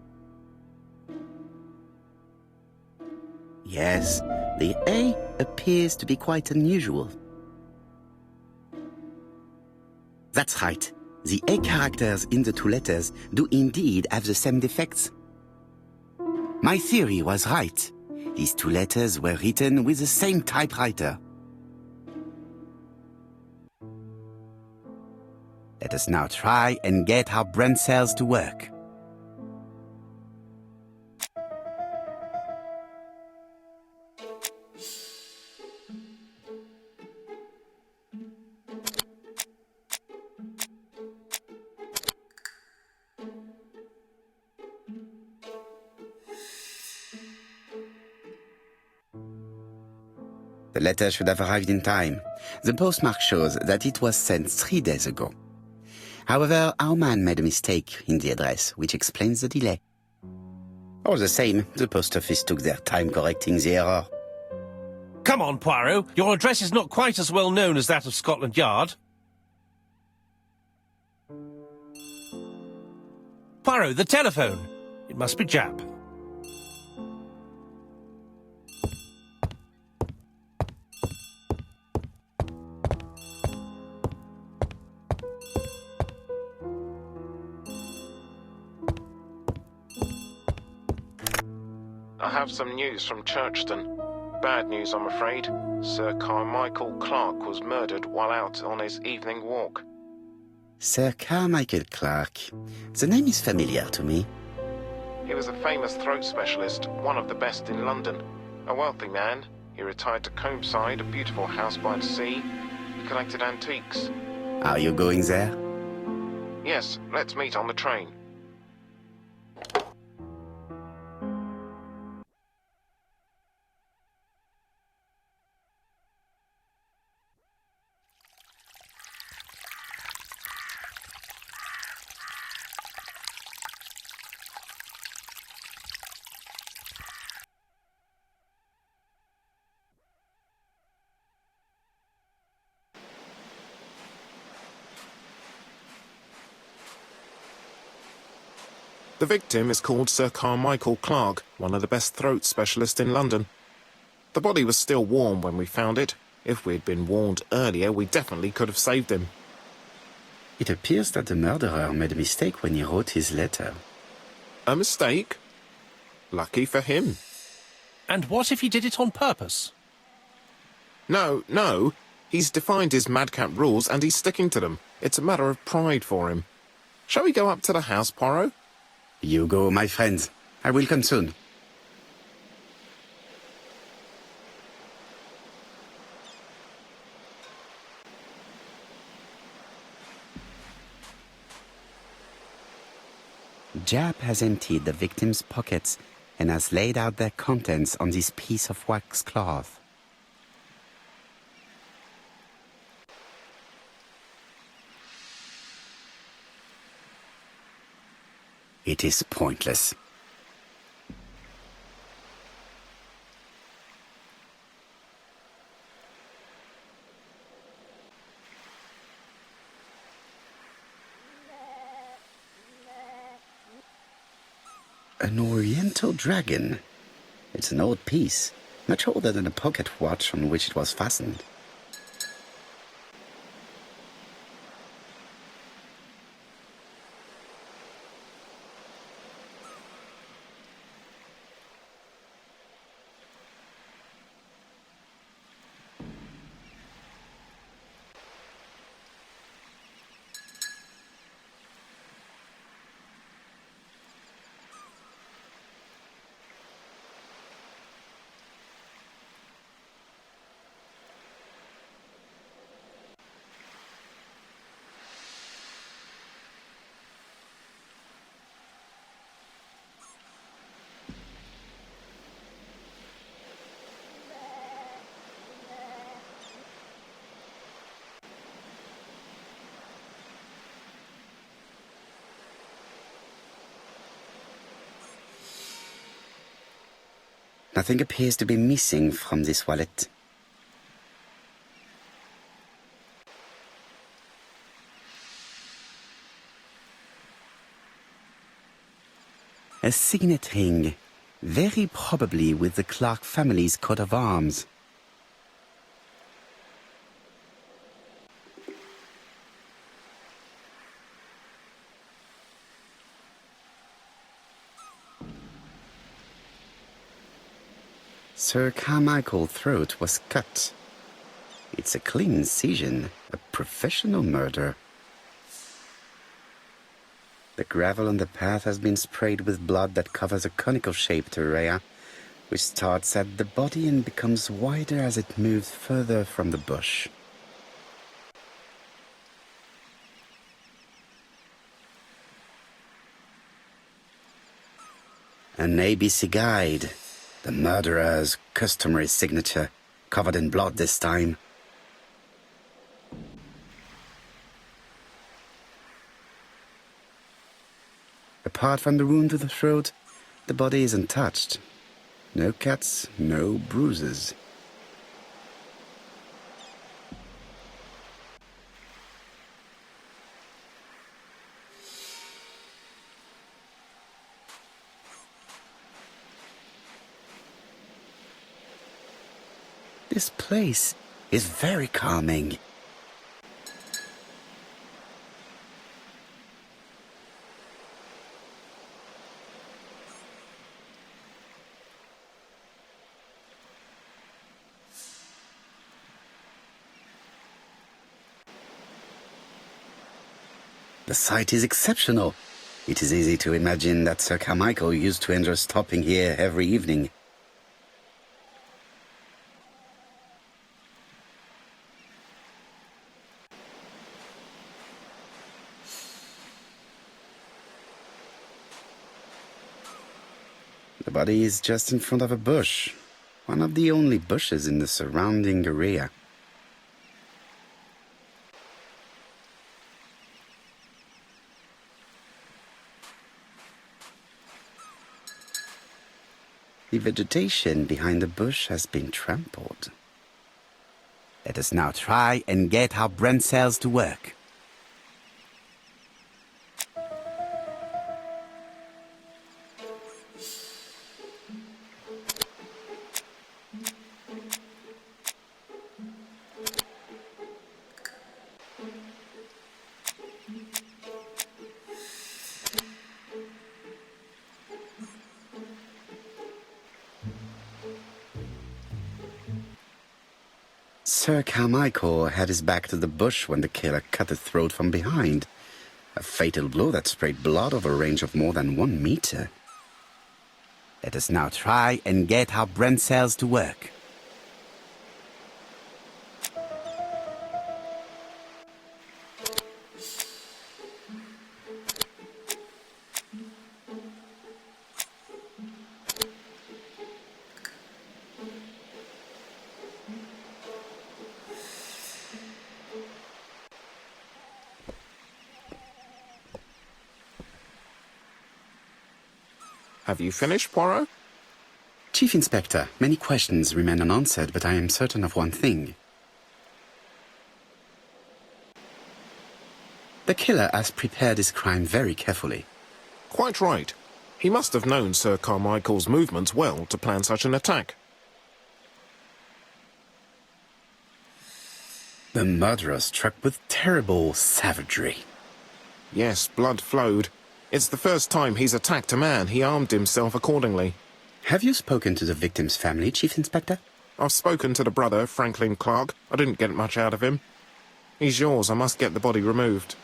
Yes, the A appears to be quite unusual. That's right. The A characters in the two letters do indeed have the same defects. My theory was right. These two letters were written with the same typewriter. Let us now try and get our brain cells to work. The letter should have arrived in time. The postmark shows that it was sent 3 days ago. However, our man made a mistake in the address, which explains the delay. All the same, the post office took their time correcting the error. Come on, Poirot. Your address is not quite as well known as that of Scotland Yard. Poirot, the telephone. It must be Jap. I have some news from Churchton. Bad news, I'm afraid. Sir Carmichael Clark was murdered while out on his evening walk. Sir Carmichael Clark. The name is familiar to me. He was a famous throat specialist, one of the best in London. A wealthy man, he retired to Combside, a beautiful house by the sea. He collected antiques. Are you going there? Yes, let's meet on the train. The victim is called Sir Carmichael Clark, one of the best throat specialists in London. The body was still warm when we found it. If we'd been warned earlier, we definitely could have saved him. It appears that the murderer made a mistake when he wrote his letter. A mistake? Lucky for him. And what if he did it on purpose? No. He's defined his madcap rules and he's sticking to them. It's a matter of pride for him. Shall we go up to the house, Poirot? You go, my friends. I will come soon. Jap has emptied the victim's pockets and has laid out their contents on this piece of wax cloth. It is pointless. An oriental dragon. It's an old piece, much older than the pocket watch on which it was fastened. Nothing appears to be missing from this wallet. A signet ring, very probably with the Clark family's coat of arms. Sir Carmichael's throat was cut. It's a clean incision, a professional murder. The gravel on the path has been sprayed with blood that covers a conical-shaped area, which starts at the body and becomes wider as it moves further from the bush. An ABC guide. The murderer's customary signature, covered in blood this time. Apart from the wound to the throat, the body is untouched. No cuts, no bruises. This place is very calming. The site is exceptional. It is easy to imagine that Sir Carmichael used to enjoy stopping here every evening. The body is just in front of a bush, one of the only bushes in the surrounding area. The vegetation behind the bush has been trampled. Let us now try and get our brain cells to work. Sir Carmichael had his back to the bush when the killer cut his throat from behind. A fatal blow that sprayed blood over a range of more than 1 meter. Let us now try and get our brain cells to work. Have you finished, Poirot? Chief Inspector, many questions remain unanswered, but I am certain of one thing. The killer has prepared his crime very carefully. Quite right. He must have known Sir Carmichael's movements well to plan such an attack. The murderer struck with terrible savagery. Yes, blood flowed. It's the first time he's attacked a man. He armed himself accordingly. Have you spoken to the victim's family, Chief Inspector? I've spoken to the brother, Franklin Clark. I didn't get much out of him. He's yours. I must get the body removed.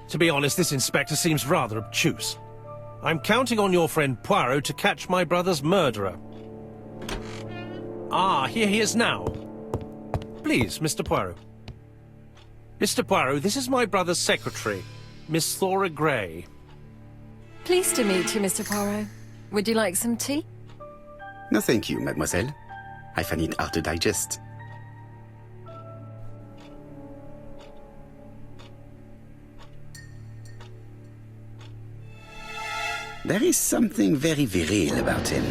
To be honest, this inspector seems rather obtuse. I'm counting on your friend Poirot to catch my brother's murderer. Ah, here he is now. Please, Mr. Poirot. Mr. Poirot, this is my brother's secretary, Miss Thora Gray. Pleased to meet you, Mr. Poirot. Would you like some tea? No, thank you, mademoiselle. I find it hard to digest. There is something very viril about him.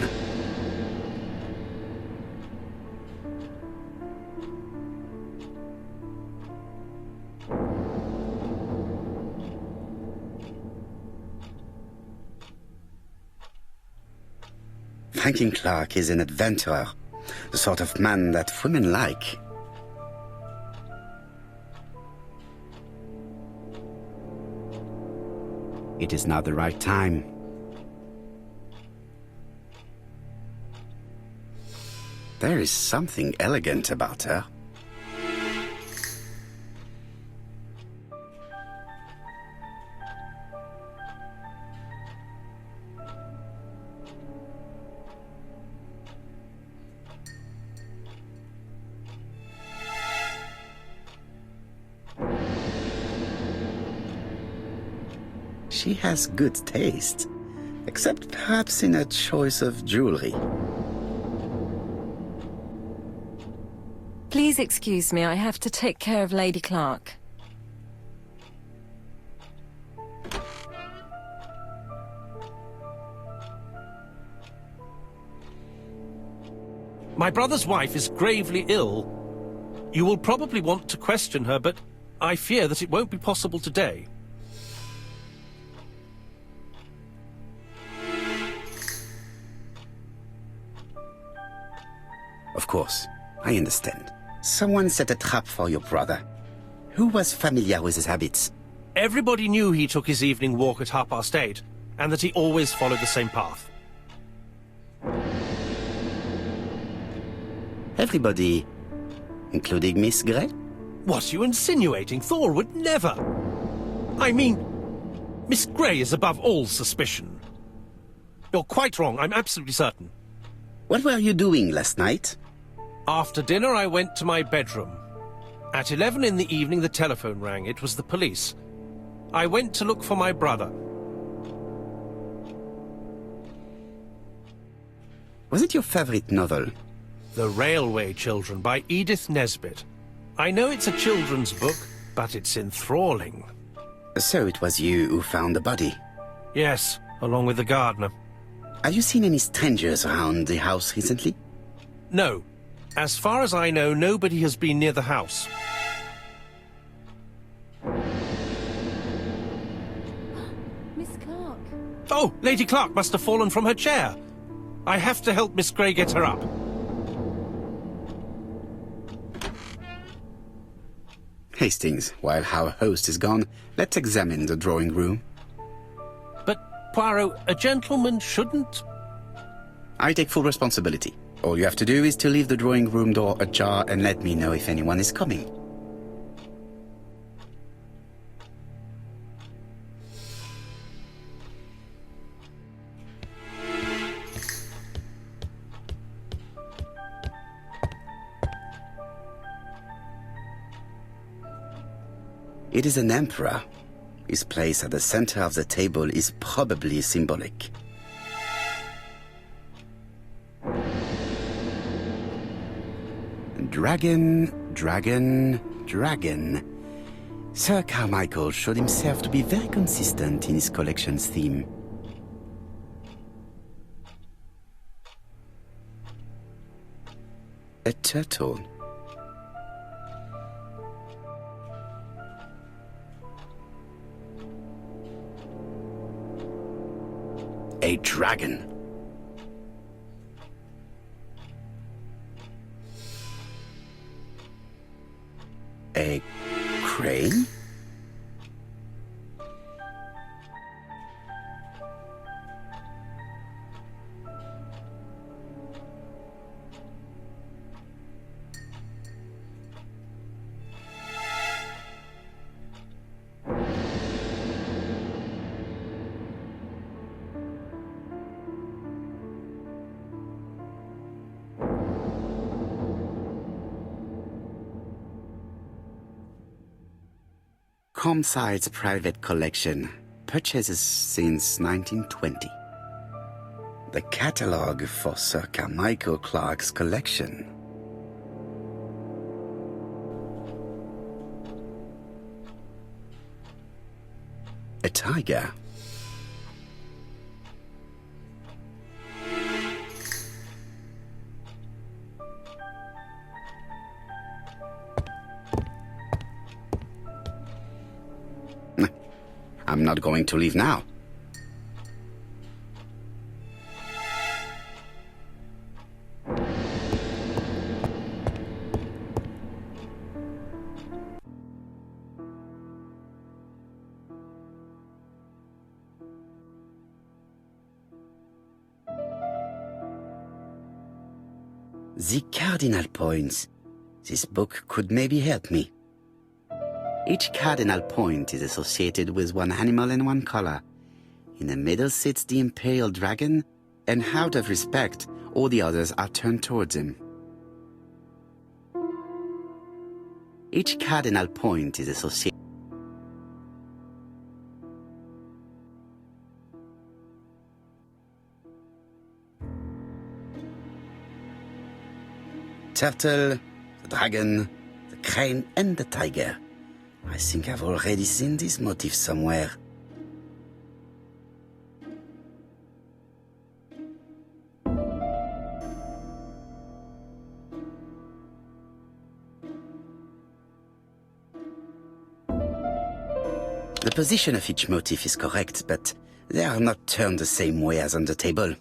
Franklin Clark is an adventurer, the sort of man that women like. It is now the right time. There is something elegant about her. She has good taste, except perhaps in her choice of jewelry. Please excuse me, I have to take care of Lady Clark. My brother's wife is gravely ill. You will probably want to question her, but I fear that it won't be possible today. Of course, I understand. Someone set a trap for your brother. Who was familiar with his habits? Everybody knew he took his evening walk at 8:30, and that he always followed the same path. Everybody, including Miss Gray? What are you insinuating? Thor would never. I mean, Miss Gray is above all suspicion. You're quite wrong, I'm absolutely certain. What were you doing last night? After dinner, I went to my bedroom. At 11 in the evening, the telephone rang. It was the police. I went to look for my brother. Was it your favorite novel? The Railway Children by Edith Nesbit. I know it's a children's book, but it's enthralling. So it was you who found the body? Yes, along with the gardener. Have you seen any strangers around the house recently? No. As far as I know, nobody has been near the house. Miss Clark. Oh, Lady Clark must have fallen from her chair. I have to help Miss Grey get her up. Hastings, while our host is gone, let's examine the drawing room. But, Poirot, a gentleman shouldn't... I take full responsibility. All you have to do is to leave the drawing room door ajar and let me know if anyone is coming. It is an emperor. His place at the center of the table is probably symbolic. Dragon, dragon, dragon. Sir Carmichael showed himself to be very consistent in his collection's theme. A turtle. A dragon. A crane? Comside's private collection, purchases since 1920. The catalogue for Sir Carmichael Clark's collection. A tiger. I'm not going to leave now. The cardinal points. This book could maybe help me. Each cardinal point is associated with one animal and one color. In the middle sits the imperial dragon, and out of respect, all the others are turned towards him. Each cardinal point is associated. Turtle, the dragon, the crane, and the tiger. I think I've already seen this motif somewhere. The position of each motif is correct, but they are not turned the same way as on the table.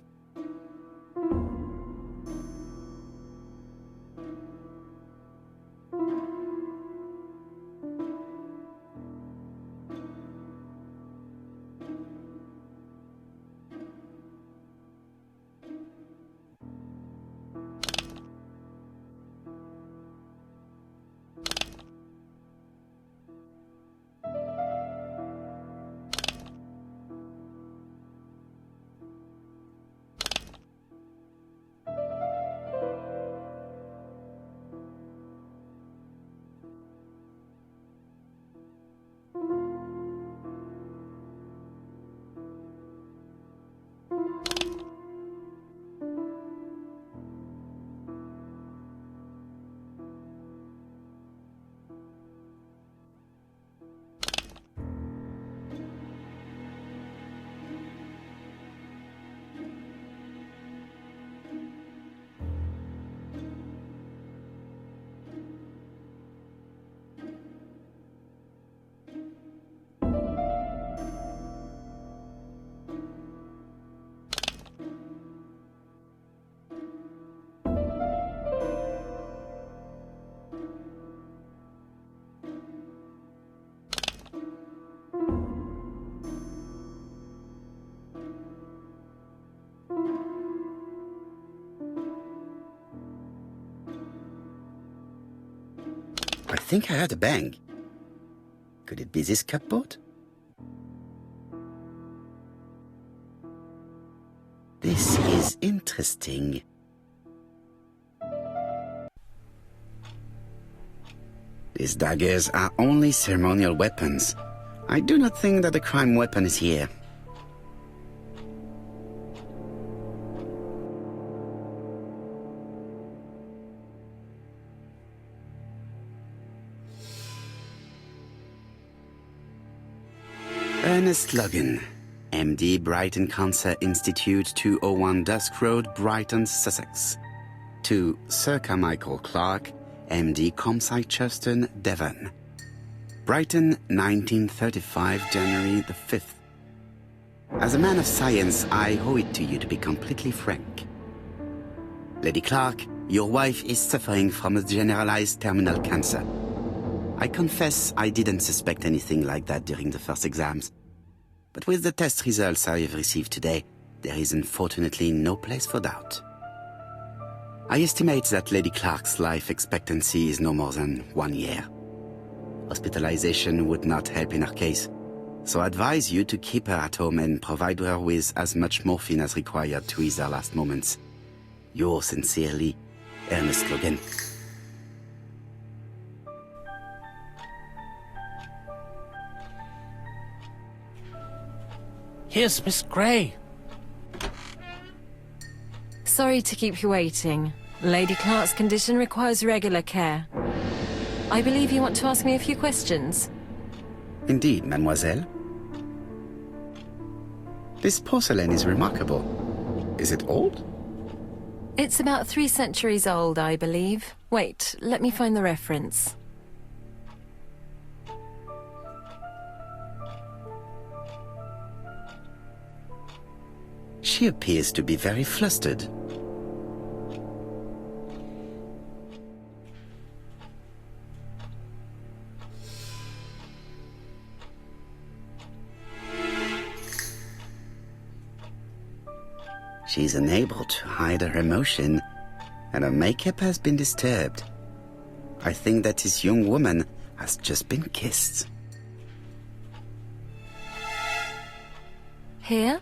think I heard a bang. Could it be this cupboard? This is interesting. These daggers are only ceremonial weapons. I do not think that the crime weapon is here. Ernest Logan, MD, Brighton Cancer Institute, 201 Dusk Road, Brighton, Sussex. To Sir Carmichael Clark, MD, Comside Churstone, Devon. Brighton, 1935, January the 5th. As a man of science, I owe it to you to be completely frank. Lady Clark, your wife is suffering from a generalized terminal cancer. I confess I didn't suspect anything like that during the first exams. But with the test results I have received today, there is unfortunately no place for doubt. I estimate that Lady Clark's life expectancy is no more than 1 year. Hospitalization would not help in her case, so I advise you to keep her at home and provide her with as much morphine as required to ease her last moments. Yours sincerely, Ernest Logan. Here's Miss Gray. Sorry to keep you waiting. Lady Clark's condition requires regular care. I believe you want to ask me a few questions. Indeed, mademoiselle. This porcelain is remarkable. Is it old? It's about 3 centuries old, I believe. Wait, let me find the reference. She appears to be very flustered. She's unable to hide her emotion, and her makeup has been disturbed. I think that this young woman has just been kissed. Here?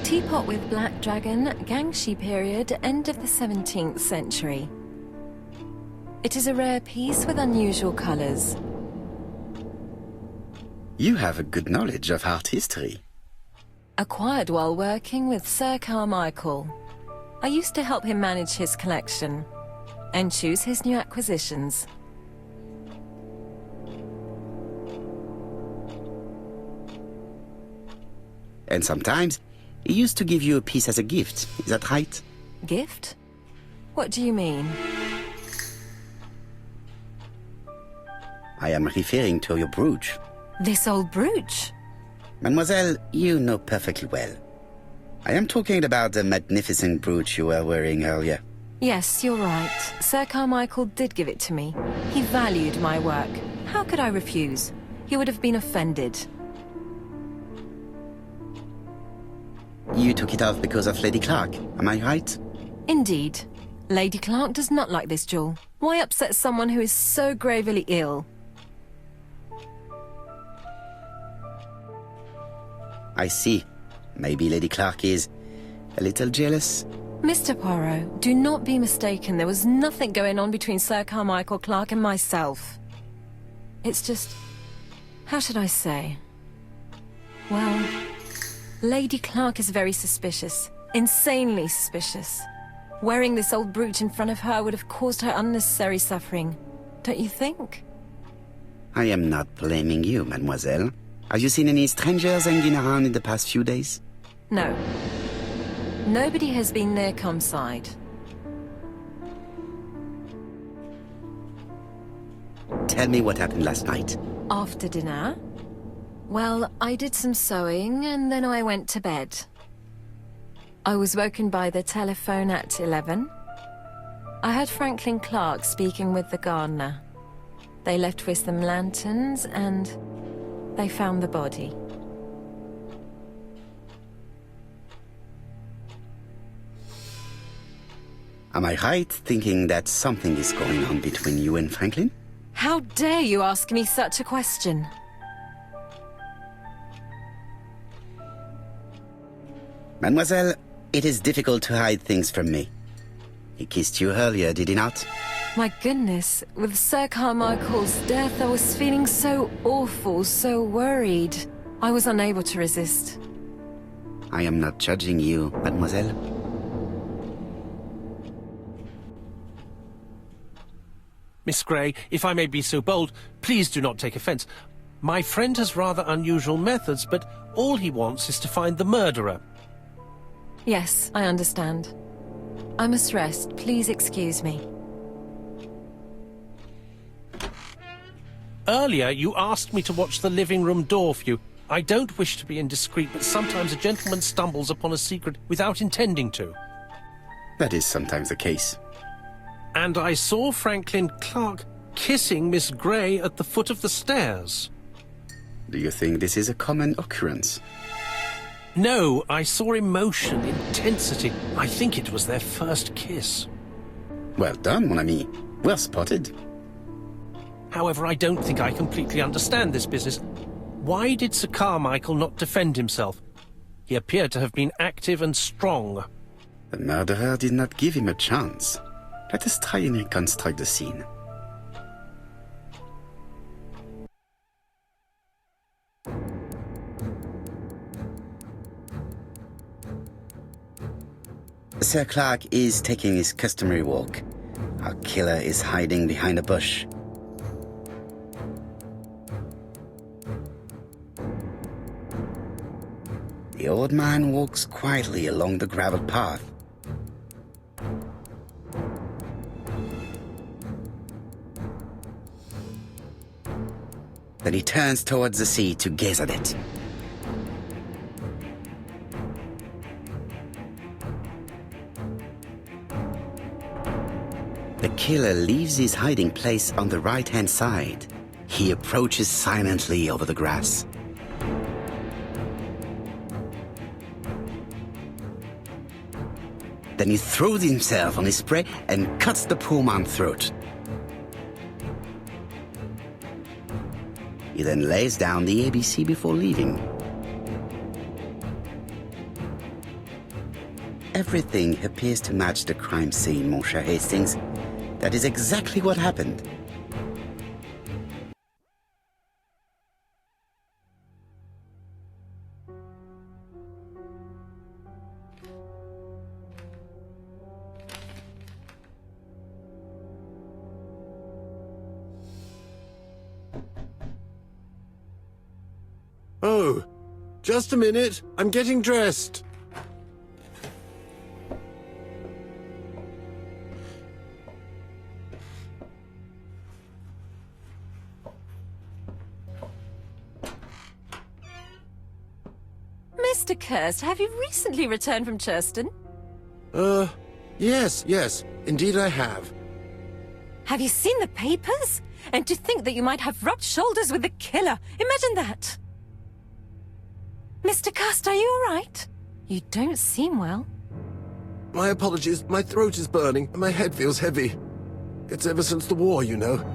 Teapot with black dragon, Gangxi period, end of the 17th century. It is a rare piece with unusual colors. You have a good knowledge of art history. Acquired while working with Sir Carmichael. I used to help him manage his collection and choose his new acquisitions. And sometimes, he used to give you a piece as a gift. Is that right? Gift? What do you mean? I am referring to your brooch. This old brooch? Mademoiselle, you know perfectly well. I am talking about the magnificent brooch you were wearing earlier. Yes, you're right. Sir Carmichael did give it to me. He valued my work. How could I refuse? He would have been offended. You took it off because of Lady Clark, am I right? Indeed. Lady Clark does not like this jewel. Why upset someone who is so gravely ill? I see. Maybe Lady Clark is a little jealous. Mr. Poirot, do not be mistaken. There was nothing going on between Sir Carmichael Clark and myself. It's just... how should I say? Well, Lady Clark is very suspicious. Insanely suspicious. Wearing this old brooch in front of her would have caused her unnecessary suffering. Don't you think? I am not blaming you, mademoiselle. Have you seen any strangers hanging around in the past few days? No. Nobody has been near Comside. Tell me what happened last night. After dinner? Well, I did some sewing and then I went to bed. I was woken by the telephone at 11. I heard Franklin Clark speaking with the gardener. They left with some lanterns and they found the body. Am I right thinking that something is going on between you and Franklin? How dare you ask me such a question? Mademoiselle, it is difficult to hide things from me. He kissed you earlier, did he not? My goodness, with Sir Carmichael's death, I was feeling so awful, so worried. I was unable to resist. I am not judging you, mademoiselle. Miss Grey, if I may be so bold, please do not take offence. My friend has rather unusual methods, but all he wants is to find the murderer. Yes, I understand. I must rest. Please excuse me. Earlier, you asked me to watch the living room door for you. I don't wish to be indiscreet, but sometimes a gentleman stumbles upon a secret without intending to. That is sometimes the case. And I saw Franklin Clark kissing Miss Grey at the foot of the stairs. Do you think this is a common occurrence? No, I saw emotion, intensity. I think it was their first kiss. Well done, mon ami. Well spotted. However, I don't think I completely understand this business. Why did Sir Carmichael not defend himself? He appeared to have been active and strong. The murderer did not give him a chance. Let us try and reconstruct the scene. Sir Clark is taking his customary walk. Our killer is hiding behind a bush. The old man walks quietly along the gravel path. Then he turns towards the sea to gaze at it. The killer leaves his hiding place on the right-hand side. He approaches silently over the grass. Then he throws himself on his prey and cuts the poor man's throat. He then lays down the ABC before leaving. Everything appears to match the crime scene, mon cher Hastings. That is exactly what happened. Oh, just a minute. I'm getting dressed. Mr. Kirst, have you recently returned from Churston? Yes. Indeed I have. Have you seen the papers? And to think that you might have rubbed shoulders with the killer. Imagine that. Mr. Kirst, are you all right? You don't seem well. My apologies. My throat is burning and my head feels heavy. It's ever since the war, you know.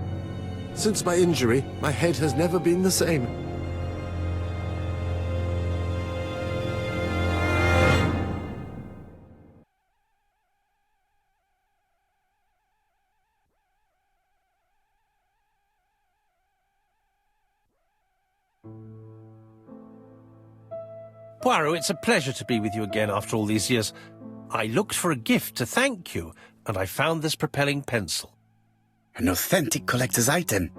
Since my injury, my head has never been the same. Poirot, it's a pleasure to be with you again after all these years. I looked for a gift to thank you, and I found this propelling pencil. An authentic collector's item.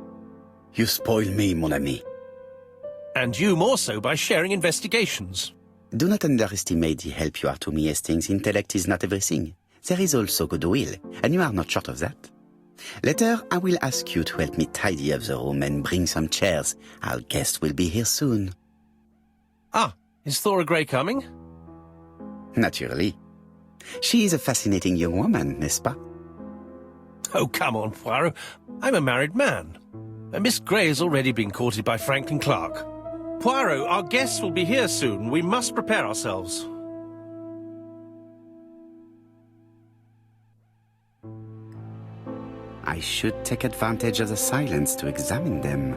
You spoil me, mon ami. And you more so by sharing investigations. Do not underestimate the help you are to me, Hastings. Intellect is not everything. There is also goodwill, and you are not short of that. Later, I will ask you to help me tidy up the room and bring some chairs. Our guest will be here soon. Ah, is Thora Grey coming? Naturally. She is a fascinating young woman, n'est-ce pas? Oh, come on, Poirot. I'm a married man. And Miss Grey has already been courted by Franklin Clark. Poirot, our guests will be here soon. We must prepare ourselves. I should take advantage of the silence to examine them.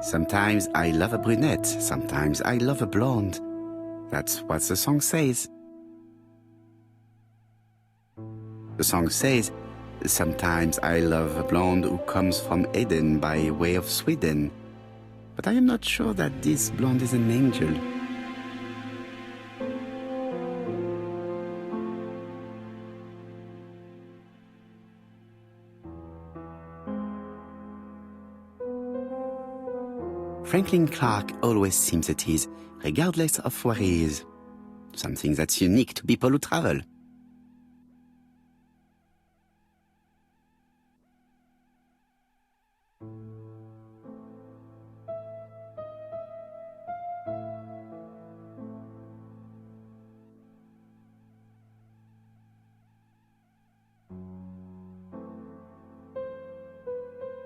Sometimes I love a brunette, sometimes I love a blonde. That's what the song says. The song says, sometimes I love a blonde who comes from Eden by way of Sweden. But I am not sure that this blonde is an angel. Franklin Clark always seems at ease, regardless of where he is. Something that's unique to people who travel.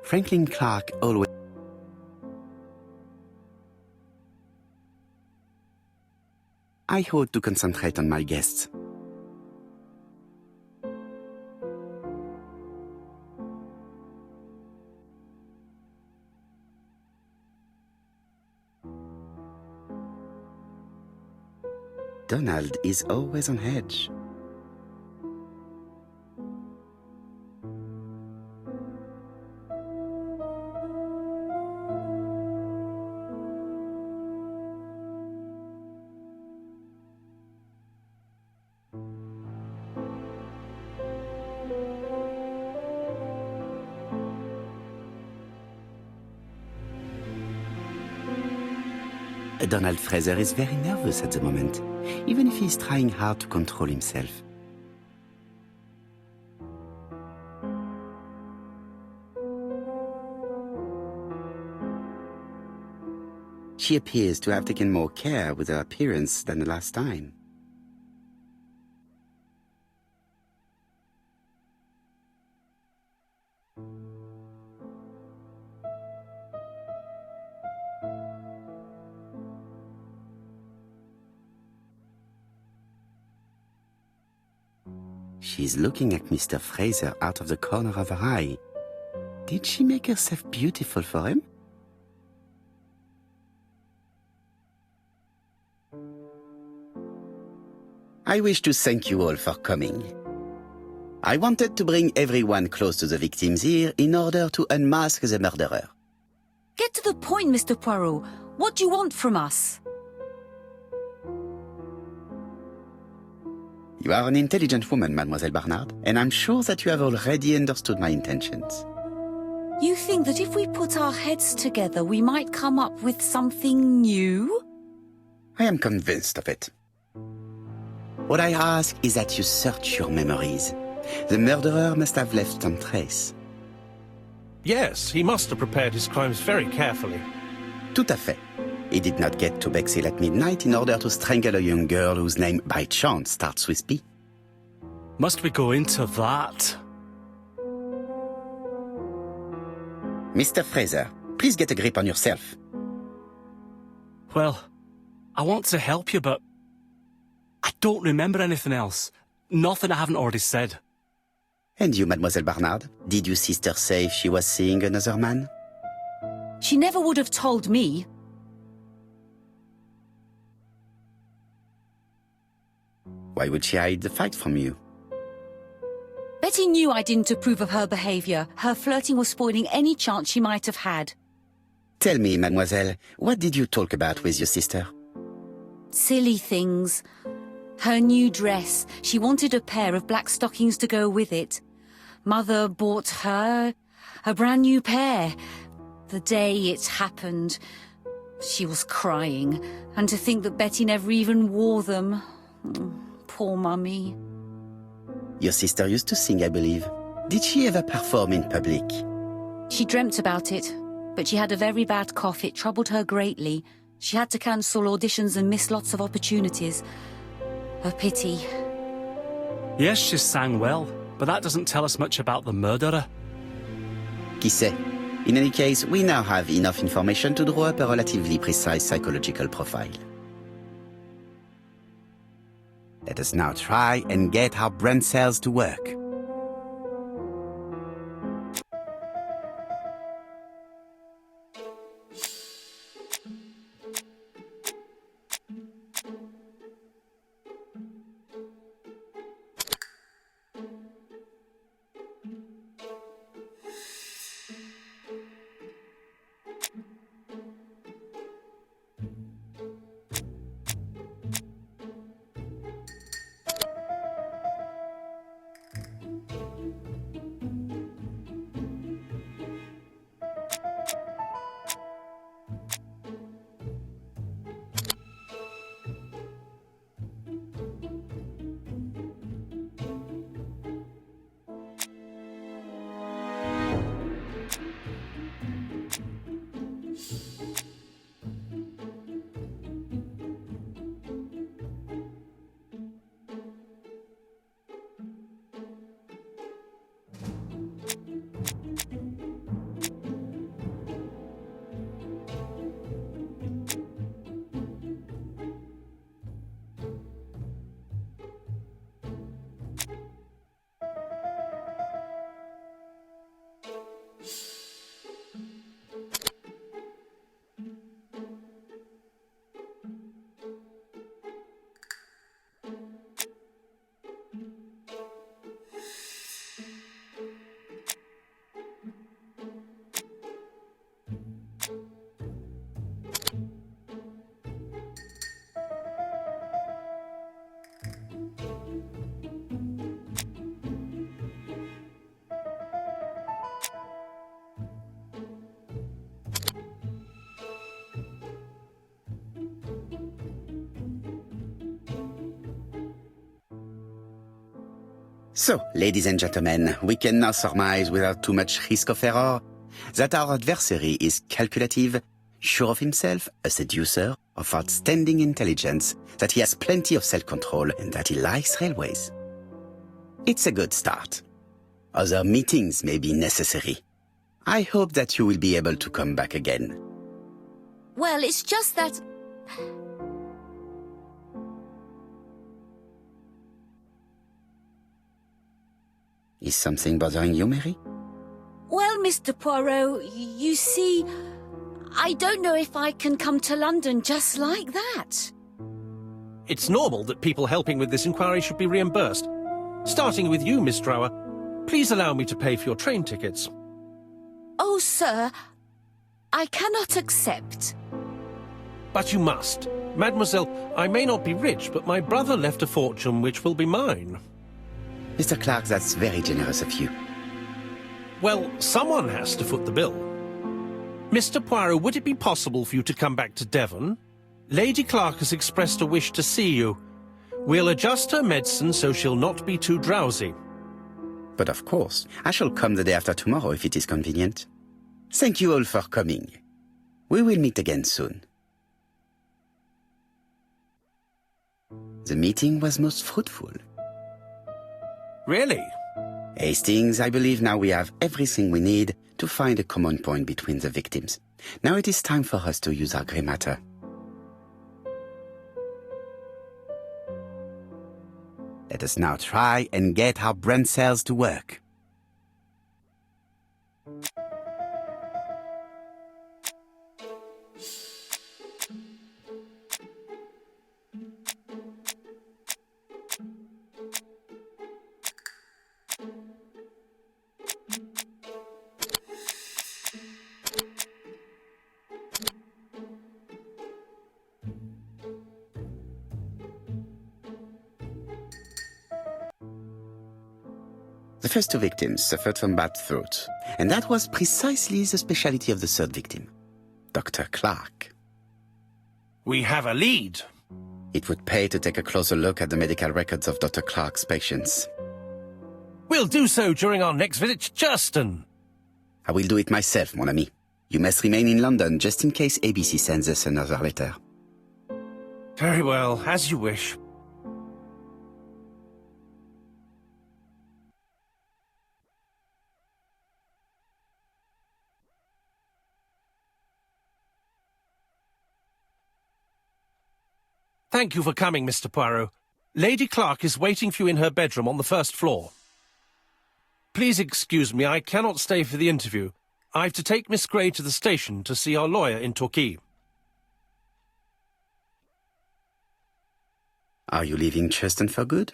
Franklin Clark always... I ought to concentrate on my guests. Donald is always on edge. Donald Fraser is very nervous at the moment, even if he is trying hard to control himself. She appears to have taken more care with her appearance than the last time. She's looking at Mr. Fraser out of the corner of her eye. Did she make herself beautiful for him? I wish to thank you all for coming. I wanted to bring everyone close to the victims here in order to unmask the murderer. Get to the point, Mr. Poirot. What do you want from us? You are an intelligent woman, Mademoiselle Barnard, and I'm sure that you have already understood my intentions. You think that if we put our heads together, we might come up with something new? I am convinced of it. What I ask is that you search your memories. The murderer must have left some trace. Yes, he must have prepared his crimes very carefully. Tout à fait. He did not get to Bexhill at midnight in order to strangle a young girl whose name by chance starts with P. Must we go into that? Mr. Fraser, please get a grip on yourself. Well, I want to help you, but I don't remember anything else. Nothing I haven't already said. And you, Mademoiselle Barnard? Did your sister say she was seeing another man? She never would have told me. Why would she hide the fact from you? Betty knew I didn't approve of her behaviour. Her flirting was spoiling any chance she might have had. Tell me, mademoiselle, what did you talk about with your sister? Silly things. Her new dress. She wanted a pair of black stockings to go with it. Mother bought her a brand new pair. The day it happened, she was crying. And to think that Betty never even wore them. Poor Mummy. Your sister used to sing, I believe. Did she ever perform in public? She dreamt about it, but she had a very bad cough. It troubled her greatly. She had to cancel auditions and miss lots of opportunities. A pity. Yes, she sang well, but that doesn't tell us much about the murderer. Qui sait? In any case, we now have enough information to draw up a relatively precise psychological profile. Let us now try and get our brain cells to work. So, ladies and gentlemen, we can now surmise without too much risk of error that our adversary is calculative, sure of himself, a seducer, of outstanding intelligence, that he has plenty of self-control, and that he likes railways. It's a good start. Other meetings may be necessary. I hope that you will be able to come back again. Well, it's just that... Is something bothering you, Mary? Well, Mr. Poirot, you see, I don't know if I can come to London just like that. It's normal that people helping with this inquiry should be reimbursed. Starting with you, Miss Drower. Please allow me to pay for your train tickets. Oh, sir, I cannot accept. But you must. Mademoiselle, I may not be rich, but my brother left a fortune which will be mine. Mr. Clark, that's very generous of you. Well, someone has to foot the bill. Mr. Poirot, would it be possible for you to come back to Devon? Lady Clark has expressed a wish to see you. We'll adjust her medicine so she'll not be too drowsy. But of course, I shall come the day after tomorrow if it is convenient. Thank you all for coming. We will meet again soon. The meeting was most fruitful. Really? Hastings, I believe now we have everything we need to find a common point between the victims. Now it is time for us to use our grey matter. Let us now try and get our brain cells to work. first two victims suffered from bad throat, and that was precisely the specialty of the third victim, Dr. Clark. We have a lead. It would pay to take a closer look at the medical records of Dr. Clark's patients. We'll do so during our next visit to Churston. I will do it myself, mon ami. You must remain in London just in case ABC sends us another letter. Very well, as you wish. Thank you for coming, Mr. Poirot. Lady Clark is waiting for you in her bedroom on the first floor. Please excuse me, I cannot stay for the interview. I've to take Miss Gray to the station to see our lawyer in Torquay. Are you leaving Churston for good?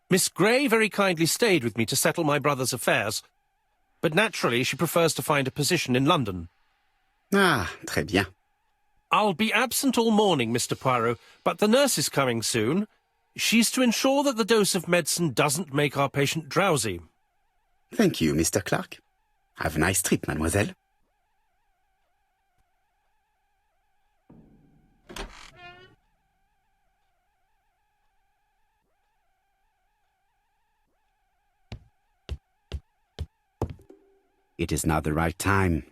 Miss Gray very kindly stayed with me to settle my brother's affairs, but naturally she prefers to find a position in London. Ah, très bien. I'll be absent all morning, Mr. Poirot, but the nurse is coming soon. She's to ensure that the dose of medicine doesn't make our patient drowsy. Thank you, Mr. Clark. Have a nice trip, mademoiselle. It is not the right time.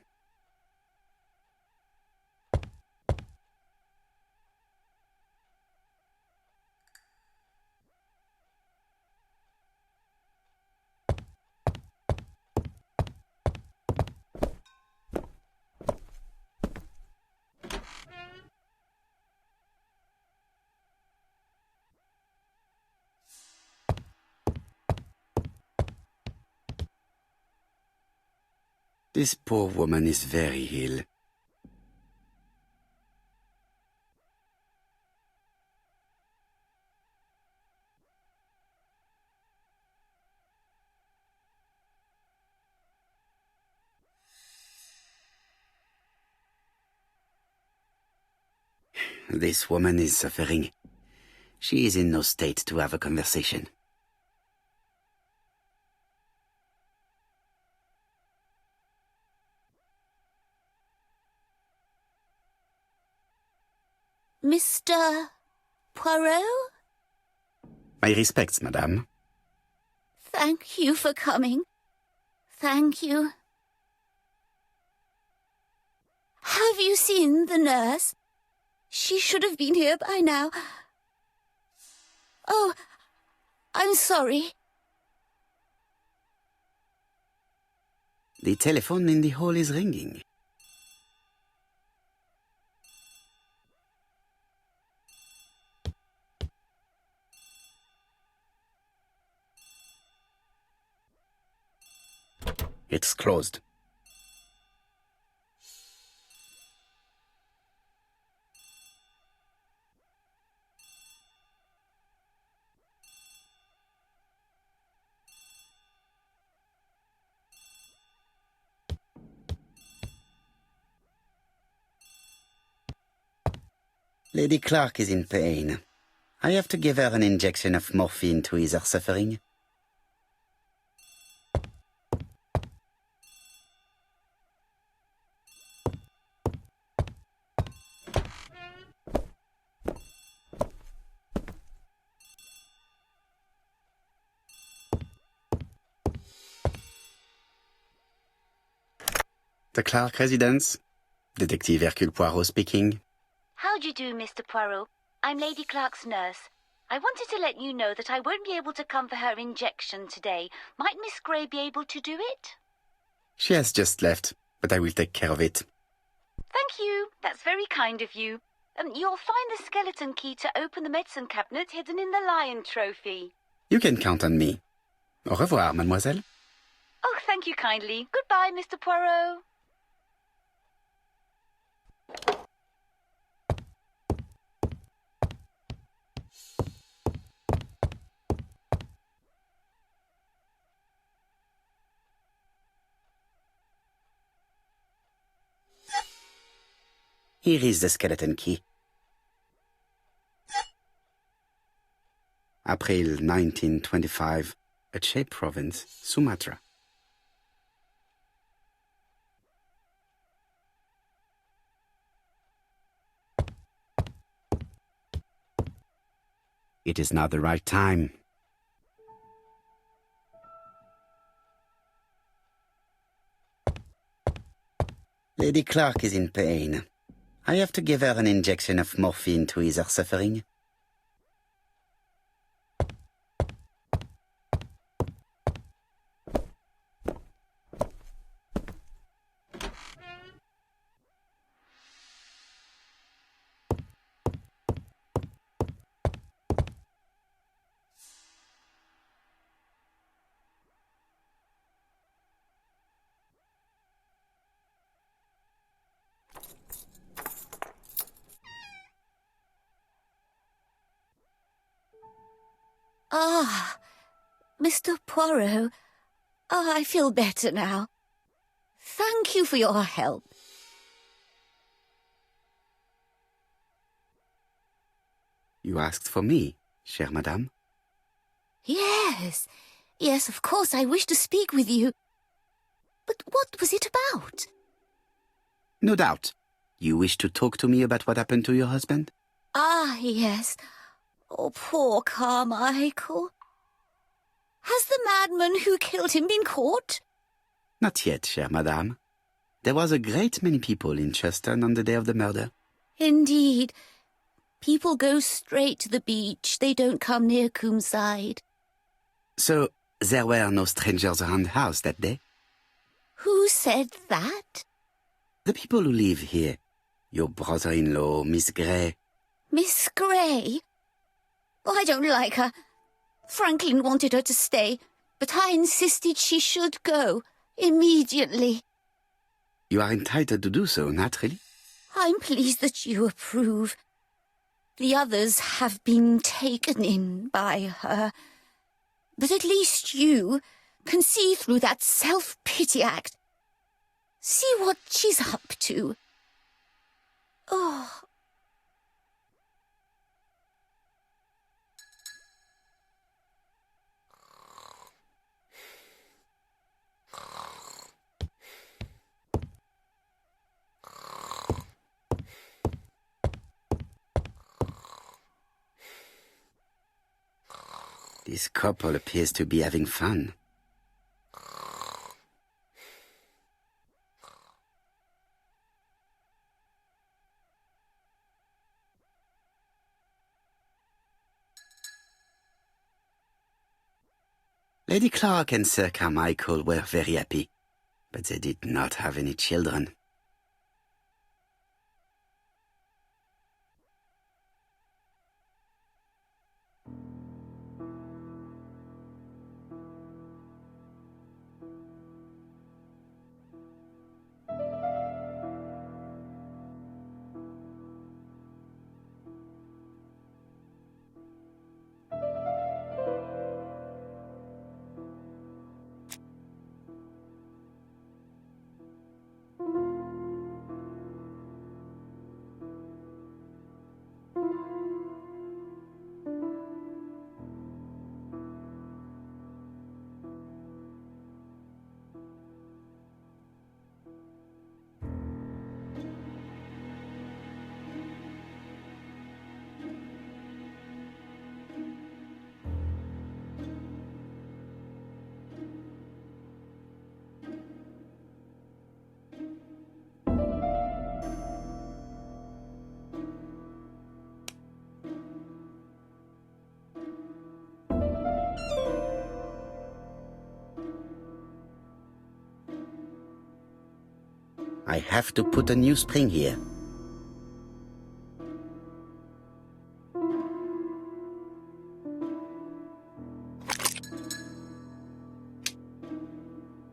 This poor woman is very ill. This woman is suffering. She is in no state to have a conversation. Mr. Poirot? My respects, madame. Thank you for coming. Thank you. Have you seen the nurse? She should have been here by now. Oh, I'm sorry. The telephone in the hall is ringing. It's closed. Lady Clark is in pain. I have to give her an injection of morphine to ease her suffering. The Clark residence. Detective Hercule Poirot speaking. How do you do, Mr. Poirot? I'm Lady Clark's nurse. I wanted to let you know that I won't be able to come for her injection today. Might Miss Gray be able to do it? She has just left, but I will take care of it. Thank you. That's very kind of you. You'll find the skeleton key to open the medicine cabinet hidden in the lion trophy. You can count on me. Au revoir, mademoiselle. Oh, thank you kindly. Goodbye, Mr. Poirot. Here is the skeleton key. April 1925, Aceh Province, Sumatra. It is not the right time. Lady Clark is in pain. I have to give her an injection of morphine to ease her suffering. Ah, Mr. Poirot. Ah, I feel better now. Thank you for your help. You asked for me, chère madame. Yes, yes, of course, I wish to speak with you. But what was it about? No doubt. You wish to talk to me about what happened to your husband? Ah, yes. Oh, poor Carmichael. Has the madman who killed him been caught? Not yet, chère madame. There was a great many people in Cheston on the day of the murder. Indeed. People go straight to the beach. They don't come near Coomside. So, there were no strangers around the house that day? Who said that? The people who live here. Your brother-in-law, Miss Grey. Miss Grey? Oh, I don't like her. Franklin wanted her to stay, but I insisted she should go, immediately. You are entitled to do so, naturally. I'm pleased that you approve. The others have been taken in by her. But at least you can see through that self-pity act. See what she's up to. Oh... This couple appears to be having fun. Lady Clark and Sir Carmichael were very happy, but they did not have any children. I have to put a new spring here.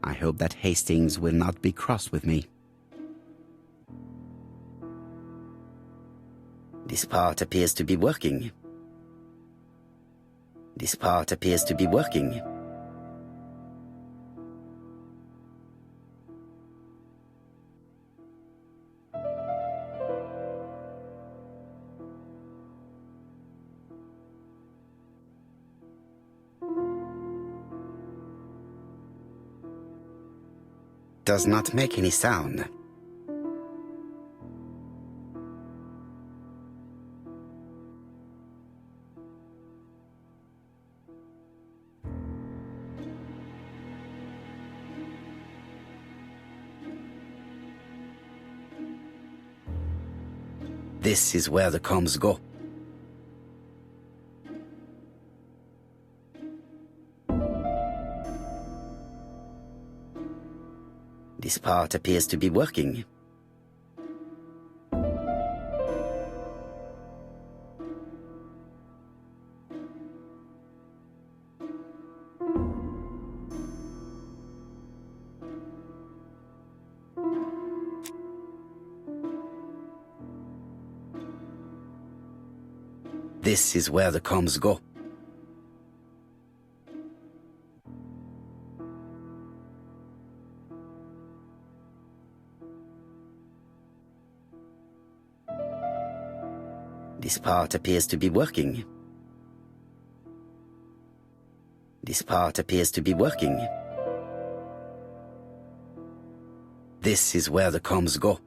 I hope that Hastings will not be cross with me. This part appears to be working. This part appears to be working. does not make any sound. This is where the combs go. This part appears to be working. This is where the combs go. This part appears to be working. This part appears to be working. This is where the combs go.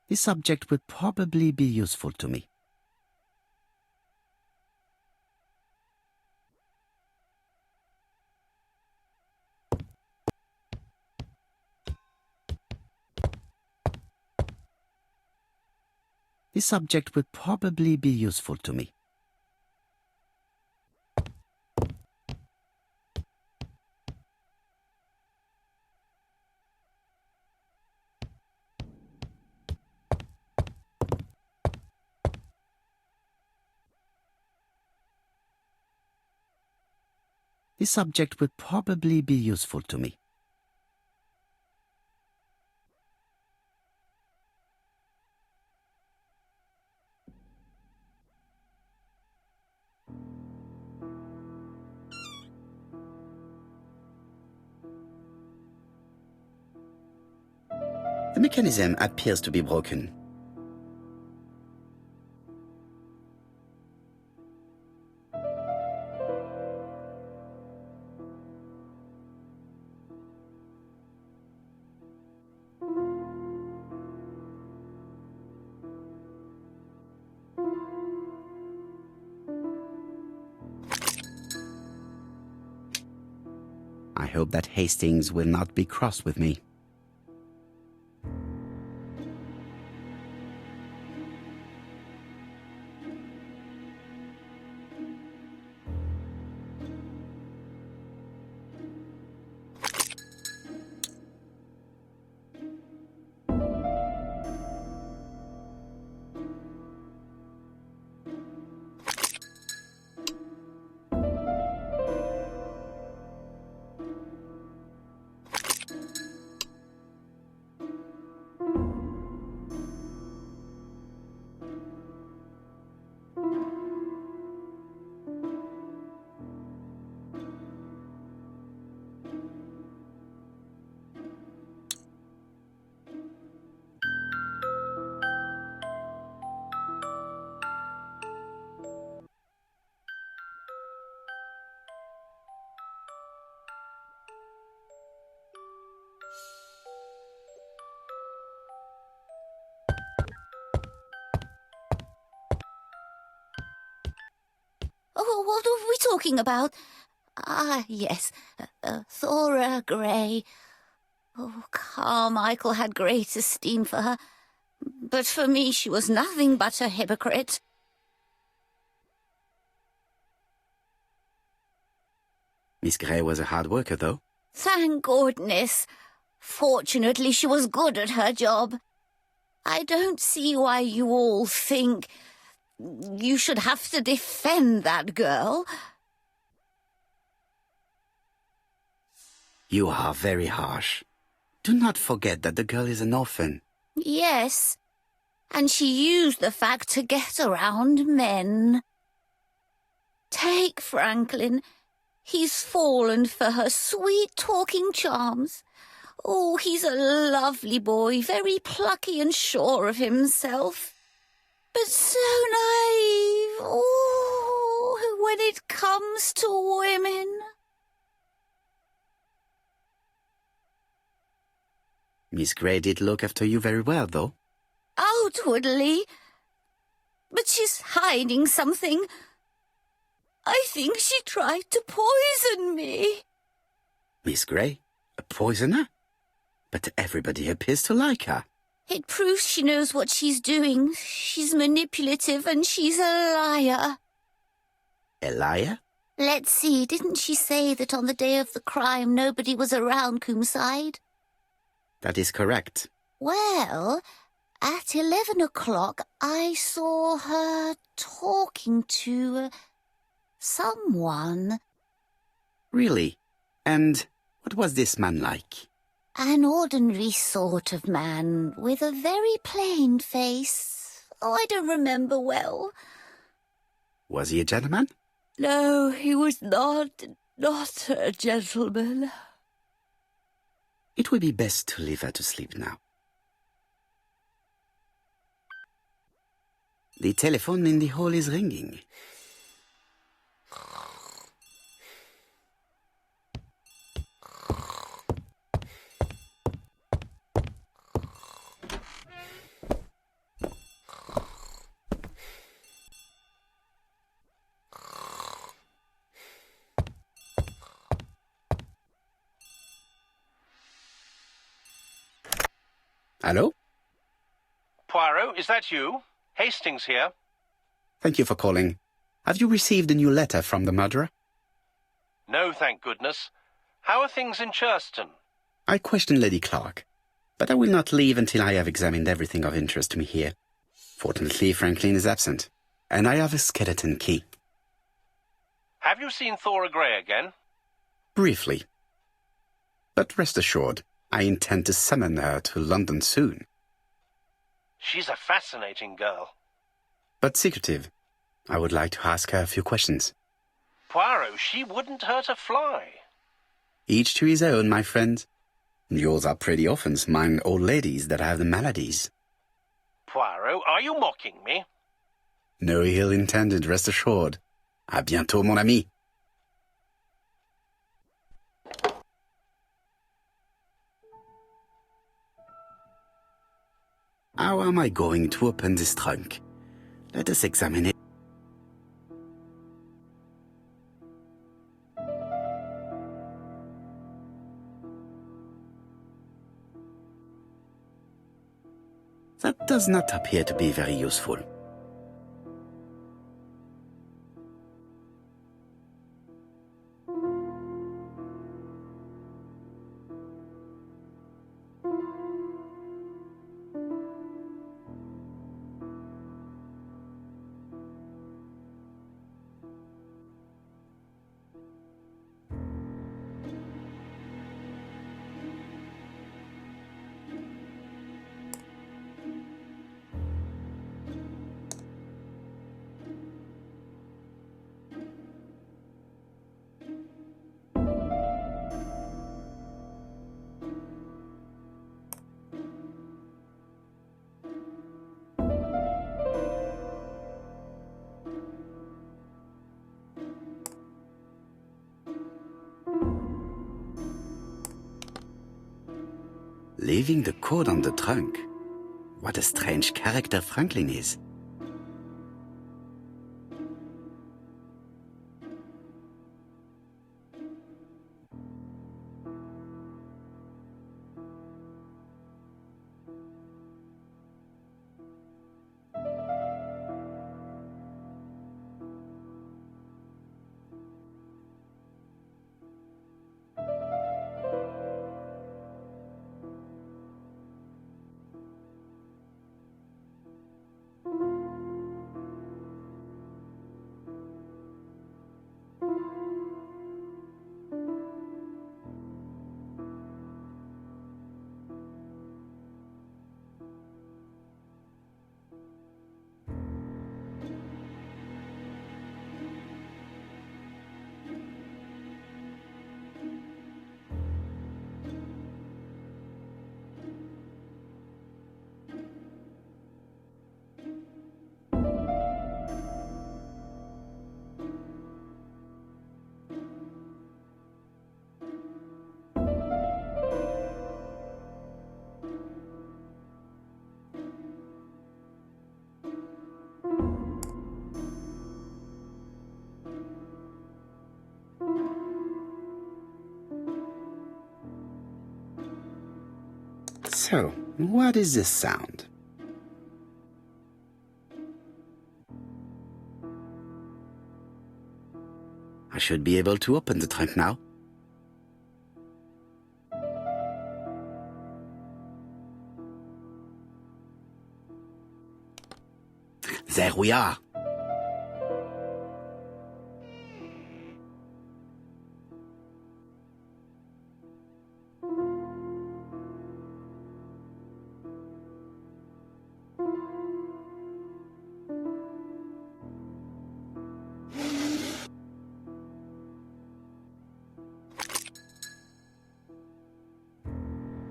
This subject would probably be useful to me. This subject would probably be useful to me. This subject would probably be useful to me. The mechanism appears to be broken. I hope that Hastings will not be cross with me. Oh, what were we talking about? Ah, yes, Thora Grey. Oh, Carmichael had great esteem for her, but for me she was nothing but a hypocrite. Miss Grey was a hard worker, though. Thank goodness. Fortunately, she was good at her job. I don't see why you all think you should have to defend that girl. You are very harsh. Do not forget that the girl is an orphan. Yes, and she used the fact to get around men. Take Franklin. He's fallen for her sweet-talking charms. Oh, he's a lovely boy, very plucky and sure of himself. But so naive. Oh, when it comes to women. Miss Grey did look after you very well, though. Outwardly. But she's hiding something. I think she tried to poison me. Miss Grey? A poisoner? But everybody appears to like her. It proves she knows what she's doing. She's manipulative and she's a liar. A liar? Let's see, didn't she say that on the day of the crime nobody was around Coomside? That is correct. Well, at 11 o'clock I saw her talking to someone. Really? And what was this man like? An ordinary sort of man with a very plain face. Oh, I don't remember well. Was he a gentleman? No, he was not a gentleman. It would be best to leave her to sleep now. The telephone in the hall is ringing. Hello? Poirot, is that you? Hastings here. Thank you for calling. Have you received a new letter from the murderer? No, thank goodness. How are things in Churston? I questioned Lady Clark, but I will not leave until I have examined everything of interest to me here. Fortunately, Franklin is absent, and I have a skeleton key. Have you seen Thora Grey again? Briefly. But rest assured, I intend to summon her to London soon. She's a fascinating girl. But secretive. I would like to ask her a few questions. Poirot, she wouldn't hurt a fly. Each to his own, my friend. Yours are pretty often among old ladies that have the maladies. Poirot, are you mocking me? No ill intended, rest assured. À bientôt, mon ami. How am I going to open this trunk? Let us examine it. That does not appear to be very useful. Leaving the code on the trunk. What a strange character Franklin is. So, what is this sound? I should be able to open the trunk now. There we are.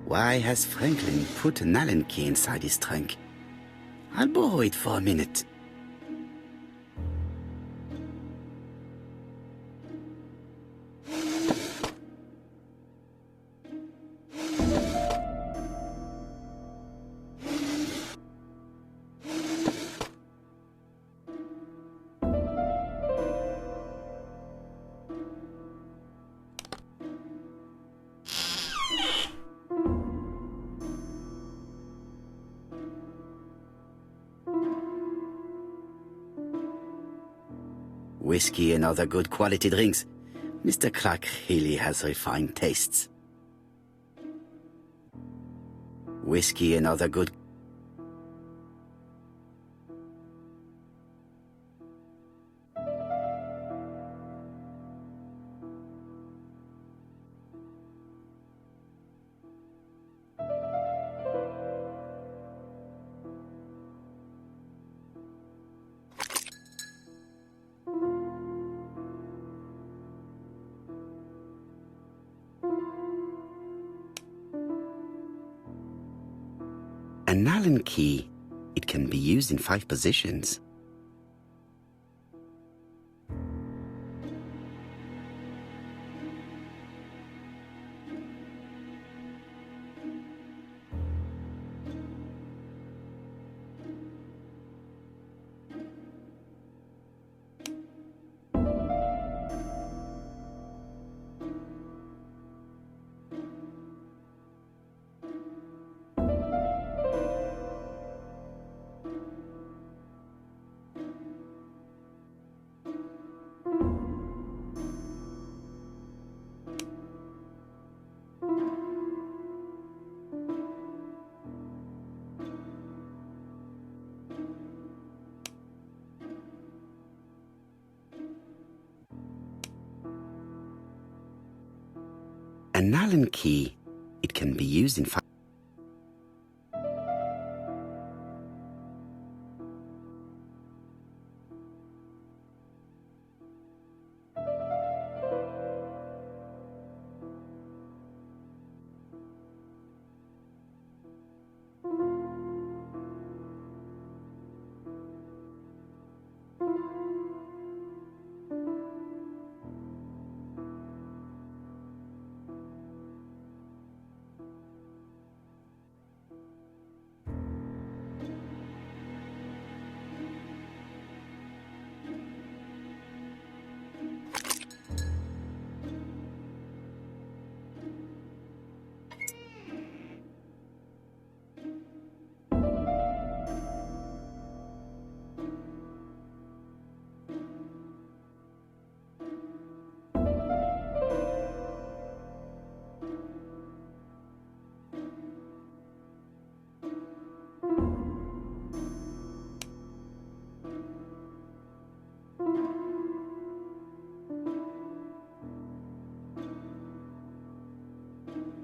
Why has Franklin put an Allen key inside his trunk? I'll borrow it for a minute. Whiskey and other good quality drinks. Mr. Clark really has refined tastes. Whiskey and other good... An Allen key. It can be used in 5 positions. An Allen key. It can be used in 5...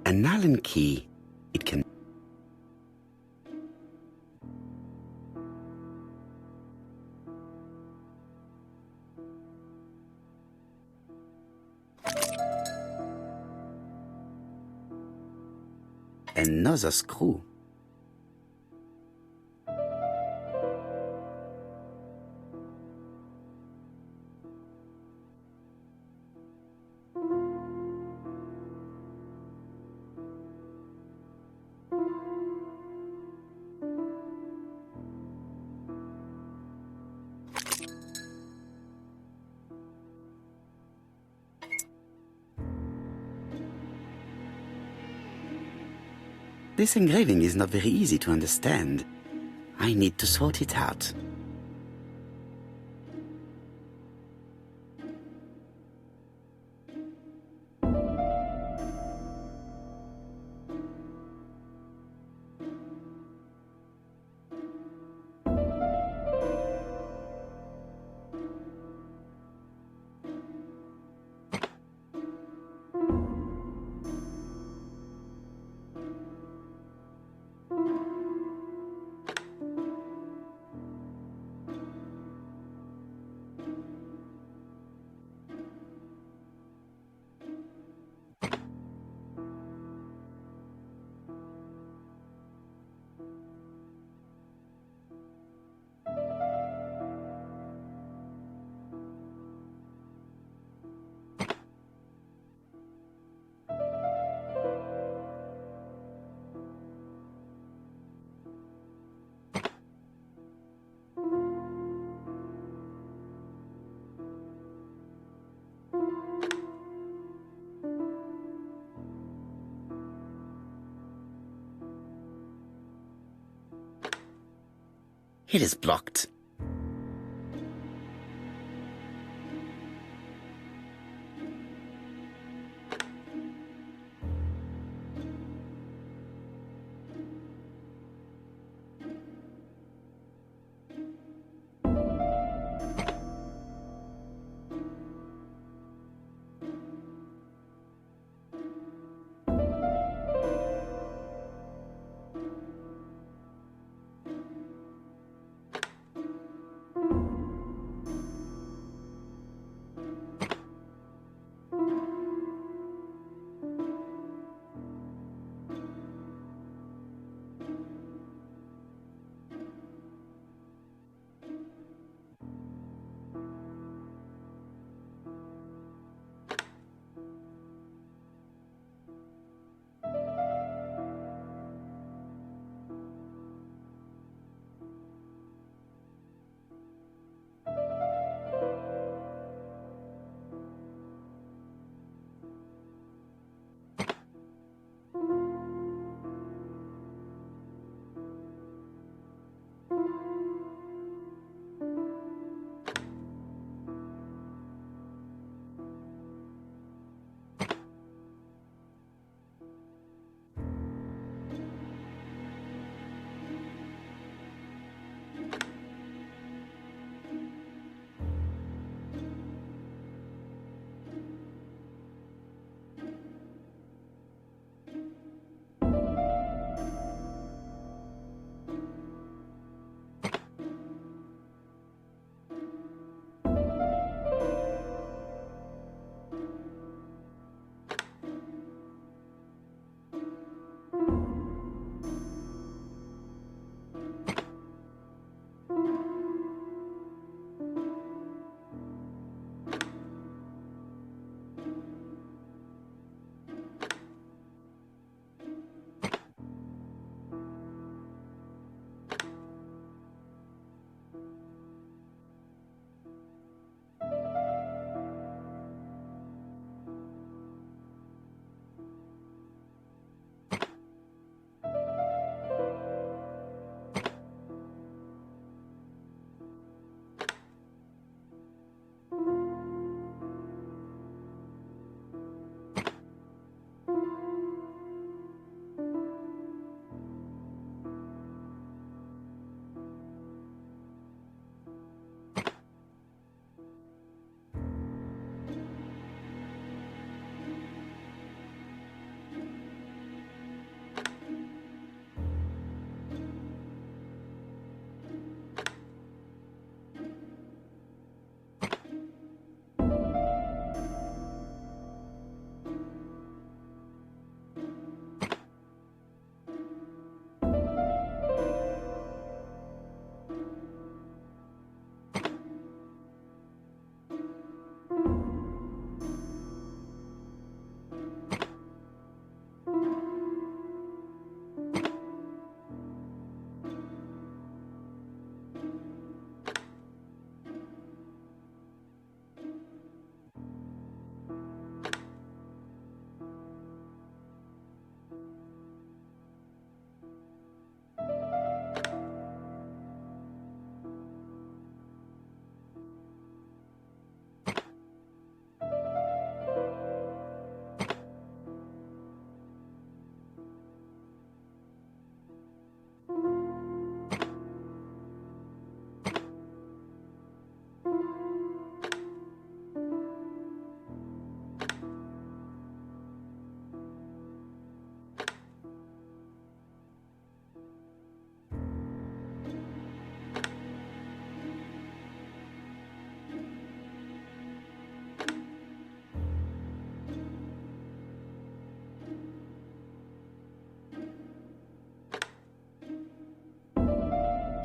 An Allen key. It can... Another screw. This engraving is not very easy to understand. I need to sort it out. It is blocked.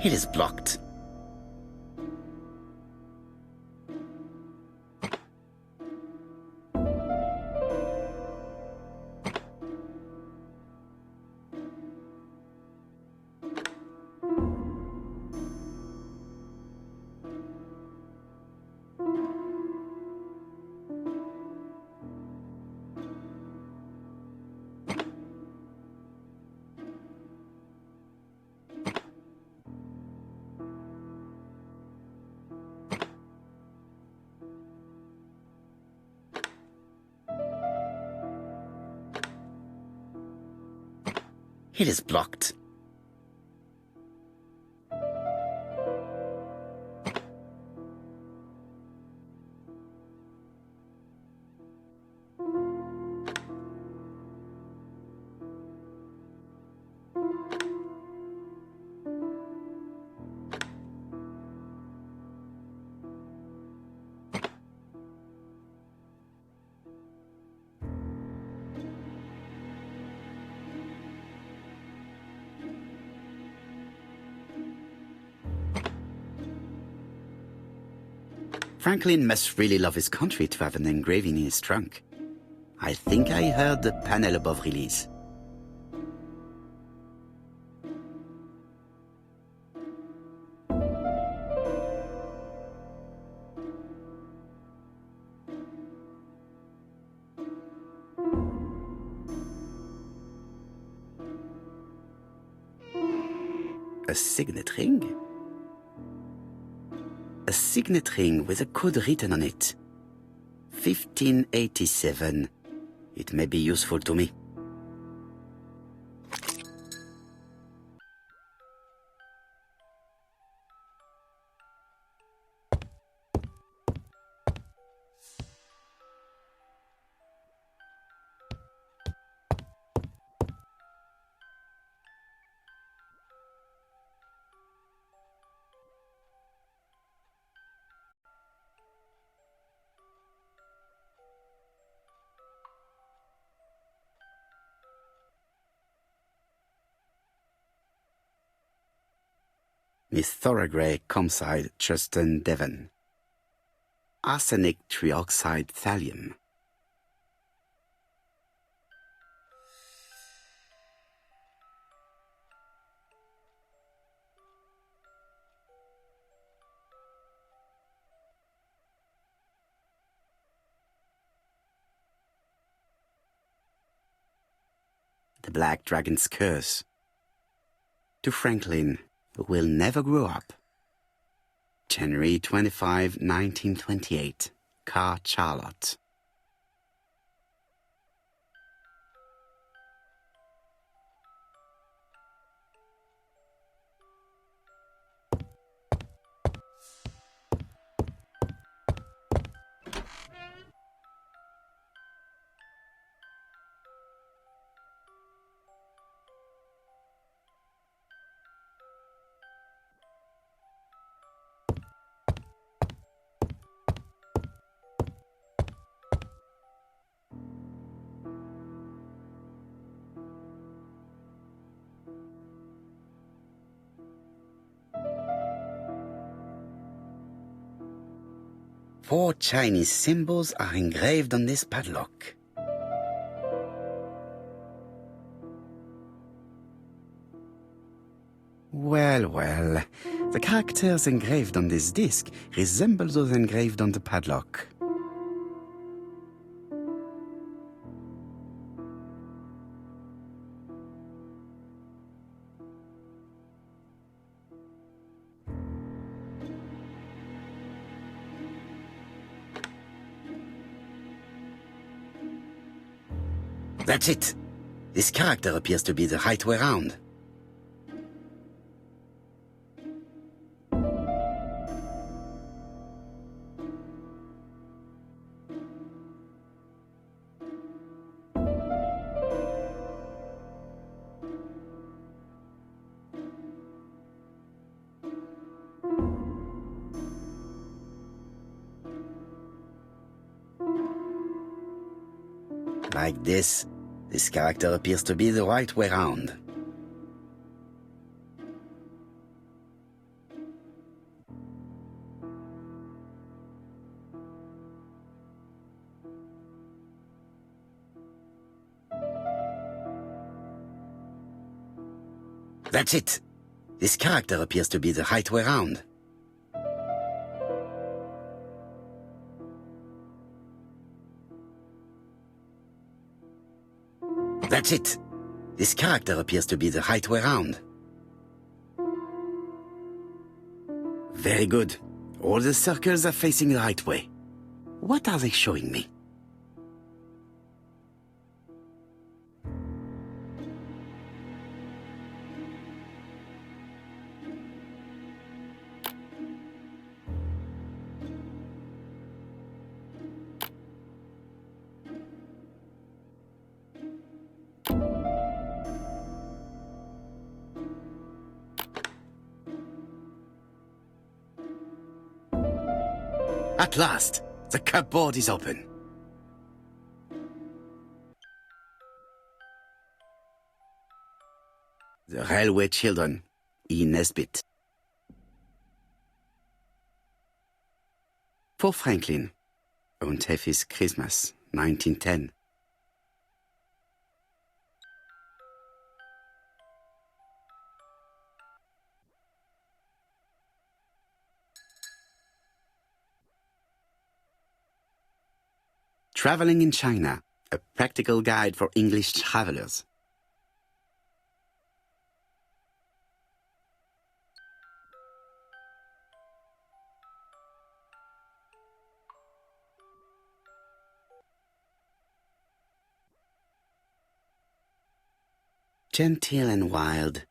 It is blocked. It is blocked. Franklin must really love his country to have an engraving in his trunk. I think I heard the panel above release. A signet ring? A signet ring with a code written on it. 1587. It may be useful to me. Miss Thorogray, Comside, Chuston, Devon. Arsenic trioxide thallium. The Black Dragon's Curse. To Franklin, who will never grow up. January 25, 1928. Car Charlotte. Four Chinese symbols are engraved on this padlock. Well, well, the characters engraved on this disc resemble those engraved on the padlock. That's it. This character appears to be the right way round. Like this character appears to be the right way round. That's it. This character appears to be the right way round. That's it. This character appears to be the right way round. Very good. All the circles are facing the right way. What are they showing me? At last, the cupboard is open. The Railway Children, E. Nesbit. For Franklin, Und Effie's Christmas, 1910. Traveling in China, a practical guide for English travelers. Genteel and wild,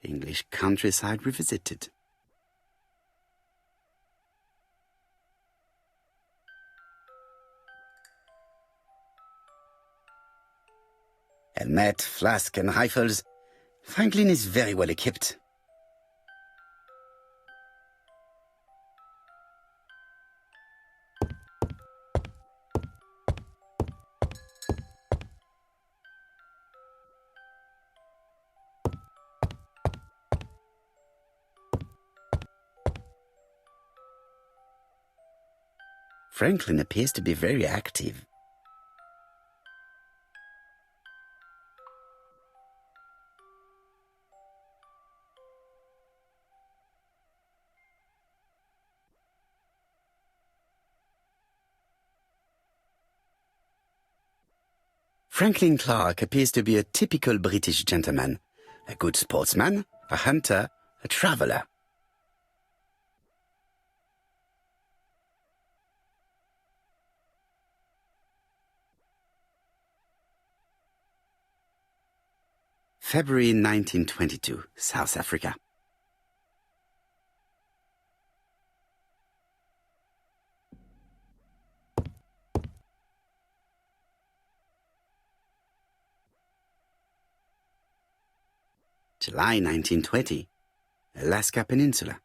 English countryside revisited. Helmet, flask, and rifles. Franklin is very well equipped. Franklin appears to be very active. Franklin Clark appears to be a typical British gentleman, a good sportsman, a hunter, a traveler. February 1922, South Africa. July 1920, Alaska Peninsula.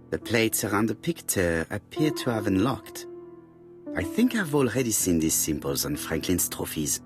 The plates around the picture appear to have unlocked. I think I've already seen these symbols on Franklin's trophies.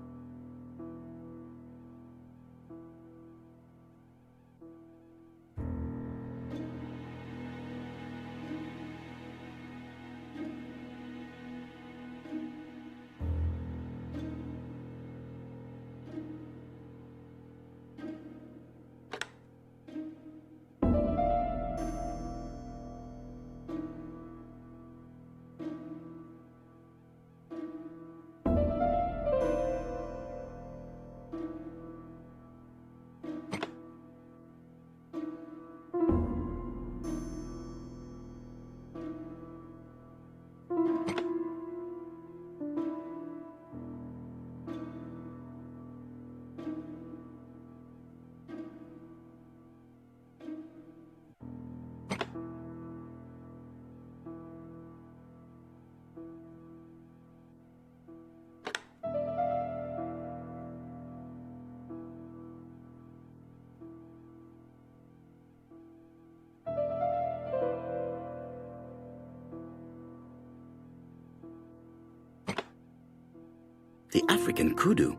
The African kudu.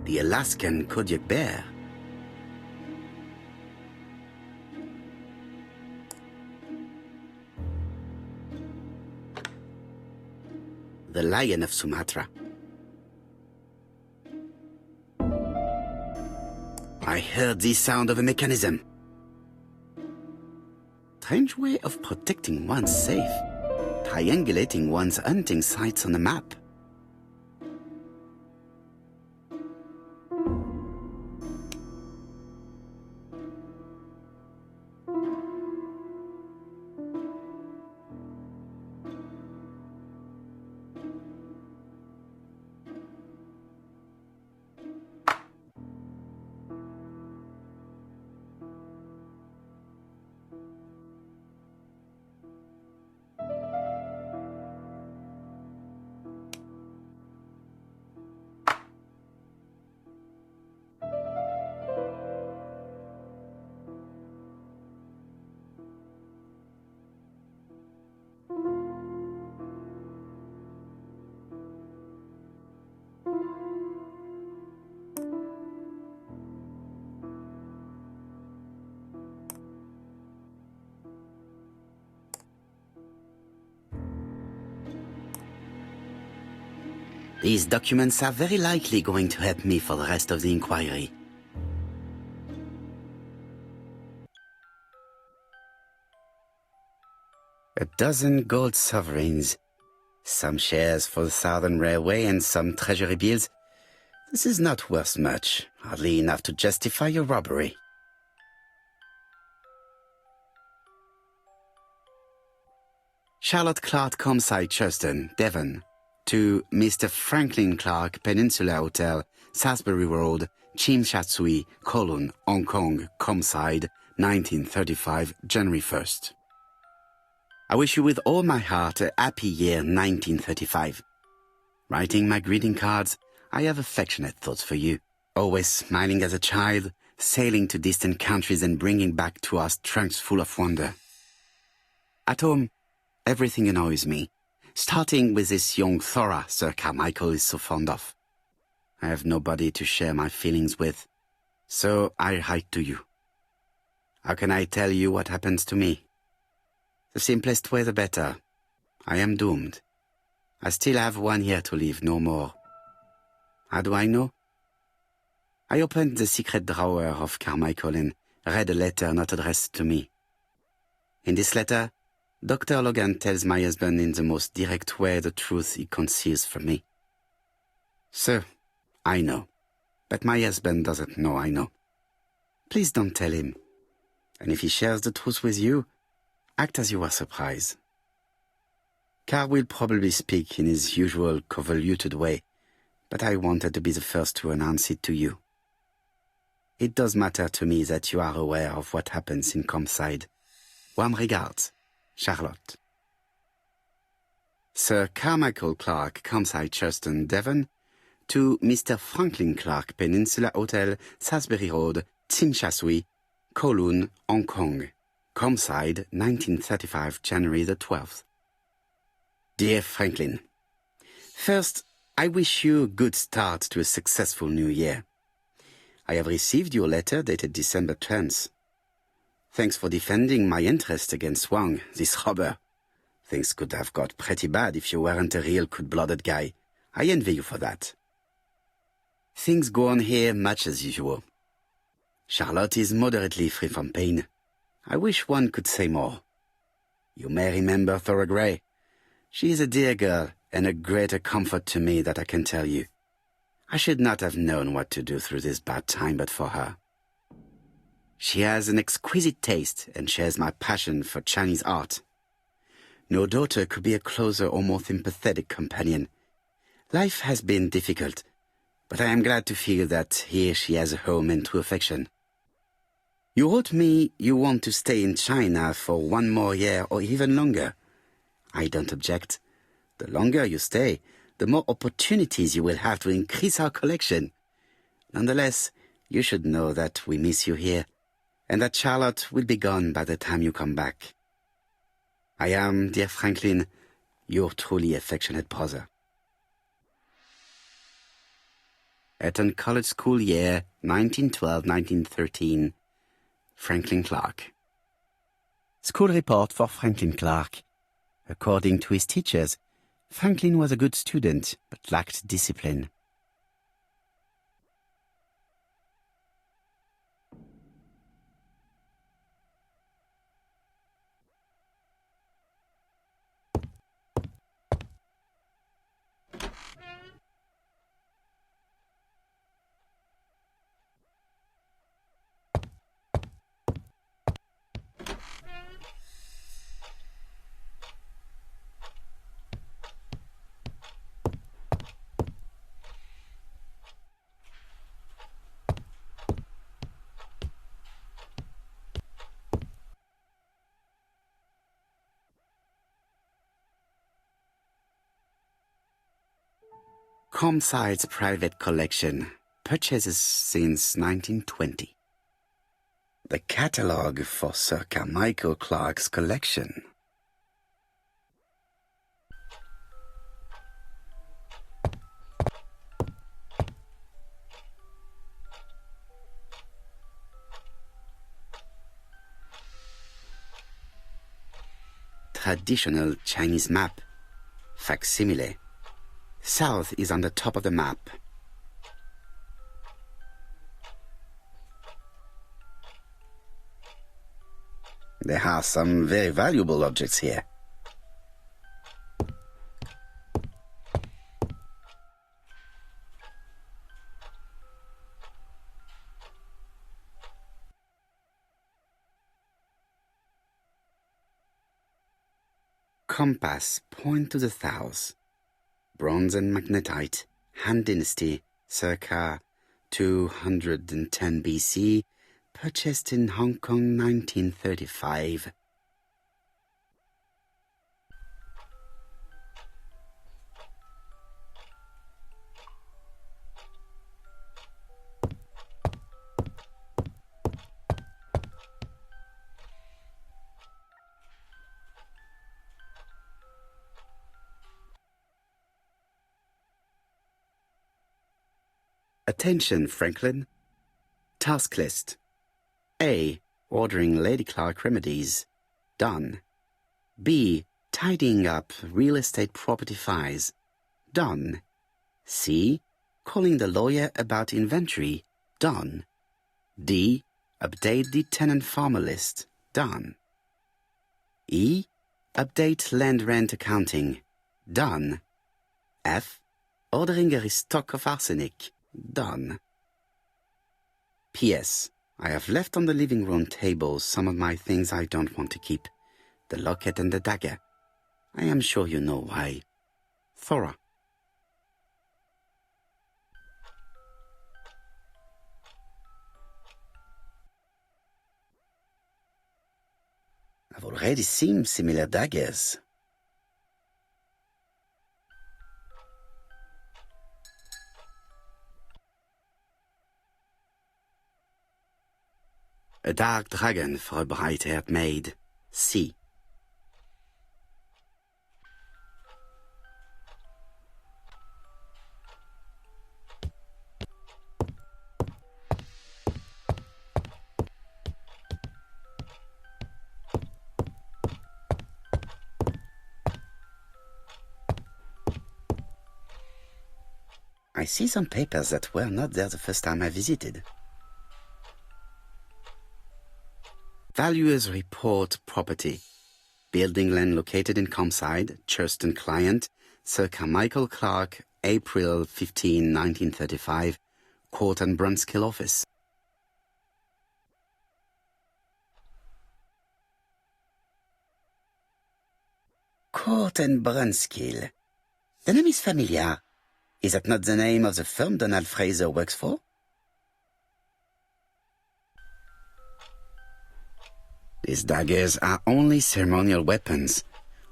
The Alaskan Kodiak bear. The lion of Sumatra. I heard the sound of a mechanism. Strange way of protecting one's safe. Triangulating one's hunting sites on a map. These documents are very likely going to help me for the rest of the inquiry. A dozen gold sovereigns, some shares for the Southern Railway and some treasury bills. This is not worth much, hardly enough to justify your robbery. Charlotte Clark Comside Churston, Devon, to Mr. Franklin Clark Peninsula Hotel, Salisbury Road, Chim Sha Tsui, Kowloon, Hong Kong, Comside, 1935, January 1st. I wish you with all my heart a happy year 1935. Writing my greeting cards, I have affectionate thoughts for you. Always smiling as a child, sailing to distant countries and bringing back to us trunks full of wonder. At home, everything annoys me, starting with this young Thora Sir Carmichael is so fond of. I have nobody to share my feelings with, so I write to you. How can I tell you what happens to me? The simplest way the better. I am doomed. I still have 1 year to live, no more. How do I know? I opened the secret drawer of Carmichael and read a letter not addressed to me. In this letter, Dr. Logan tells my husband in the most direct way the truth he conceals from me. So, I know. But my husband doesn't know I know. Please don't tell him. And if he shares the truth with you, act as you are surprised. Carl will probably speak in his usual convoluted way, but I wanted to be the first to announce it to you. It does matter to me that you are aware of what happens in Comside. Warm regards, Charlotte. Sir Carmichael Clark, Comside Churston, Devon, to Mr. Franklin Clark, Peninsula Hotel, Salisbury Road, Tsim Sha Tsui, Kowloon, Hong Kong, Comside, 1935, January the 12th. Dear Franklin, first, I wish you a good start to a successful new year. I have received your letter dated December 10th. Thanks for defending my interest against Wang, this robber. Things could have got pretty bad if you weren't a real cold-blooded guy. I envy you for that. Things go on here much as usual. Charlotte is moderately free from pain. I wish one could say more. You may remember Thora Gray. She is a dear girl and a greater comfort to me that I can tell you. I should not have known what to do through this bad time but for her. She has an exquisite taste and shares my passion for Chinese art. No daughter could be a closer or more sympathetic companion. Life has been difficult, but I am glad to feel that here she has a home and true affection. You wrote me you want to stay in China for 1 more year or even longer. I don't object. The longer you stay, the more opportunities you will have to increase our collection. Nonetheless, you should know that we miss you here, and that Charlotte will be gone by the time you come back. I am, dear Franklin, your truly affectionate brother. Eton College School Year 1912-1913, Franklin Clark. School report for Franklin Clark. According to his teachers, Franklin was a good student, but lacked discipline. Comside's private collection, purchases since 1920. The catalogue for Sir Carmichael Clark's collection. Traditional Chinese map, facsimile. South is on the top of the map. There are some very valuable objects here. Compass, point to the south. Bronze and magnetite, Han Dynasty, circa 210 BC, purchased in Hong Kong 1935. Attention, Franklin. Task list. A. Ordering Lady Clark remedies. Done. B. Tidying up real estate property files. Done. C. Calling the lawyer about inventory. Done. D. Update the tenant-farmer list. Done. E. Update land rent accounting. Done. F. Ordering a restock of arsenic. Done. P.S. I have left on the living room table some of my things I don't want to keep. The locket and the dagger. I am sure you know why. Thora. I've already seen similar daggers. A dark dragon for a bright-haired maid. C. I see some papers that were not there the first time I visited. Valuers report property. Building land located in Comside, Churston client, Sir Carmichael Clark, April 15, 1935, Court and Brunskill office. Court and Brunskill. The name is familiar. Is that not the name of the firm Donald Fraser works for? These daggers are only ceremonial weapons.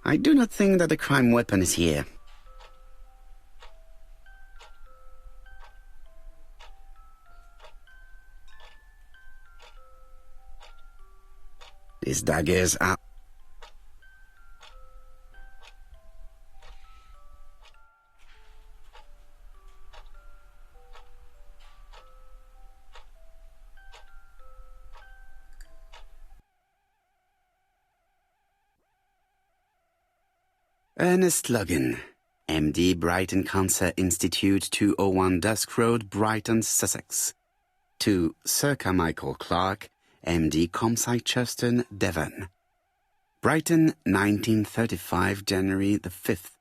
I do not think that the crime weapon is here. These daggers are... Ernest Logan, MD, Brighton Cancer Institute, 201 Dusk Road, Brighton, Sussex. To Sir Carmichael Clark, MD, Comside Churton, Devon. Brighton, 1935, January the 5th.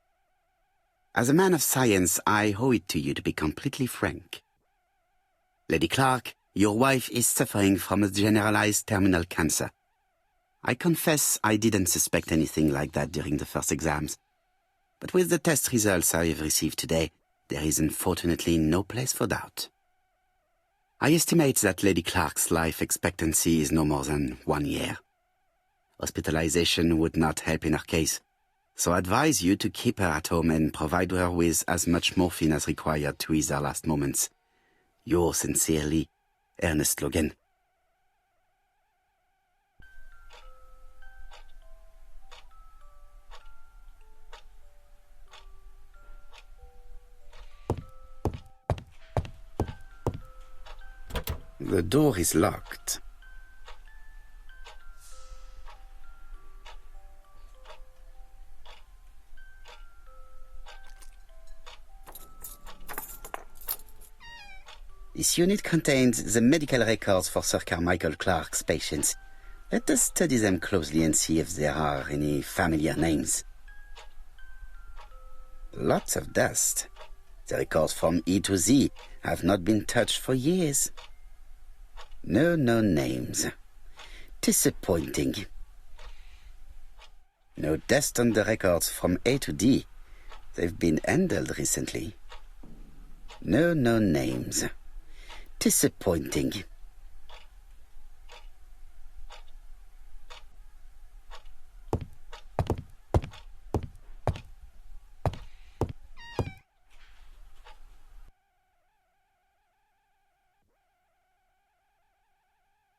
As a man of science, I owe it to you to be completely frank. Lady Clark, your wife is suffering from a generalized terminal cancer. I confess I didn't suspect anything like that during the first exams. But with the test results I have received today, there is unfortunately no place for doubt. I estimate that Lady Clark's life expectancy is no more than 1 year. Hospitalization would not help in her case, so I advise you to keep her at home and provide her with as much morphine as required to ease her last moments. Yours sincerely, Ernest Logan. The door is locked. This unit contains the medical records for Sir Carmichael Clark's patients. Let us study them closely and see if there are any familiar names. Lots of dust. The records from E to Z have not been touched for years. No known names. Disappointing. No dust on the records from A to D. They've been handled recently. No known names. Disappointing.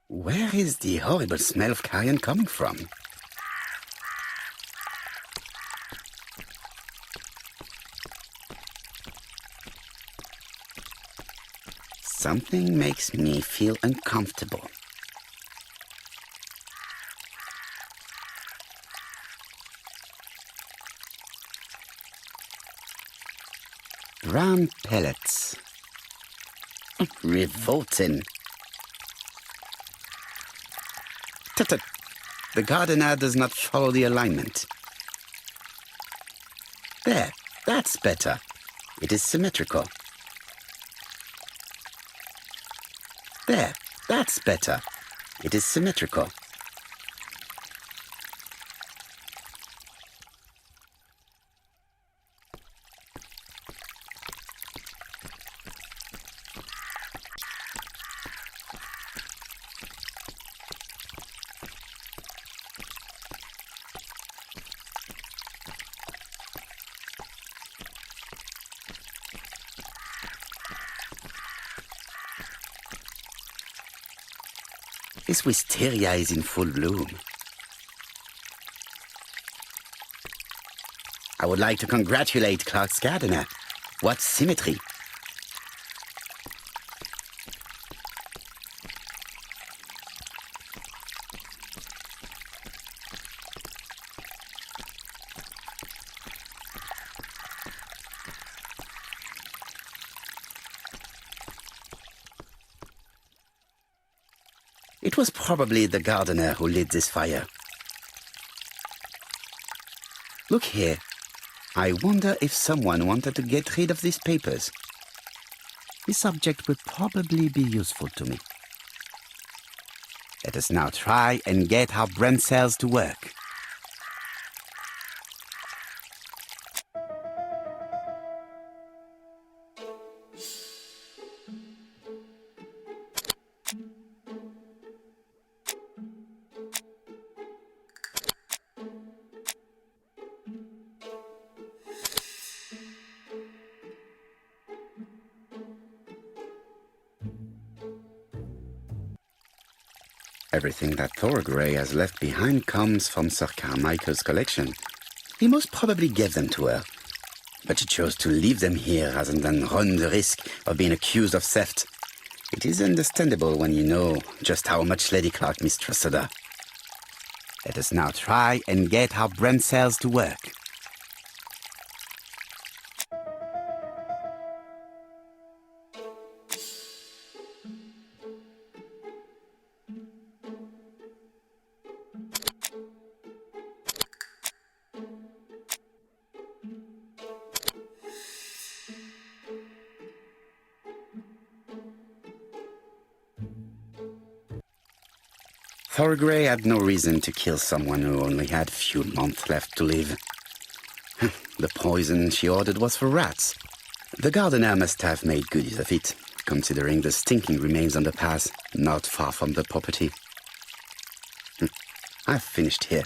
Where is the horrible smell of carrion coming from? Something makes me feel uncomfortable. Brown pellets. Revolting. Tut-tut. The gardener does not follow the alignment. There, that's better. It is symmetrical. There, that's better. It is symmetrical. This wisteria is in full bloom. I would like to congratulate Clark's gardener. What symmetry! It was probably the gardener who lit this fire. Look here. I wonder if someone wanted to get rid of these papers. This object will probably be useful to me. Let us now try and get our brain cells to work. Everything that Thorgray has left behind comes from Sir Carmichael's collection. He most probably gave them to her, but she chose to leave them here rather than run the risk of being accused of theft. It is understandable when you know just how much Lady Clark mistrusted her. Let us now try and get our brain cells to work. Thorgray had no reason to kill someone who only had a few months left to live. The poison she ordered was for rats. The gardener must have made good use of it, considering the stinking remains on the path, not far from the property. I've finished here.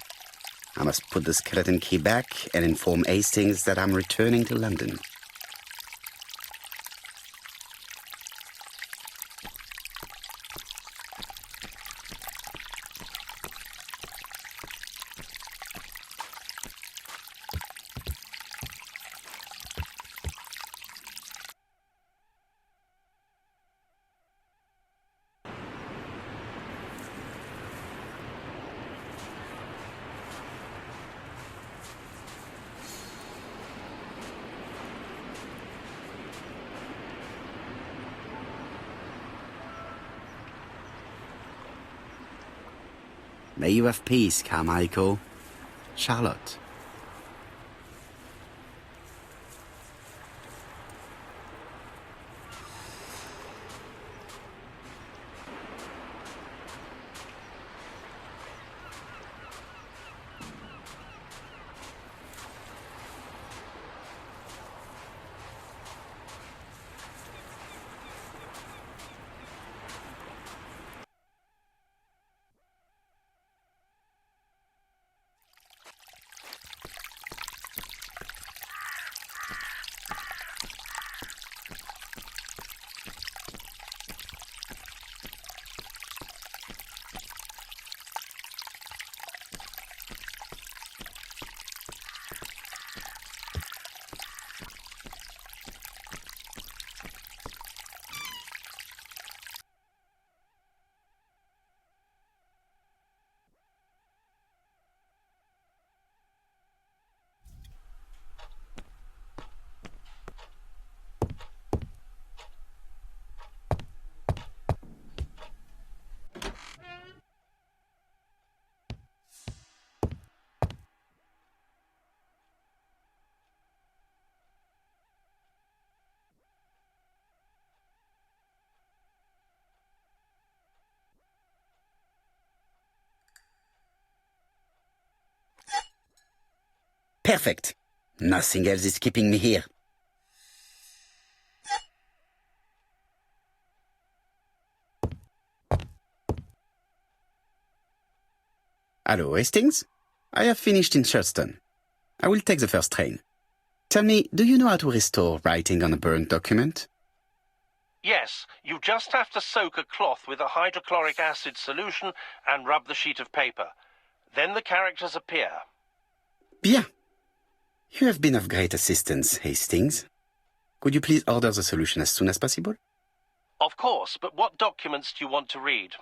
I must put the skeleton key back and inform Hastings that I'm returning to London. May you have peace, Carmichael. Charlotte. Perfect. Nothing else is keeping me here. Hello, Hastings? I have finished in Shurston. I will take the first train. Tell me, do you know how to restore writing on a burnt document? Yes, you just have to soak a cloth with a hydrochloric acid solution and rub the sheet of paper. Then the characters appear. Bien. You have been of great assistance, Hastings. Could you please order the solution as soon as possible? Of course, but what documents do you want to read?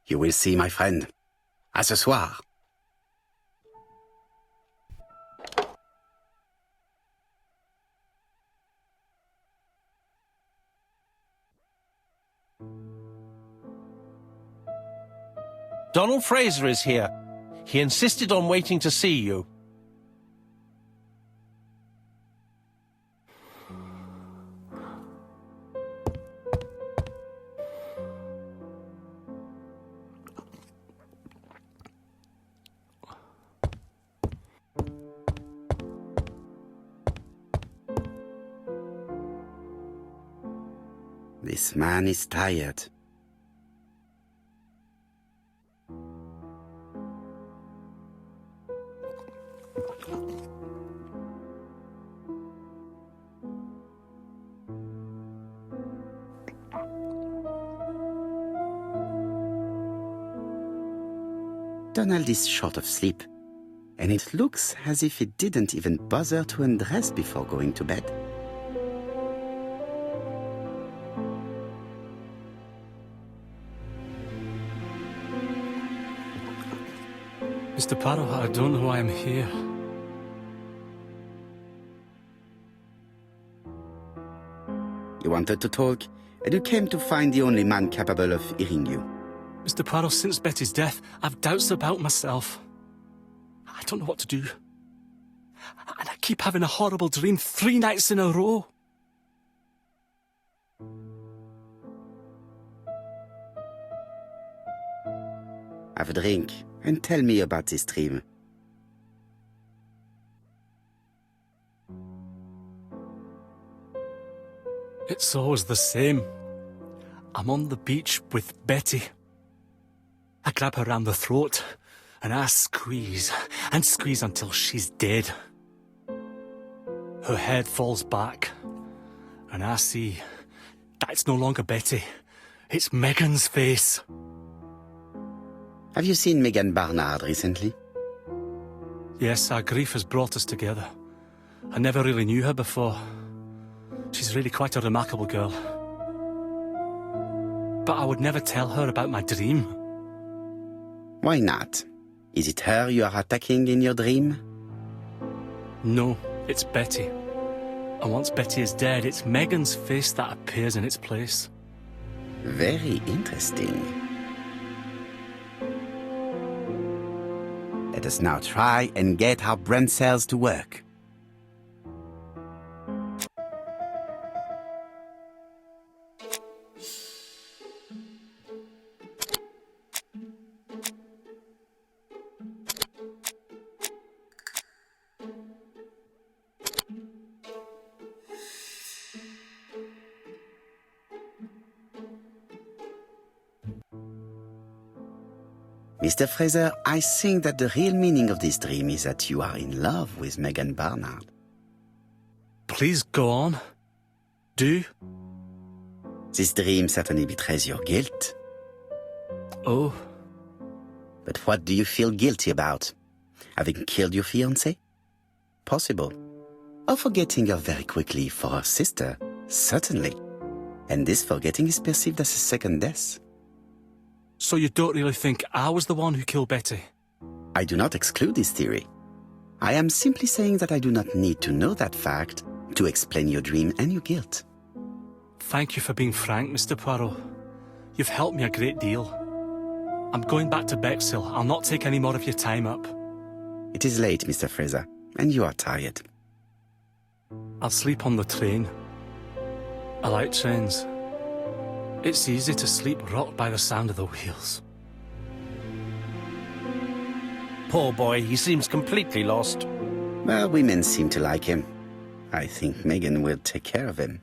You will see, my friend. À ce soir. Donald Fraser is here. He insisted on waiting to see you. This man is tired. Donald is short of sleep, and it looks as if he didn't even bother to undress before going to bed. Mr. Poirot, I don't know why I'm here. You wanted to talk, and you came to find the only man capable of hearing you. Mr. Poirot, since Betty's death, I've doubts about myself. I don't know what to do. And I keep having a horrible dream 3 nights in a row. Have a drink, and tell me about this dream. It's always the same. I'm on the beach with Betty. I grab her round the throat, and I squeeze, and squeeze until she's dead. Her head falls back, and I see that it's no longer Betty. It's Megan's face. Have you seen Megan Barnard recently? Yes, our grief has brought us together. I never really knew her before. She's really quite a remarkable girl. But I would never tell her about my dream. Why not? Is it her you are attacking in your dream? No, it's Betty. And once Betty is dead, it's Megan's face that appears in its place. Very interesting. Let us now try and get our brain cells to work. Mr. Fraser, I think that the real meaning of this dream is that you are in love with Megan Barnard. Please go on. Do. This dream certainly betrays your guilt. Oh. But what do you feel guilty about? Having killed your fiancée? Possible. Or forgetting her very quickly for her sister? Certainly. And this forgetting is perceived as a second death. So you don't really think I was the one who killed Betty? I do not exclude this theory. I am simply saying that I do not need to know that fact to explain your dream and your guilt. Thank you for being frank, Mr. Poirot. You've helped me a great deal. I'm going back to Bexhill. I'll not take any more of your time up. It is late, Mr. Fraser, and you are tired. I'll sleep on the train. I like trains. It's easy to sleep rocked by the sound of the wheels. Poor boy, he seems completely lost. Well, women seem to like him. I think Megan will take care of him.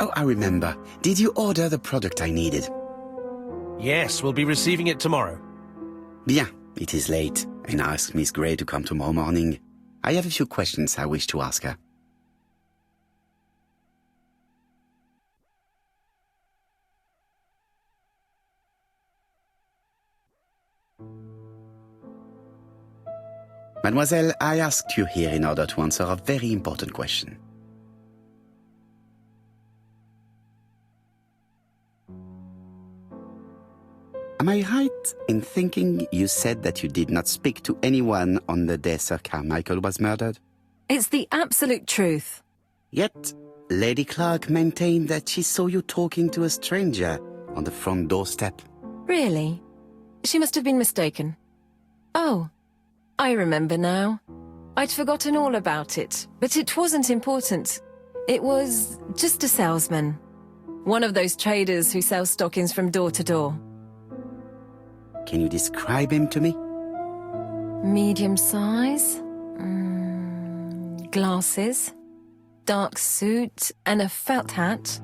Oh, I remember. Did you order the product I needed? Yes, we'll be receiving it tomorrow. Bien, it is late, and I asked Miss Grey to come tomorrow morning. I have a few questions I wish to ask her. Mademoiselle, I asked you here in order to answer a very important question. Am I right in thinking you said that you did not speak to anyone on the day Sir Carmichael was murdered? It's the absolute truth. Yet, Lady Clark maintained that she saw you talking to a stranger on the front doorstep. Really? She must have been mistaken. Oh, I remember now. I'd forgotten all about it, but it wasn't important. It was just a salesman. One of those traders who sell stockings from door to door. Can you describe him to me? Medium size, glasses, dark suit, and a felt hat.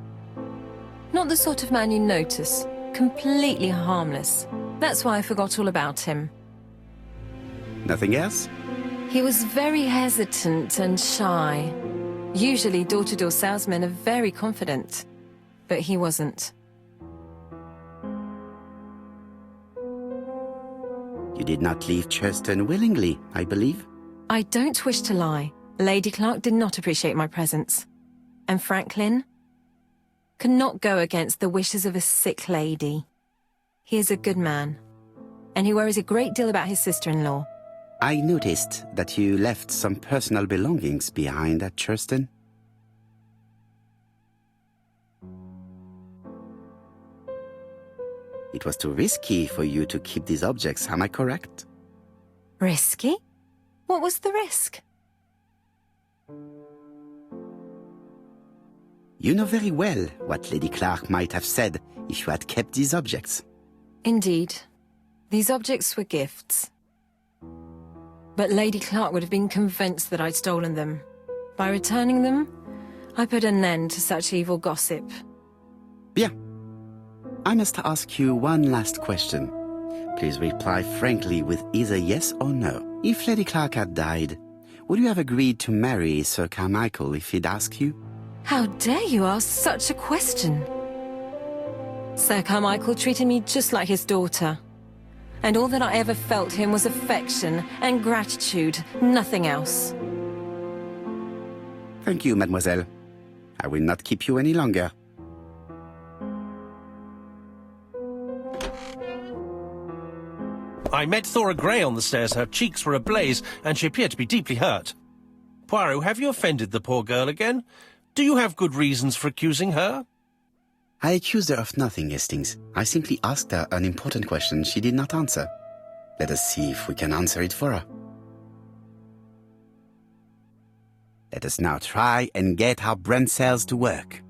Not the sort of man you notice. Completely harmless. That's why I forgot all about him. Nothing else? He was very hesitant and shy. Usually door-to-door salesmen are very confident, but he wasn't. You did not leave Churston willingly, I believe. I don't wish to lie. Lady Clark did not appreciate my presence. And Franklin could not go against the wishes of a sick lady. He is a good man, and he worries a great deal about his sister-in-law. I noticed that you left some personal belongings behind at Churston. It was too risky for you to keep these objects, am I correct? Risky? What was the risk? You know very well what Lady Clark might have said if you had kept these objects. Indeed. These objects were gifts. But Lady Clark would have been convinced that I'd stolen them. By returning them, I put an end to such evil gossip. Bien. I must ask you one last question. Please reply frankly with either yes or no. If Lady Clark had died, would you have agreed to marry Sir Carmichael if he'd asked you? How dare you ask such a question? Sir Carmichael treated me just like his daughter. And all that I ever felt him was affection and gratitude, nothing else. Thank you, mademoiselle. I will not keep you any longer. I met Thora Grey on the stairs. Her cheeks were ablaze, and she appeared to be deeply hurt. Poirot, have you offended the poor girl again? Do you have good reasons for accusing her? I accused her of nothing, Hastings. I simply asked her an important question she did not answer. Let us see if we can answer it for her. Let us now try and get our brain cells to work.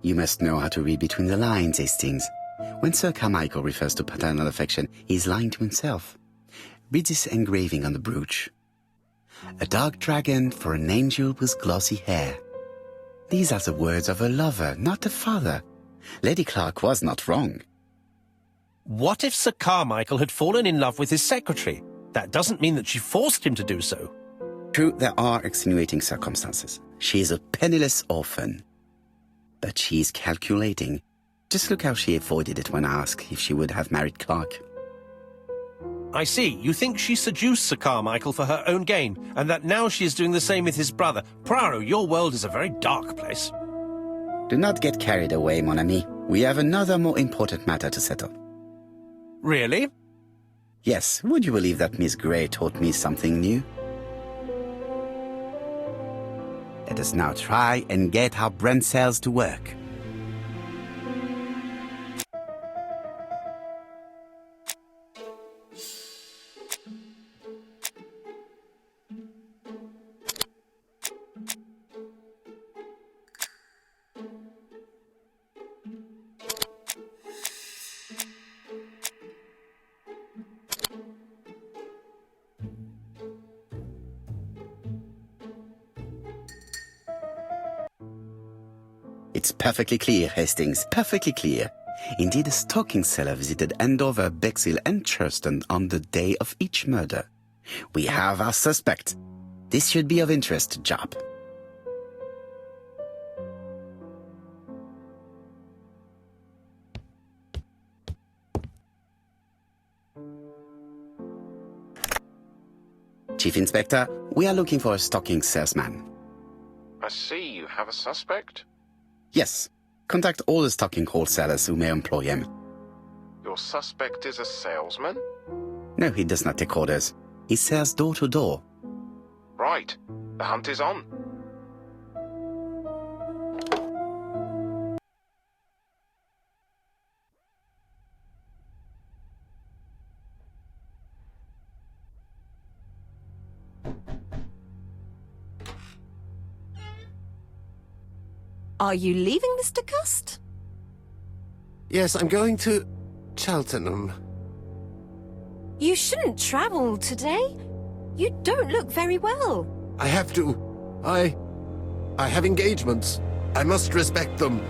You must know how to read between the lines, Hastings. When Sir Carmichael refers to paternal affection, he is lying to himself. Read this engraving on the brooch. A dark dragon for an angel with glossy hair. These are the words of a lover, not a father. Lady Clark was not wrong. What if Sir Carmichael had fallen in love with his secretary? That doesn't mean that she forced him to do so. True, there are extenuating circumstances. She is a penniless orphan. But she is calculating. Just look how she avoided it when asked if she would have married Clark. I see. You think she seduced Sir Carmichael for her own gain, and that now she is doing the same with his brother. Poirot, your world is a very dark place. Do not get carried away, mon ami. We have another more important matter to settle. Really? Yes, would you believe that Miss Grey taught me something new? Let us now try and get our brain cells to work. It's perfectly clear, Hastings, perfectly clear. Indeed, a stalking seller visited Andover, Bexhill and Churston on the day of each murder. We have our suspect. This should be of interest to Job. Chief Inspector, we are looking for a stalking salesman. I see you have a suspect. Yes. Contact all the stocking wholesalers who may employ him. Your suspect is a salesman? No, he does not take orders. He sells door to door. Right. The hunt is on. Are you leaving, Mr. Cust? Yes, I'm going to Cheltenham. You shouldn't travel today. You don't look very well. I have to. I have engagements. I must respect them.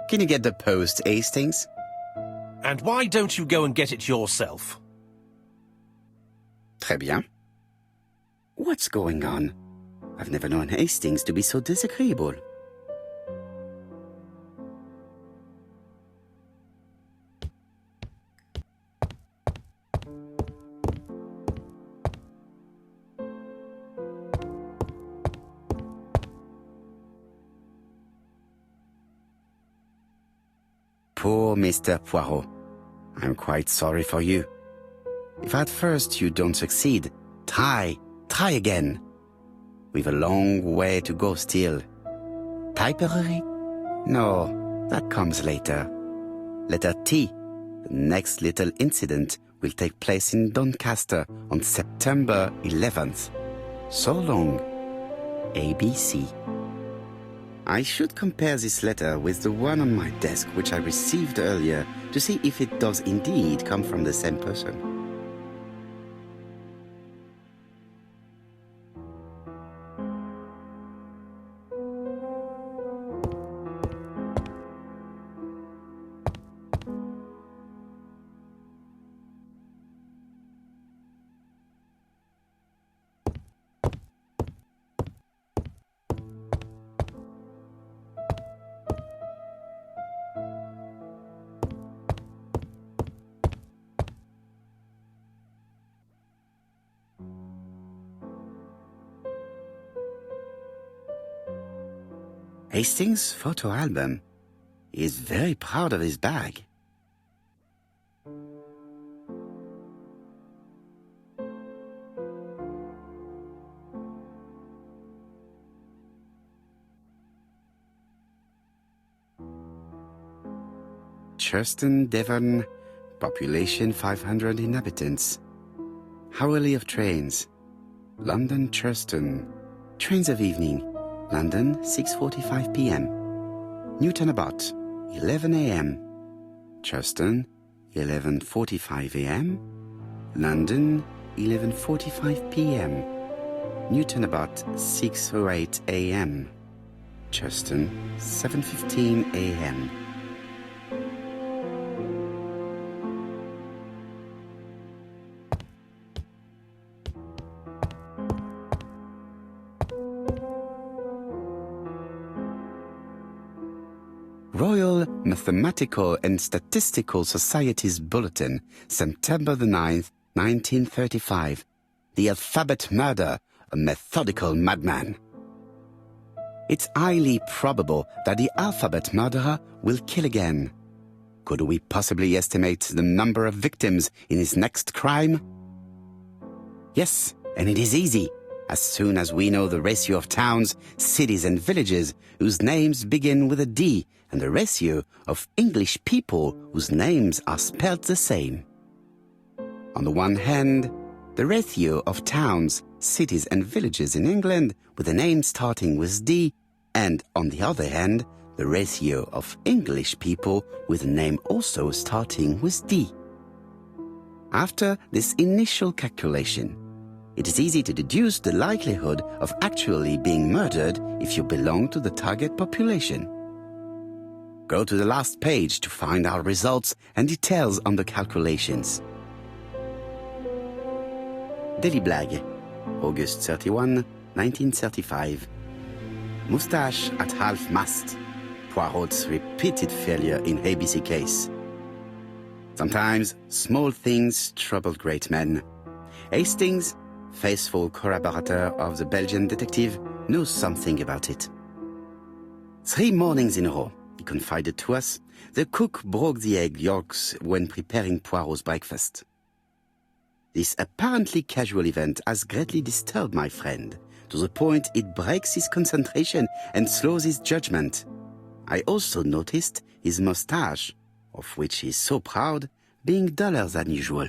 Can you get the post, Hastings? And why don't you go and get it yourself? Très bien. What's going on? I've never known Hastings to be so disagreeable. Poor Mr. Poirot. I'm quite sorry for you. If at first you don't succeed, try again. We've a long way to go still. Typery? No, that comes later. Letter T. The next little incident will take place in Doncaster on September 11th. So long. ABC. I should compare this letter with the one on my desk which I received earlier to see if it does indeed come from the same person. Hastings' photo album. He is very proud of his bag. Churston, Devon, population 500 inhabitants. Hourly of trains. London, Churston. Trains of evening. London, 6:45 p.m. Newton about, 11 a.m. Churston, 11:45 a.m. London, 11:45 p.m. Newton about, 6:08 a.m. Churston, 7:15 a.m. Royal Mathematical and Statistical Society's Bulletin, September the 9th, 1935. The Alphabet Murder, a methodical madman. It's highly probable that the alphabet murderer will kill again. Could we possibly estimate the number of victims in his next crime? Yes, and it is easy. As soon as we know the ratio of towns, cities and villages whose names begin with a D and the ratio of English people whose names are spelled the same. On the one hand, the ratio of towns, cities and villages in England with a name starting with D, and on the other hand, the ratio of English people with a name also starting with D. After this initial calculation, it is easy to deduce the likelihood of actually being murdered if you belong to the target population. Go to the last page to find our results and details on the calculations. Daily Blag, August 31, 1935. Moustache at half-mast. Poirot's repeated failure in ABC case. Sometimes small things trouble great men. Hastings, faithful corroborator of the Belgian detective, knows something about it. 3 mornings in a row, he confided to us, the cook broke the egg yolks when preparing Poirot's breakfast. This apparently casual event has greatly disturbed my friend, to the point it breaks his concentration and slows his judgment. I also noticed his moustache, of which he is so proud, being duller than usual.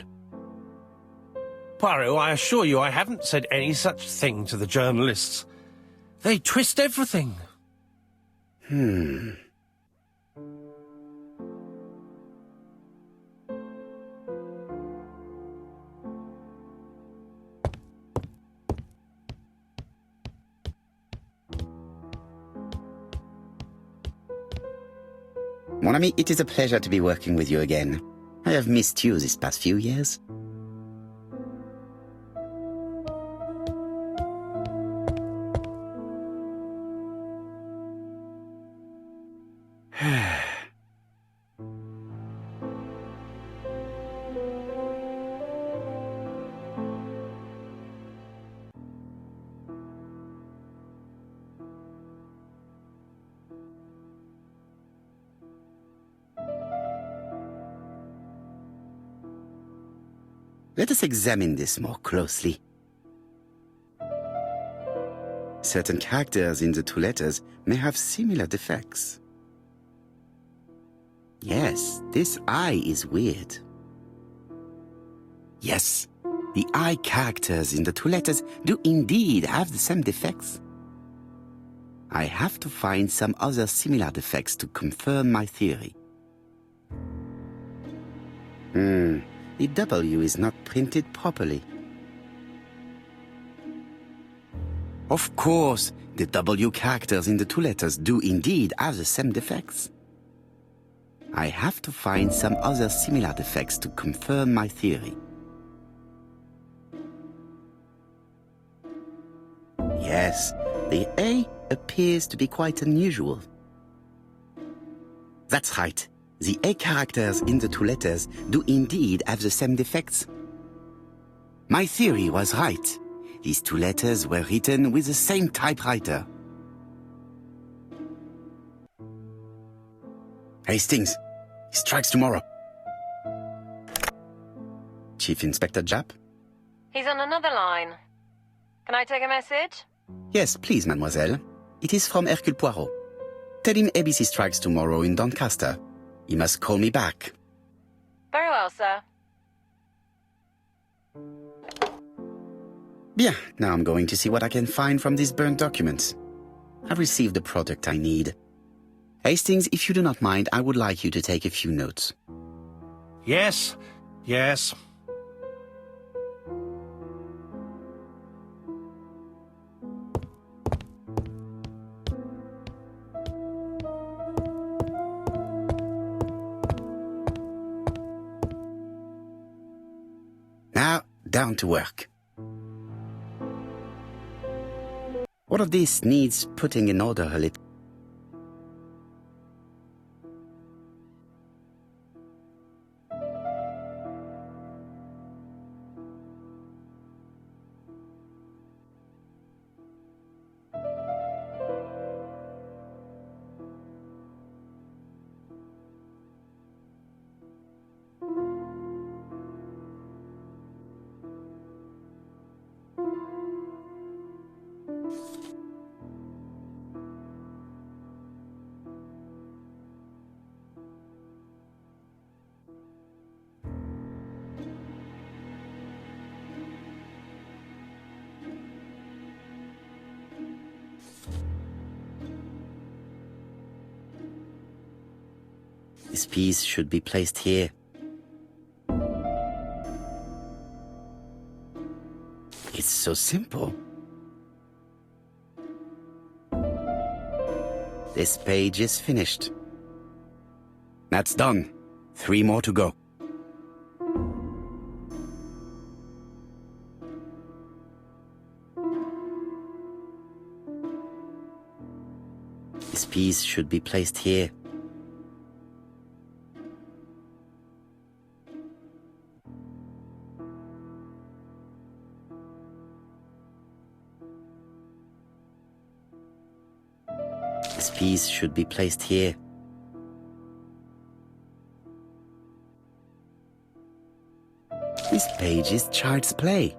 Poirot, I assure you I haven't said any such thing to the journalists. They twist everything. Mon ami, it is a pleasure to be working with you again. I have missed you these past few years. Let us examine this more closely. Certain characters in the two letters may have similar defects. Yes, this I is weird. Yes, the I characters in the two letters do indeed have the same defects. I have to find some other similar defects to confirm my theory. The W is not printed properly. Of course, the W characters in the two letters do indeed have the same defects. I have to find some other similar defects to confirm my theory. Yes, the A appears to be quite unusual. That's right. The A characters in the two letters do indeed have the same defects. My theory was right. These two letters were written with the same typewriter. Hastings, he strikes tomorrow. Chief Inspector Japp? He's on another line. Can I take a message? Yes, please, mademoiselle. It is from Hercule Poirot. Tell him ABC strikes tomorrow in Doncaster. He must call me back. Very well, sir. Bien, now I'm going to see what I can find from these burnt documents. I've received the product I need. Hastings, if you do not mind, I would like you to take a few notes. Yes, yes. Now, down to work. All of this needs putting in order a little. This piece should be placed here. It's so simple. This page is finished. That's done. 3 more to go. This piece should be placed here. This piece should be placed here. This page is child's play.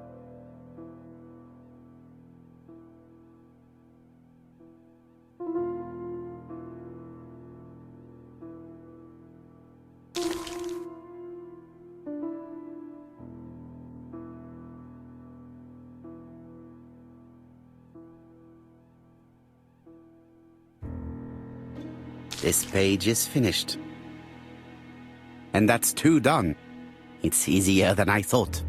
This page is finished. And that's 2 done. It's easier than I thought.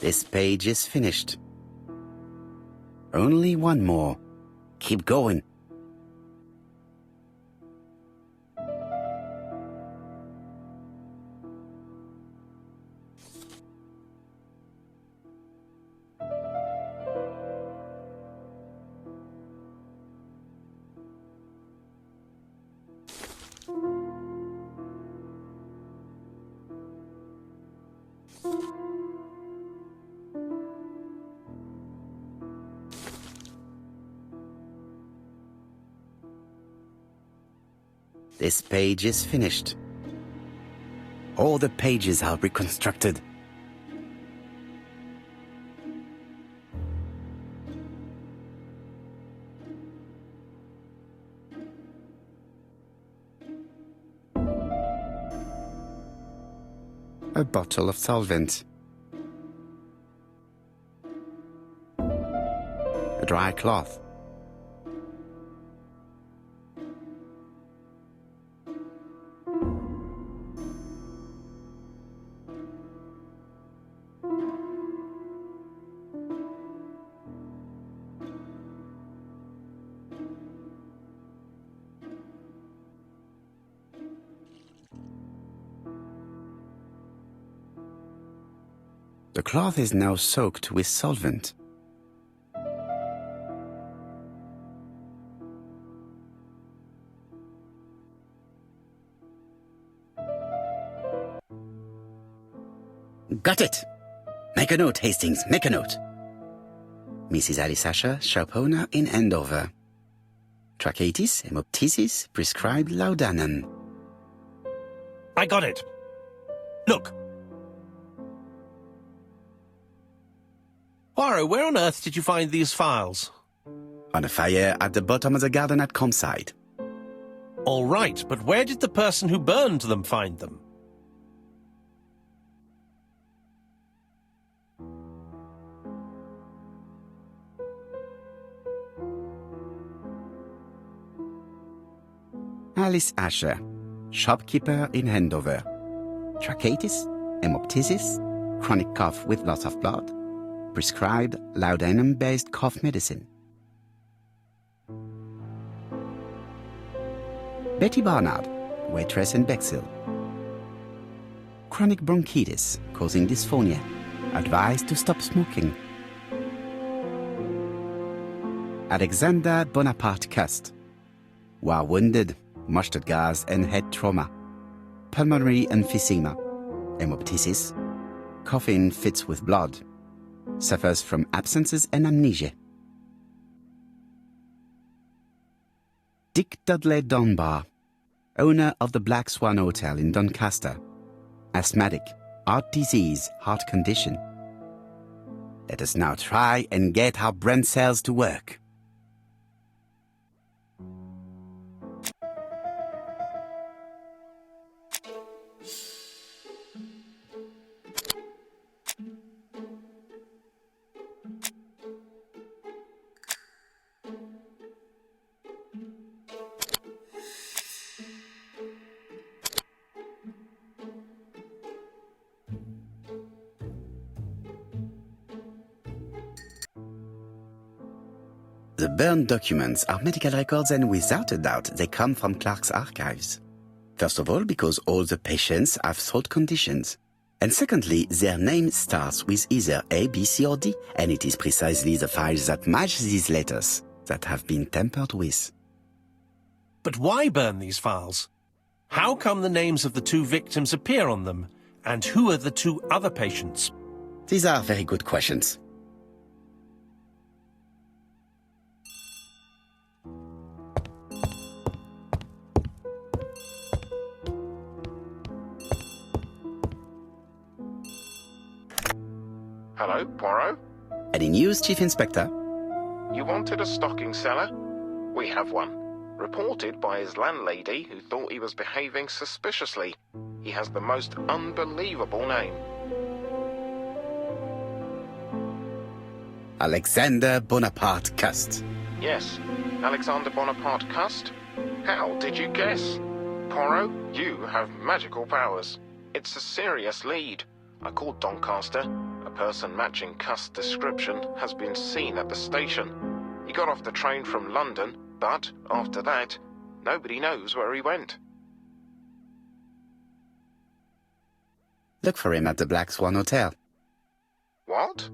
This page is finished. Only 1 more. Keep going. This page is finished. All the pages are reconstructed. A bottle of solvent. A dry cloth. The cloth is now soaked with solvent. Got it! Make a note, Hastings, make a note. Mrs. Alice Asher, shop owner in Andover. Tracheitis, hemoptysis, prescribed laudanum. I got it. Look. Poirot, where on earth did you find these files? On a fire at the bottom of the garden at Campside. All right, but where did the person who burned them find them? Alice Asher, shopkeeper in Andover. Tracheitis, hemoptysis, chronic cough with lots of blood. Prescribed laudanum-based cough medicine. Betty Barnard, waitress in Bexhill. Chronic bronchitis causing dysphonia. Advised to stop smoking. Alexander Bonaparte Cust. War wounded, mustard gas and head trauma. Pulmonary emphysema. Hemoptysis. Coughing fits with blood. Suffers from absences and amnesia. Dick Dudley Dunbar, owner of the Black Swan Hotel in Doncaster. Asthmatic, heart disease, heart condition. Let us now try and get our brain cells to work. The burned documents are medical records, and without a doubt they come from Clark's archives. First of all, because all the patients have throat conditions. And secondly, their name starts with either A, B, C or D, and it is precisely the files that match these letters that have been tampered with. But why burn these files? How come the names of the 2 victims appear on them? And who are the 2 other patients? These are very good questions. Hello, Poirot? Any news, Chief Inspector? You wanted a stocking seller? We have one. Reported by his landlady, who thought he was behaving suspiciously. He has the most unbelievable name. Alexander Bonaparte Cust. Yes, Alexander Bonaparte Cust. How did you guess? Poirot, you have magical powers. It's a serious lead. I called Doncaster. A person matching Cust's description has been seen at the station. He got off the train from London, but after that, nobody knows where he went. Look for him at the Black Swan Hotel. What?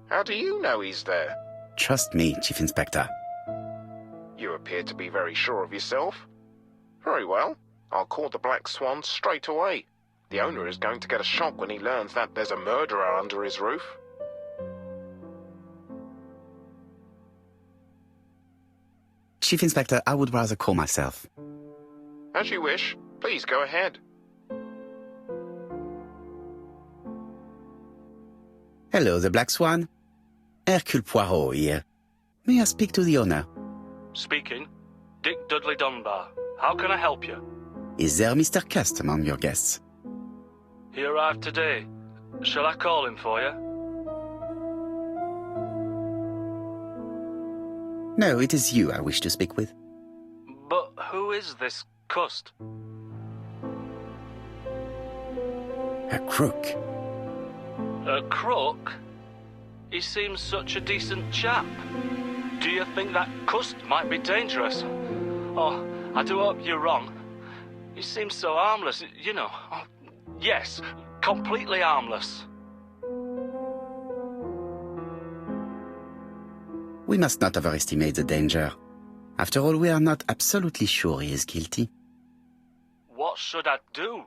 How do you know he's there? Trust me, Chief Inspector. You appear to be very sure of yourself. Very well. I'll call the Black Swan straight away. The owner is going to get a shock when he learns that there's a murderer under his roof. Chief Inspector, I would rather call myself. As you wish. Please go ahead. Hello, the Black Swan. Hercule Poirot here. May I speak to the owner? Speaking. Dick Dudley Dunbar. How can I help you? Is there Mr. Cust among your guests? He arrived today. Shall I call him for you? No, it is you I wish to speak with. But who is this Cust? A crook. A crook? He seems such a decent chap. Do you think that Cust might be dangerous? Oh, I do hope you're wrong. He seems so harmless, you know. Oh, yes, completely harmless. We must not overestimate the danger. After all, we are not absolutely sure he is guilty. What should I do?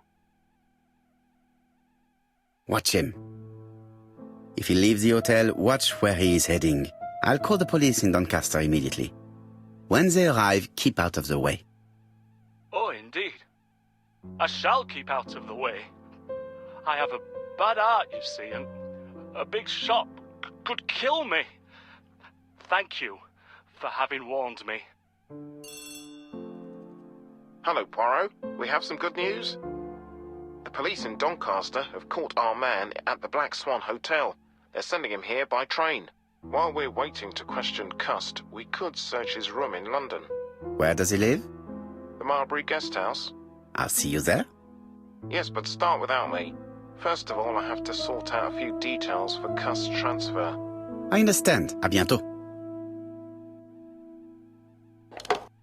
Watch him. If he leaves the hotel, watch where he is heading. I'll call the police in Doncaster immediately. When they arrive, keep out of the way. Oh, indeed. I shall keep out of the way. I have a bad heart, you see, and a big shot could kill me. Thank you for having warned me. Hello, Poirot. We have some good news. The police in Doncaster have caught our man at the Black Swan Hotel. They're sending him here by train. While we're waiting to question Cust, we could search his room in London. Where does he live? The Marbury Guest House. I'll see you there. Yes, but start without me. First of all, I have to sort out a few details for Cust's transfer. I understand. À bientôt.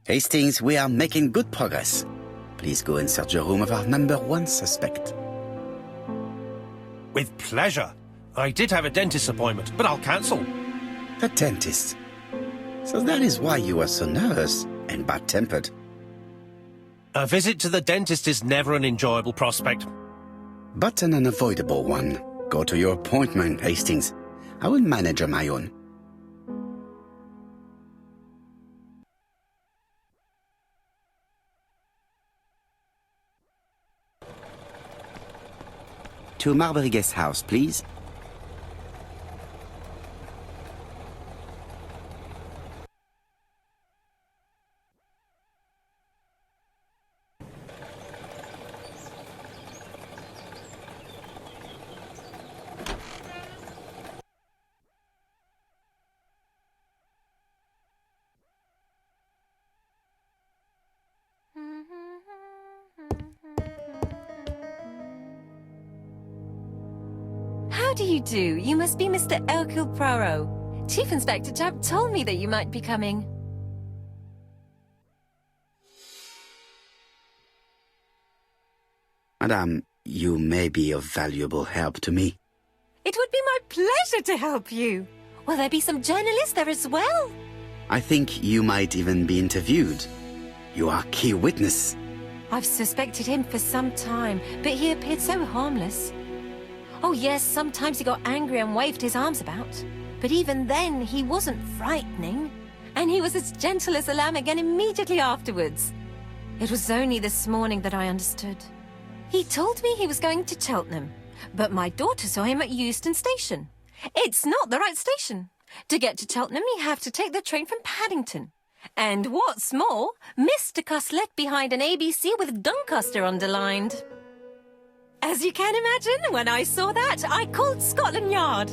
Hastings, we are making good progress. Please go and search the room of our number one suspect. With pleasure. I did have a dentist appointment, but I'll cancel. The dentist. So that is why you are so nervous and bad-tempered. A visit to the dentist is never an enjoyable prospect. But an unavoidable one. Go to your appointment, Hastings. I will manage on my own. To Marbury Guest House, please. How do you do? You must be Mr. Hercule Poirot. Chief Inspector Jupp told me that you might be coming. Madame, you may be of valuable help to me. It would be my pleasure to help you. Will there be some journalists there as well? I think you might even be interviewed. You are key witness. I've suspected him for some time, but he appeared so harmless. Oh yes, sometimes he got angry and waved his arms about. But even then, he wasn't frightening. And he was as gentle as a lamb again immediately afterwards. It was only this morning that I understood. He told me he was going to Cheltenham, but my daughter saw him at Euston Station. It's not the right station. To get to Cheltenham, you have to take the train from Paddington. And what's more, Mr. Cuss left behind an ABC with Doncaster underlined. As you can imagine, when I saw that, I called Scotland Yard.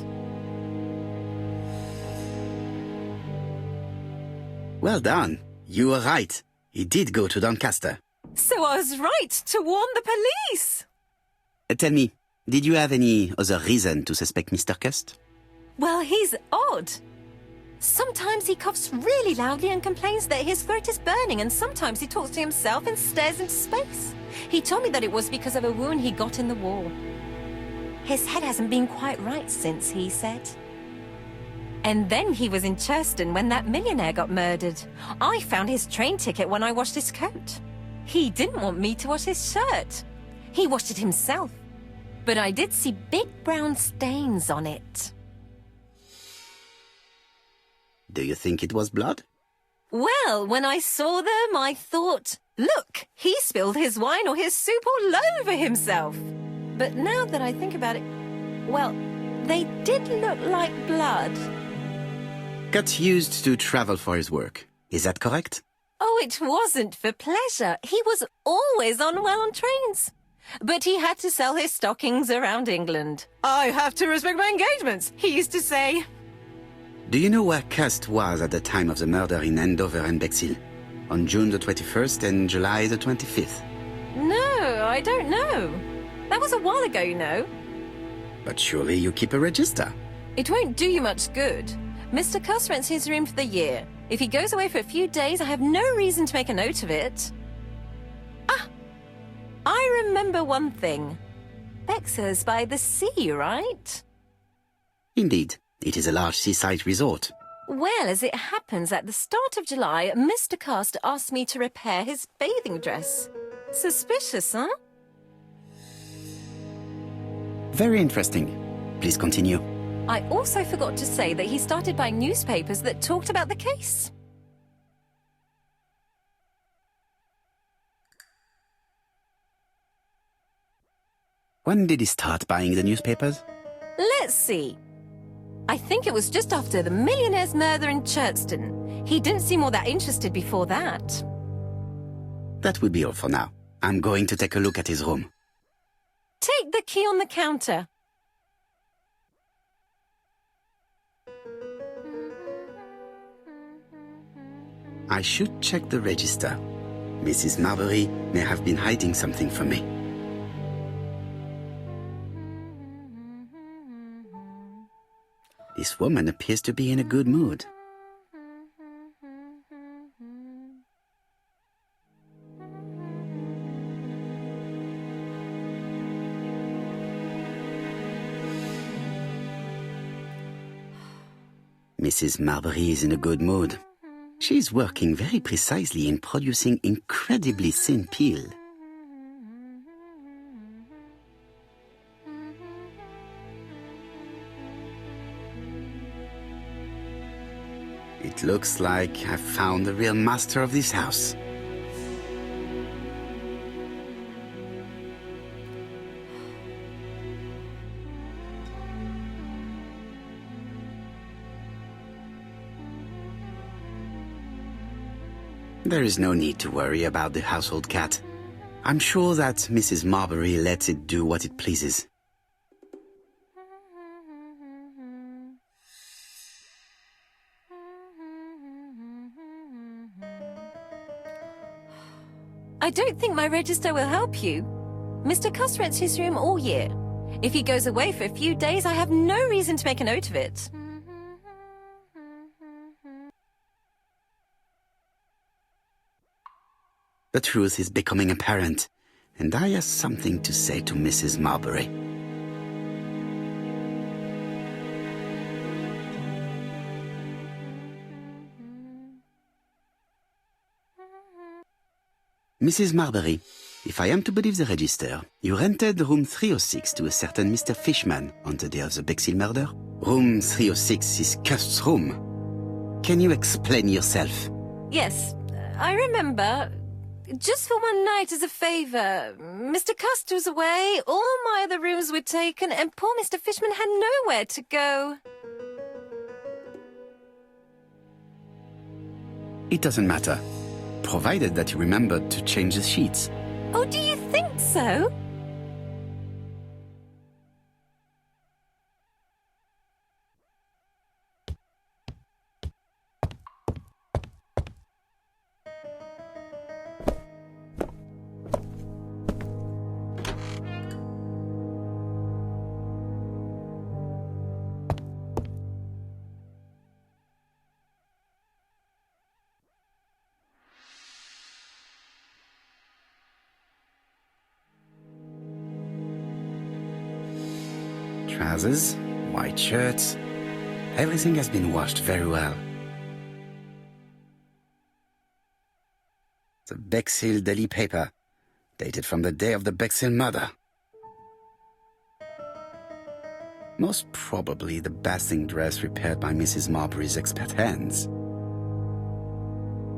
Well done. You were right. He did go to Doncaster. So I was right to warn the police. Tell me, did you have any other reason to suspect Mr. Cust? Well, he's odd. Sometimes he coughs really loudly and complains that his throat is burning, and sometimes he talks to himself and stares into space. He told me that it was because of a wound he got in the war. His head hasn't been quite right since, he said. And then he was in Churston when that millionaire got murdered. I found his train ticket when I washed his coat. He didn't want me to wash his shirt. He washed it himself. But I did see big brown stains on it. Do you think it was blood? Well, when I saw them, I thought, look, he spilled his wine or his soup all over himself. But now that I think about it, well, they did look like blood. Cust used to travel for his work. Is that correct? Oh, it wasn't for pleasure. He was always unwell on trains. But he had to sell his stockings around England. I have to respect my engagements, he used to say. Do you know where Cust was at the time of the murder in Andover and Bexhill? On June the 21st and July the 25th? No, I don't know. That was a while ago, you know. But surely you keep a register. It won't do you much good. Mr. Cuss rents his room for the year. If he goes away for a few days, I have no reason to make a note of it. Ah! I remember one thing. Bexhill's by the sea, right? Indeed. It is a large seaside resort. Well, as it happens, at the start of July, Mr. Cust asked me to repair his bathing dress. Suspicious, huh? Very interesting. Please continue. I also forgot to say that he started buying newspapers that talked about the case. When did he start buying the newspapers? Let's see. I think it was just after the millionaire's murder in Churston. He didn't seem all that interested before that. That will be all for now. I'm going to take a look at his room. Take the key on the counter. I should check the register. Mrs. Marbury may have been hiding something from me. This woman appears to be in a good mood. Mrs. Marbury is in a good mood. She's working very precisely in producing incredibly thin peel. It looks like I've found the real master of this house. There is no need to worry about the household cat. I'm sure that Mrs. Marbury lets it do what it pleases. I don't think my register will help you. Mr. Cuss rents his room all year. If he goes away for a few days, I have no reason to make a note of it. The truth is becoming apparent, and I have something to say to Mrs. Marbury. Mrs. Marbury, if I am to believe the register, you rented room 306 to a certain Mr. Fishman on the day of the Bexhill murder. Room 306 is Cust's room. Can you explain yourself? Yes, I remember. just for one night as a favour. Mr. Custer was away, all my other rooms were taken, and poor Mr. Fishman had nowhere to go. It doesn't matter, provided that you remembered to change the sheets. Oh, do you think so? Trousers, white shirts. Everything has been washed very well. The Bexhill daily paper, dated from the day of the Bexhill murder. Most probably the bathing dress repaired by Mrs. Marbury's expert hands.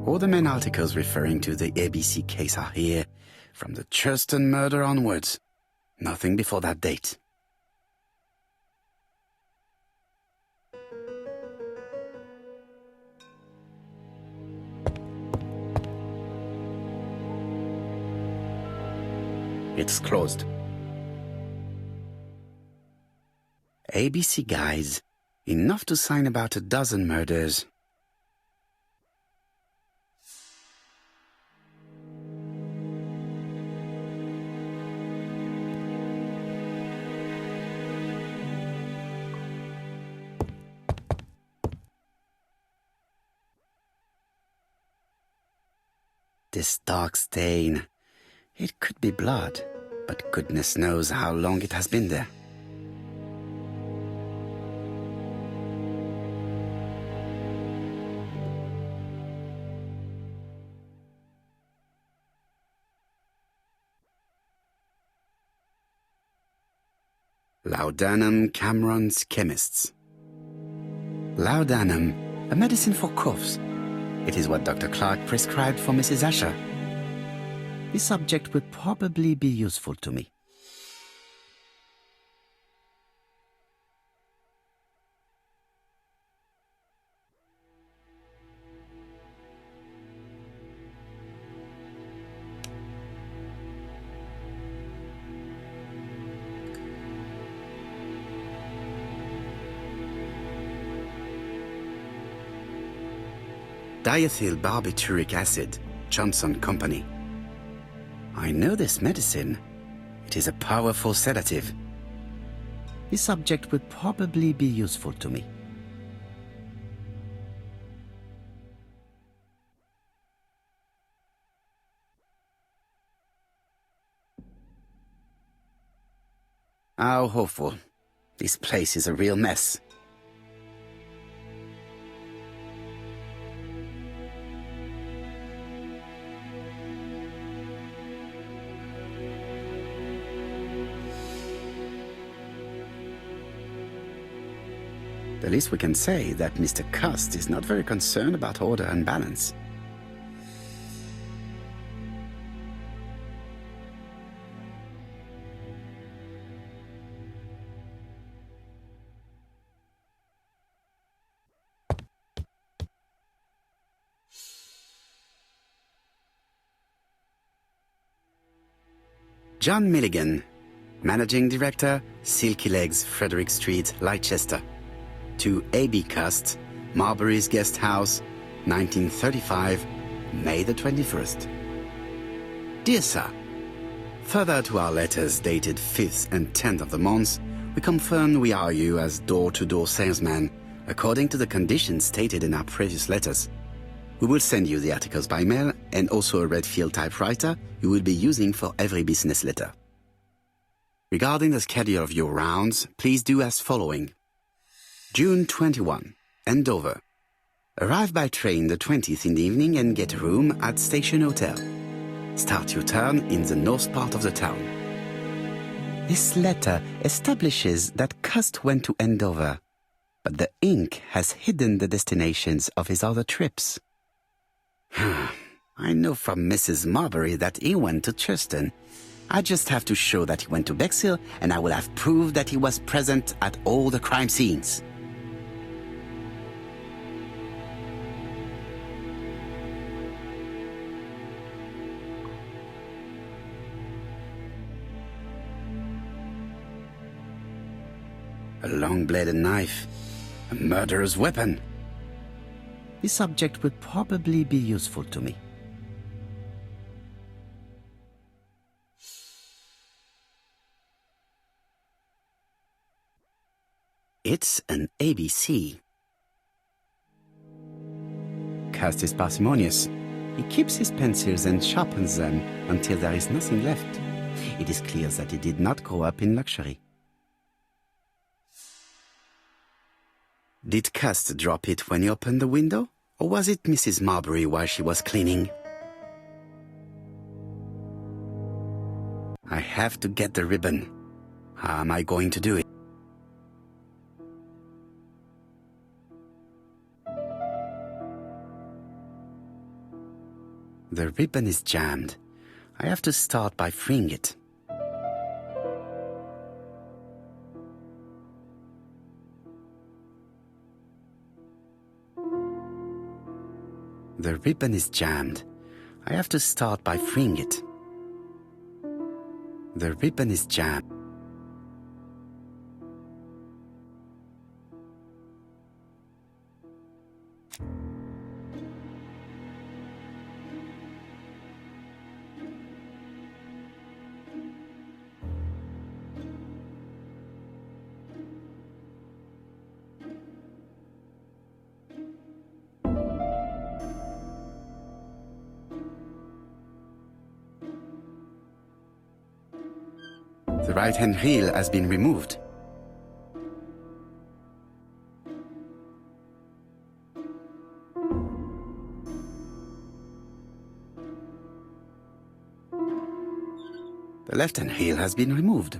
All the main articles referring to the ABC case are here, from the Churston murder onwards. Nothing before that date. It's closed. ABC guys, enough to sign about a dozen murders. This dark stain. It could be blood, but goodness knows how long it has been there. Laudanum Cameron's Chemists. Laudanum, a medicine for coughs. It is what Dr. Clark prescribed for Mrs. Asher. This subject will probably be useful to me. Diethyl barbituric acid, Johnson Company. I know this medicine. It is a powerful sedative. This subject would probably be useful to me. How hopeful. This place is a real mess. The least we can say that Mr. Cust is not very concerned about order and balance. John Milligan, Managing Director, Silky Legs, Frederick Street, Leicester. To A.B. Cust, Marbury's Guest House, 1935, May the 21st. Dear Sir, further to our letters dated 5th and 10th of the month, we confirm we are you as door-to-door salesman, according to the conditions stated in our previous letters. We will send you the articles by mail and also a Redfield typewriter you will be using for every business letter. Regarding the schedule of your rounds, please do as following. June 21, Andover. Arrive by train the 20th in the evening and get a room at Station Hotel. Start your turn in the north part of the town. This letter establishes that Cust went to Andover, but the ink has hidden the destinations of his other trips. I know from Mrs. Marbury that he went to Churston. I just have to show that he went to Bexhill, and I will have proved that he was present at all the crime scenes. A long-bladed knife. A murderer's weapon. This object will probably be useful to me. It's an ABC. Cast is parsimonious. He keeps his pencils and sharpens them until there is nothing left. It is clear that he did not grow up in luxury. Did Cast drop it when he opened the window? Or was it Mrs. Marbury while she was cleaning? I have to get the ribbon. How am I going to do it? The ribbon is jammed. I have to start by freeing it. The ribbon is jammed. I have to start by freeing it. The ribbon is jammed. The right-hand heel has been removed. The left-hand heel has been removed.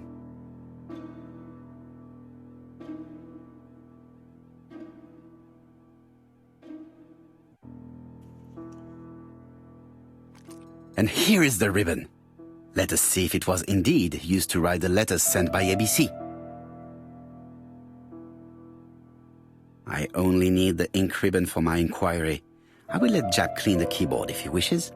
And here is the ribbon. Let us see if it was indeed used to write the letters sent by ABC. I only need the ink ribbon for my inquiry. I will let Jack clean the keyboard if he wishes.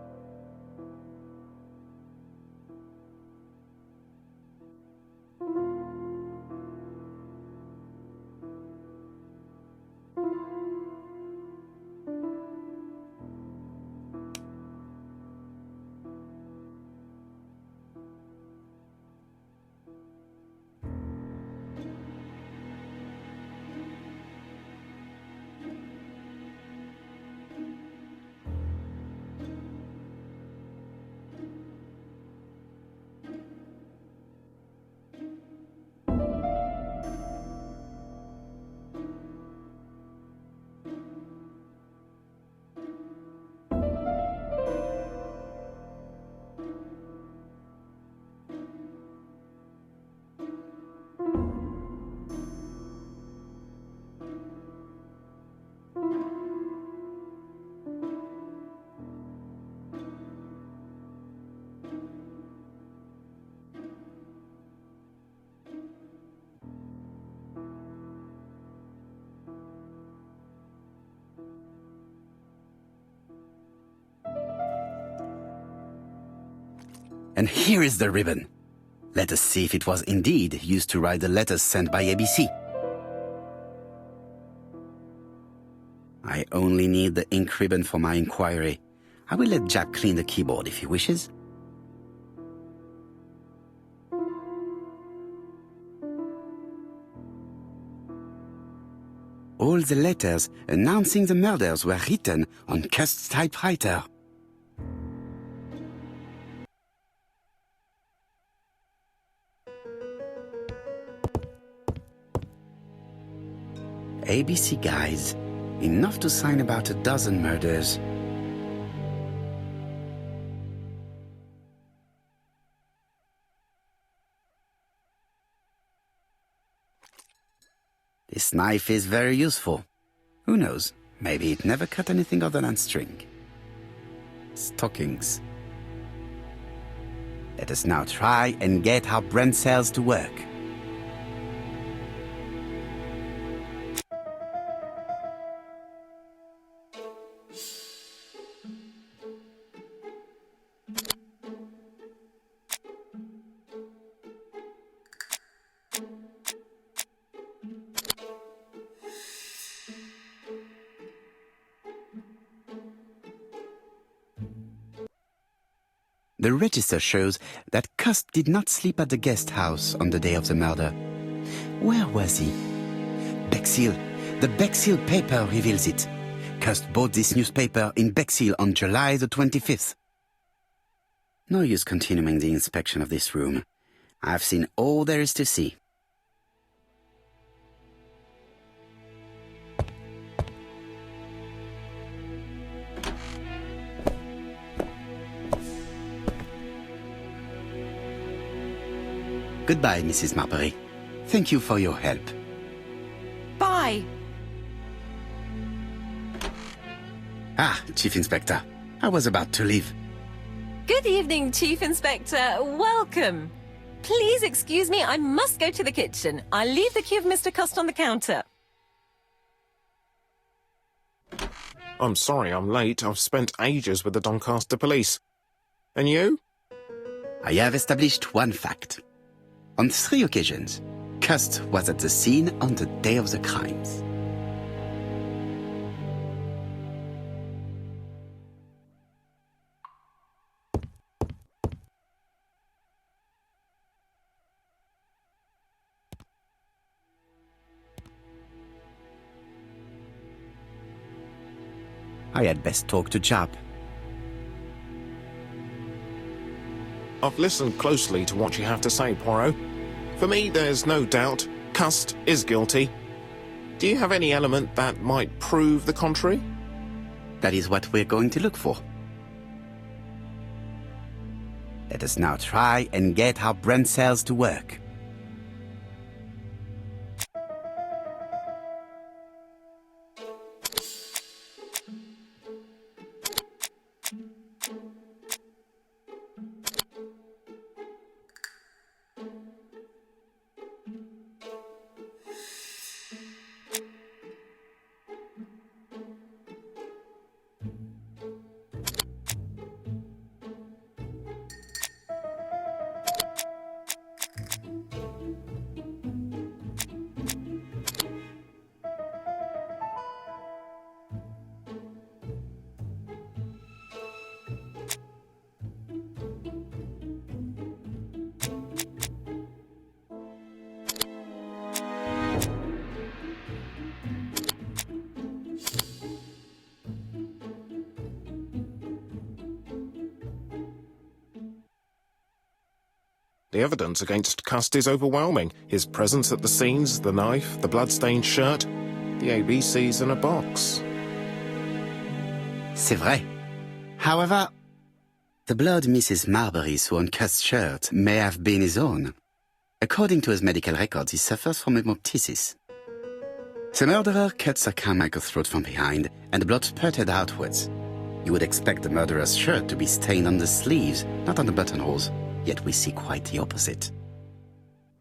And here is the ribbon. Let us see if it was indeed used to write the letters sent by ABC. I only need the ink ribbon for my inquiry. I will let Jack clean the keyboard if he wishes. All the letters announcing the murders were written on Cust's typewriter. ABC guys, enough to sign about a dozen murders. This knife is very useful. Who knows, maybe it never cut anything other than string. stockings. Let us now try and get our brain cells to work. The register shows that Cust did not sleep at the guest house on the day of the murder. Where was he? Bexhill. The Bexhill paper reveals it. Cust bought this newspaper in Bexhill on July the 25th. No use continuing the inspection of this room. I've seen all there is to see. Goodbye, Mrs. Marbury. Thank you for your help. Bye. Ah, Chief Inspector. I was about to leave. Good evening, Chief Inspector. Welcome. Please excuse me, I must go to the kitchen. I'll leave the key of Mr. Cust on the counter. I'm sorry I'm late. I've spent ages with the Doncaster police. And you? I have established one fact. On 3 occasions, Cust was at the scene on the day of the crimes. I had best talk to Jap. I've listened closely to what you have to say, Poirot. For me, there's no doubt Cust is guilty. Do you have any element that might prove the contrary? That is what we're going to look for. Let us now try and get our brain cells to work. The evidence against Cust is overwhelming. His presence at the scenes, the knife, the blood-stained shirt, the ABCs in a box. C'est vrai. However, the blood Mrs. Marbury saw on Cust's shirt may have been his own. According to his medical records, he suffers from hemoptysis. The murderer cut Sir Carmichael's throat from behind, and the blood spurted outwards. You would expect the murderer's shirt to be stained on the sleeves, not on the buttonholes. Yet we see quite the opposite.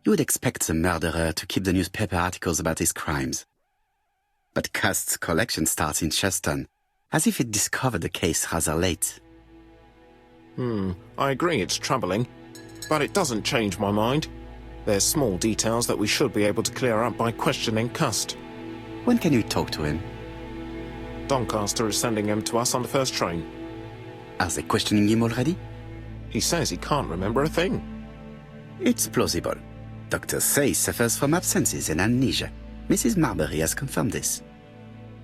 You would expect the murderer to keep the newspaper articles about his crimes. But Cust's collection starts in Cheston, as if it discovered the case rather late. I agree it's troubling, but it doesn't change my mind. There's small details that we should be able to clear up by questioning Cust. When can you talk to him? Doncaster is sending him to us on the first train. Are they questioning him already? He says he can't remember a thing. It's plausible. Doctors say he suffers from absences and amnesia. Mrs. Marbury has confirmed this.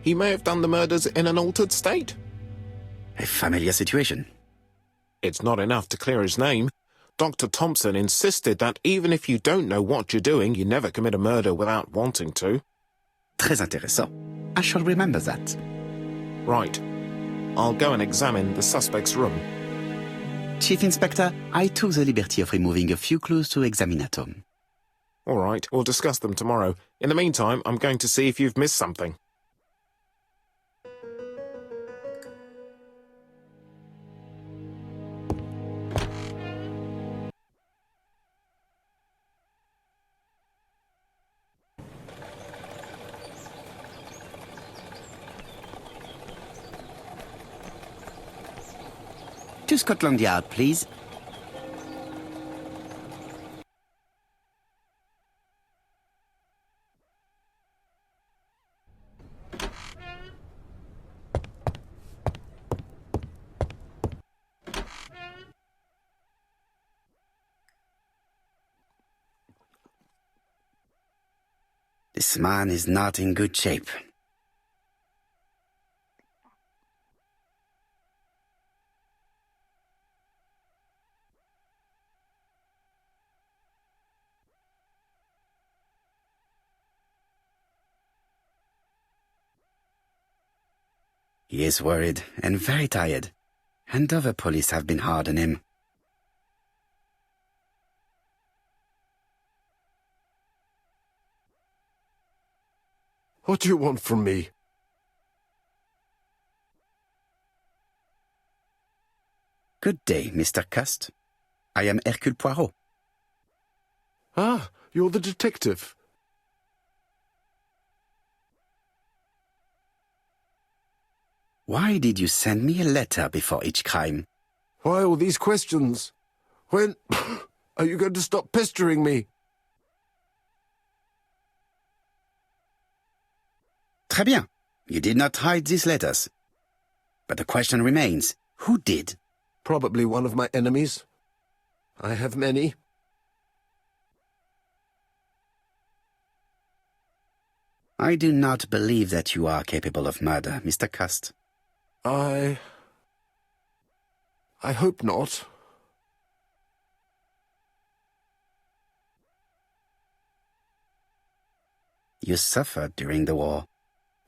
He may have done the murders in an altered state. A familiar situation. It's not enough to clear his name. Dr. Thompson insisted that even if you don't know what you're doing, you never commit a murder without wanting to. Très intéressant. I shall remember that. Right. I'll go and examine the suspect's room. Chief Inspector, I took the liberty of removing a few clues to examinatum. All right, we'll discuss them tomorrow. In the meantime, I'm going to see if you've missed something. To Scotland Yard, please. This man is not in good shape. He is worried and very tired, and other police have been hard on him. What do you want from me? Good day, Mr. Cust. I am Hercule Poirot. Ah, you're the detective. Why did you send me a letter before each crime? Why all these questions? When are you going to stop pestering me? Très bien. You did not hide these letters. But the question remains, who did? Probably one of my enemies. I have many. I do not believe that you are capable of murder, Mr. Cust. I hope not. You suffered during the war.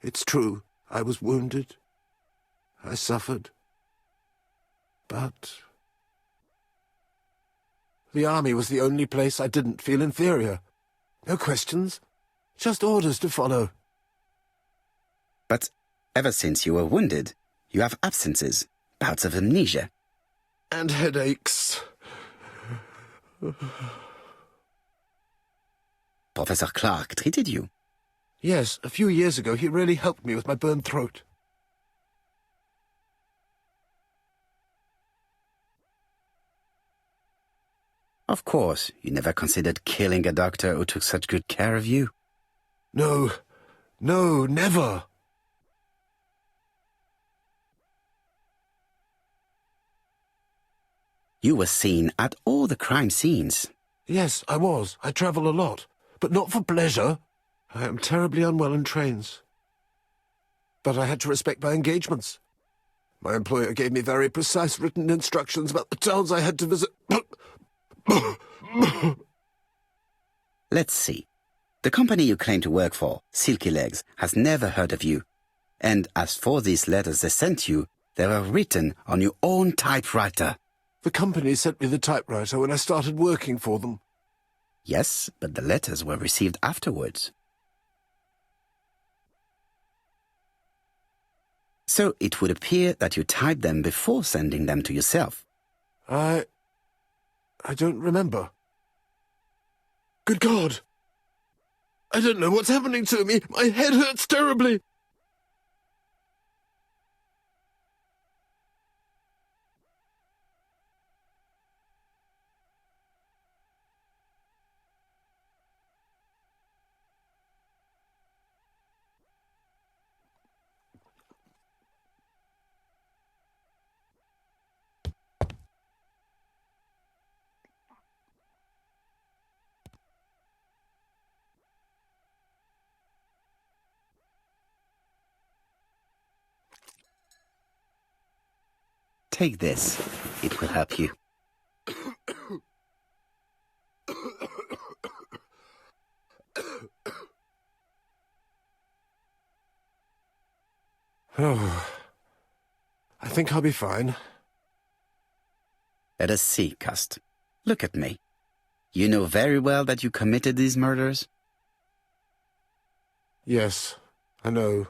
It's true. I was wounded. I suffered. But the army was the only place I didn't feel inferior. No questions. Just orders to follow. But ever since you were wounded, you have absences, bouts of amnesia. And headaches. Professor Clark treated you. Yes, a few years ago he really helped me with my burned throat. Of course, you never considered killing a doctor who took such good care of you. No, never. You were seen at all the crime scenes. Yes, I was. I travel a lot, but not for pleasure. I am terribly unwell in trains. But I had to respect my engagements. My employer gave me very precise written instructions about the towns I had to visit. Let's see. The company you claim to work for, Silky Legs, has never heard of you. And as for these letters they sent you, they were written on your own typewriter. The company sent me the typewriter when I started working for them. Yes, but the letters were received afterwards. So it would appear that you typed them before sending them to yourself. I don't remember. Good God! I don't know what's happening to me. My head hurts terribly. Take this. It will help you. Oh, I think I'll be fine. Let us see, Cust. Look at me. You know very well that you committed these murders? Yes, I know.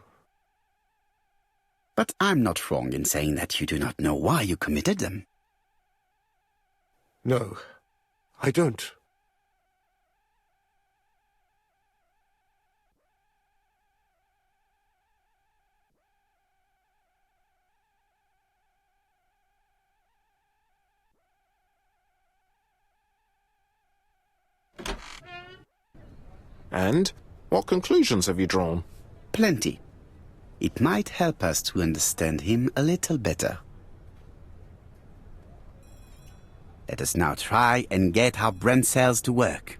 But I'm not wrong in saying that you do not know why you committed them. No, I don't. And what conclusions have you drawn? Plenty. It might help us to understand him a little better. Let us now try and get our brain cells to work.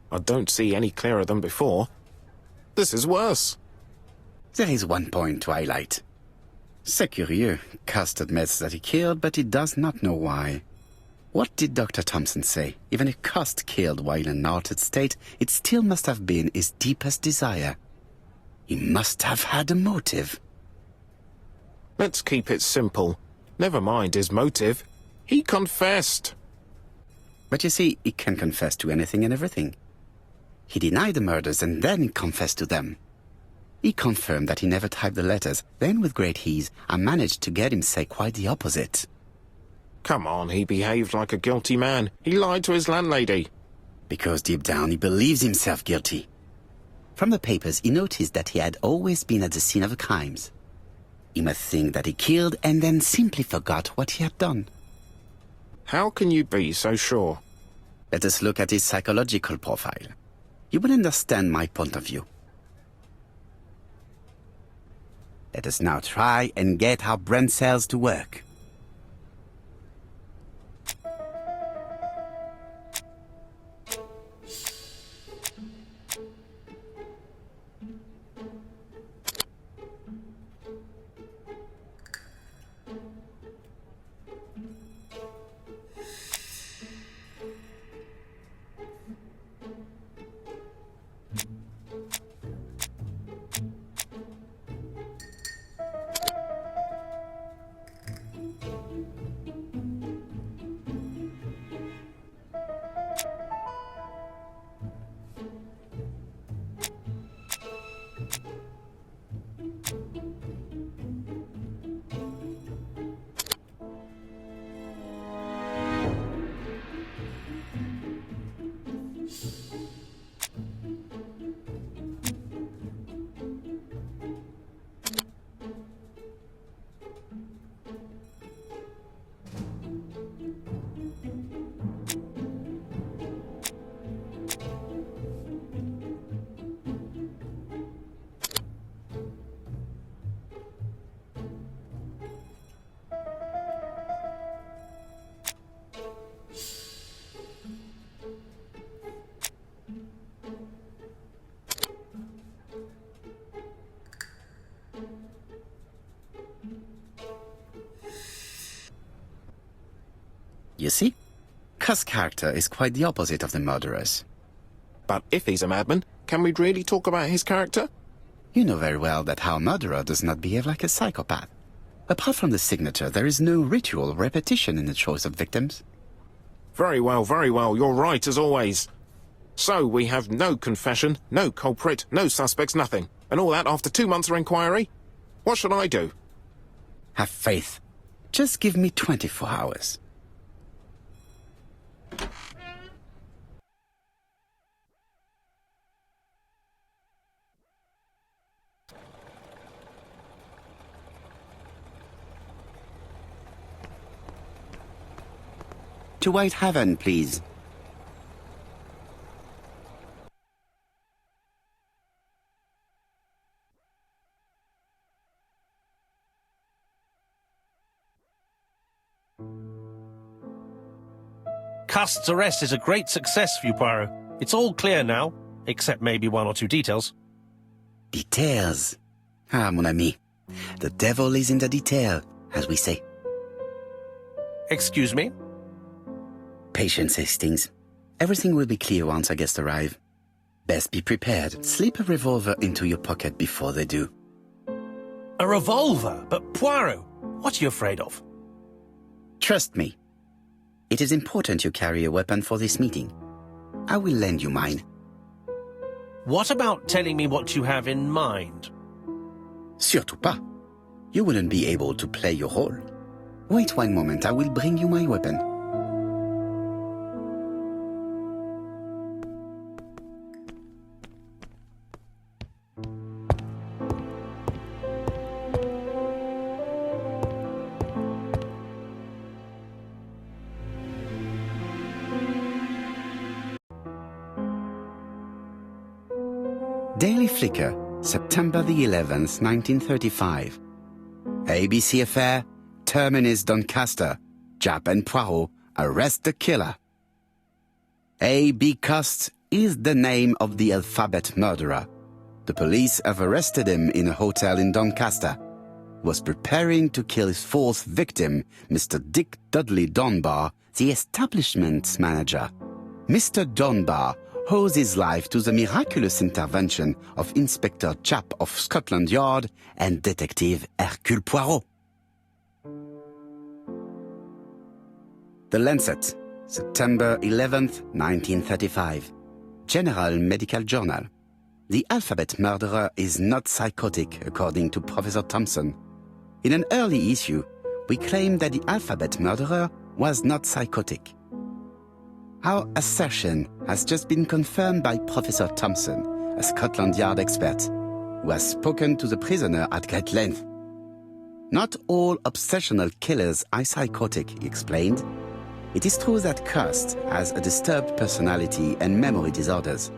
I don't see any clearer than before. This is worse. There is one point to highlight. C'est curieux. Cust admits that he killed, but he does not know why. What did Dr. Thompson say? Even if Cust killed while in an altered state, it still must have been his deepest desire. He must have had a motive. Let's keep it simple. Never mind his motive. He confessed. But you see, he can confess to anything and everything. He denied the murders and then he confessed to them. He confirmed that he never typed the letters. Then, with great ease, I managed to get him say quite the opposite. Come on, he behaved like a guilty man. He lied to his landlady. Because deep down he believes himself guilty. From the papers, he noticed that he had always been at the scene of the crimes. He must think that he killed and then simply forgot what he had done. How can you be so sure? Let us look at his psychological profile. You will understand my point of view. Let us now try and get our brain cells to work. You see? Cust's character is quite the opposite of the murderer's. But if he's a madman, can we really talk about his character? You know very well that our murderer does not behave like a psychopath. Apart from the signature, there is no ritual repetition in the choice of victims. Very well, you're right as always. So we have no confession, no culprit, no suspects, nothing. And all that after 2 months of inquiry? What should I do? Have faith. Just give me 24 hours. to Whitehaven, please. Cust's arrest is a great success for you, Poirot. It's all clear now, except maybe one or two details. Details. Ah, mon ami. The devil is in the detail, as we say. Excuse me? Patience, Hastings. Everything will be clear once our guests arrive. Best be prepared. Slip a revolver into your pocket before they do. A revolver? But Poirot, what are you afraid of? Trust me. It is important you carry a weapon for this meeting. I will lend you mine. What about telling me what you have in mind? Surtout pas. You wouldn't be able to play your role. Wait one moment, I will bring you my weapon. Daily Flicker, September the 11th, 1935. ABC affair, Terminus Doncaster, Japp and Poirot arrest the killer. A.B. Cust is the name of the alphabet murderer. The police have arrested him in a hotel in Doncaster. Was preparing to kill his fourth victim, Mr. Dick Dudley Dunbar, the establishment's manager. Mr. Dunbar owes his life to the miraculous intervention of Inspector Japp of Scotland Yard and Detective Hercule Poirot. The Lancet, September 11th, 1935. General Medical Journal. The alphabet murderer is not psychotic, according to Professor Thompson. In an early issue, we claimed that the alphabet murderer was not psychotic. Our assertion has just been confirmed by Professor Thompson, a Scotland Yard expert, who has spoken to the prisoner at great length. Not all obsessional killers are psychotic, he explained. It is true that Cust has a disturbed personality and memory disorders.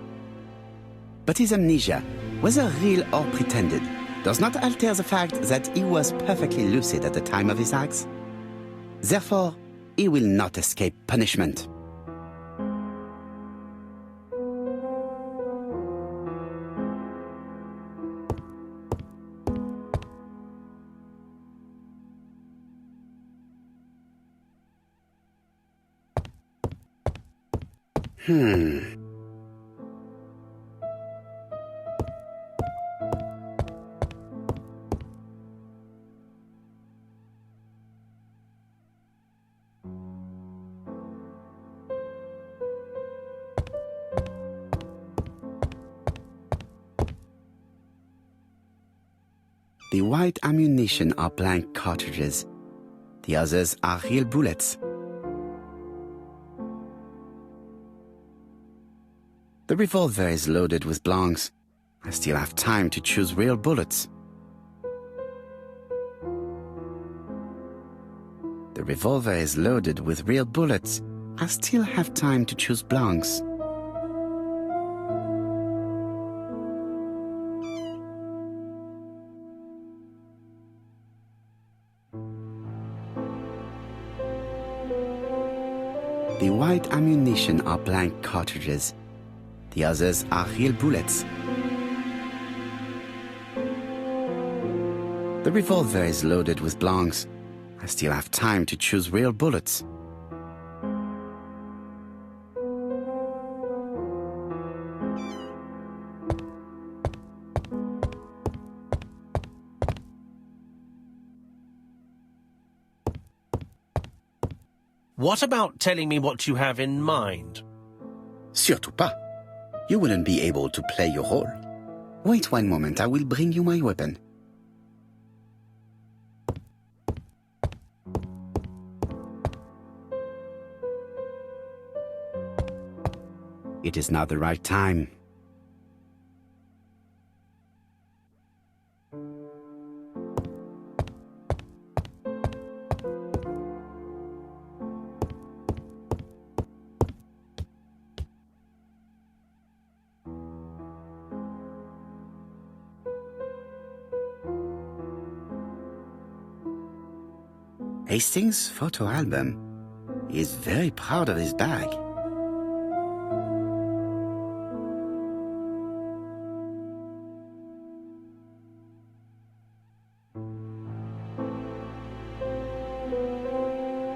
But his amnesia, whether real or pretended, does not alter the fact that he was perfectly lucid at the time of his acts. Therefore, he will not escape punishment. The white ammunition are blank cartridges. The others are real bullets. The revolver is loaded with blancs. I still have time to choose real bullets. The revolver is loaded with real bullets. I still have time to choose blancs. The white ammunition are blank cartridges. The others are real bullets. The revolver is loaded with blancs. I still have time to choose real bullets. What about telling me what you have in mind? Surtout pas. You wouldn't be able to play your role. Wait one moment, I will bring you my weapon. It is not the right time. Hastings' photo album. He is very proud of his bag.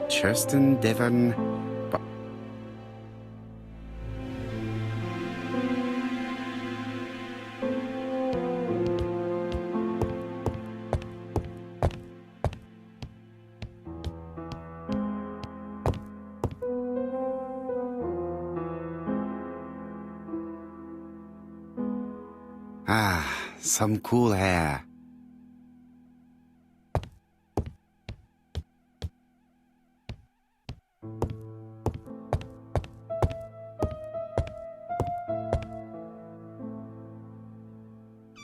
Churston, Devon... Ah, some cool hair.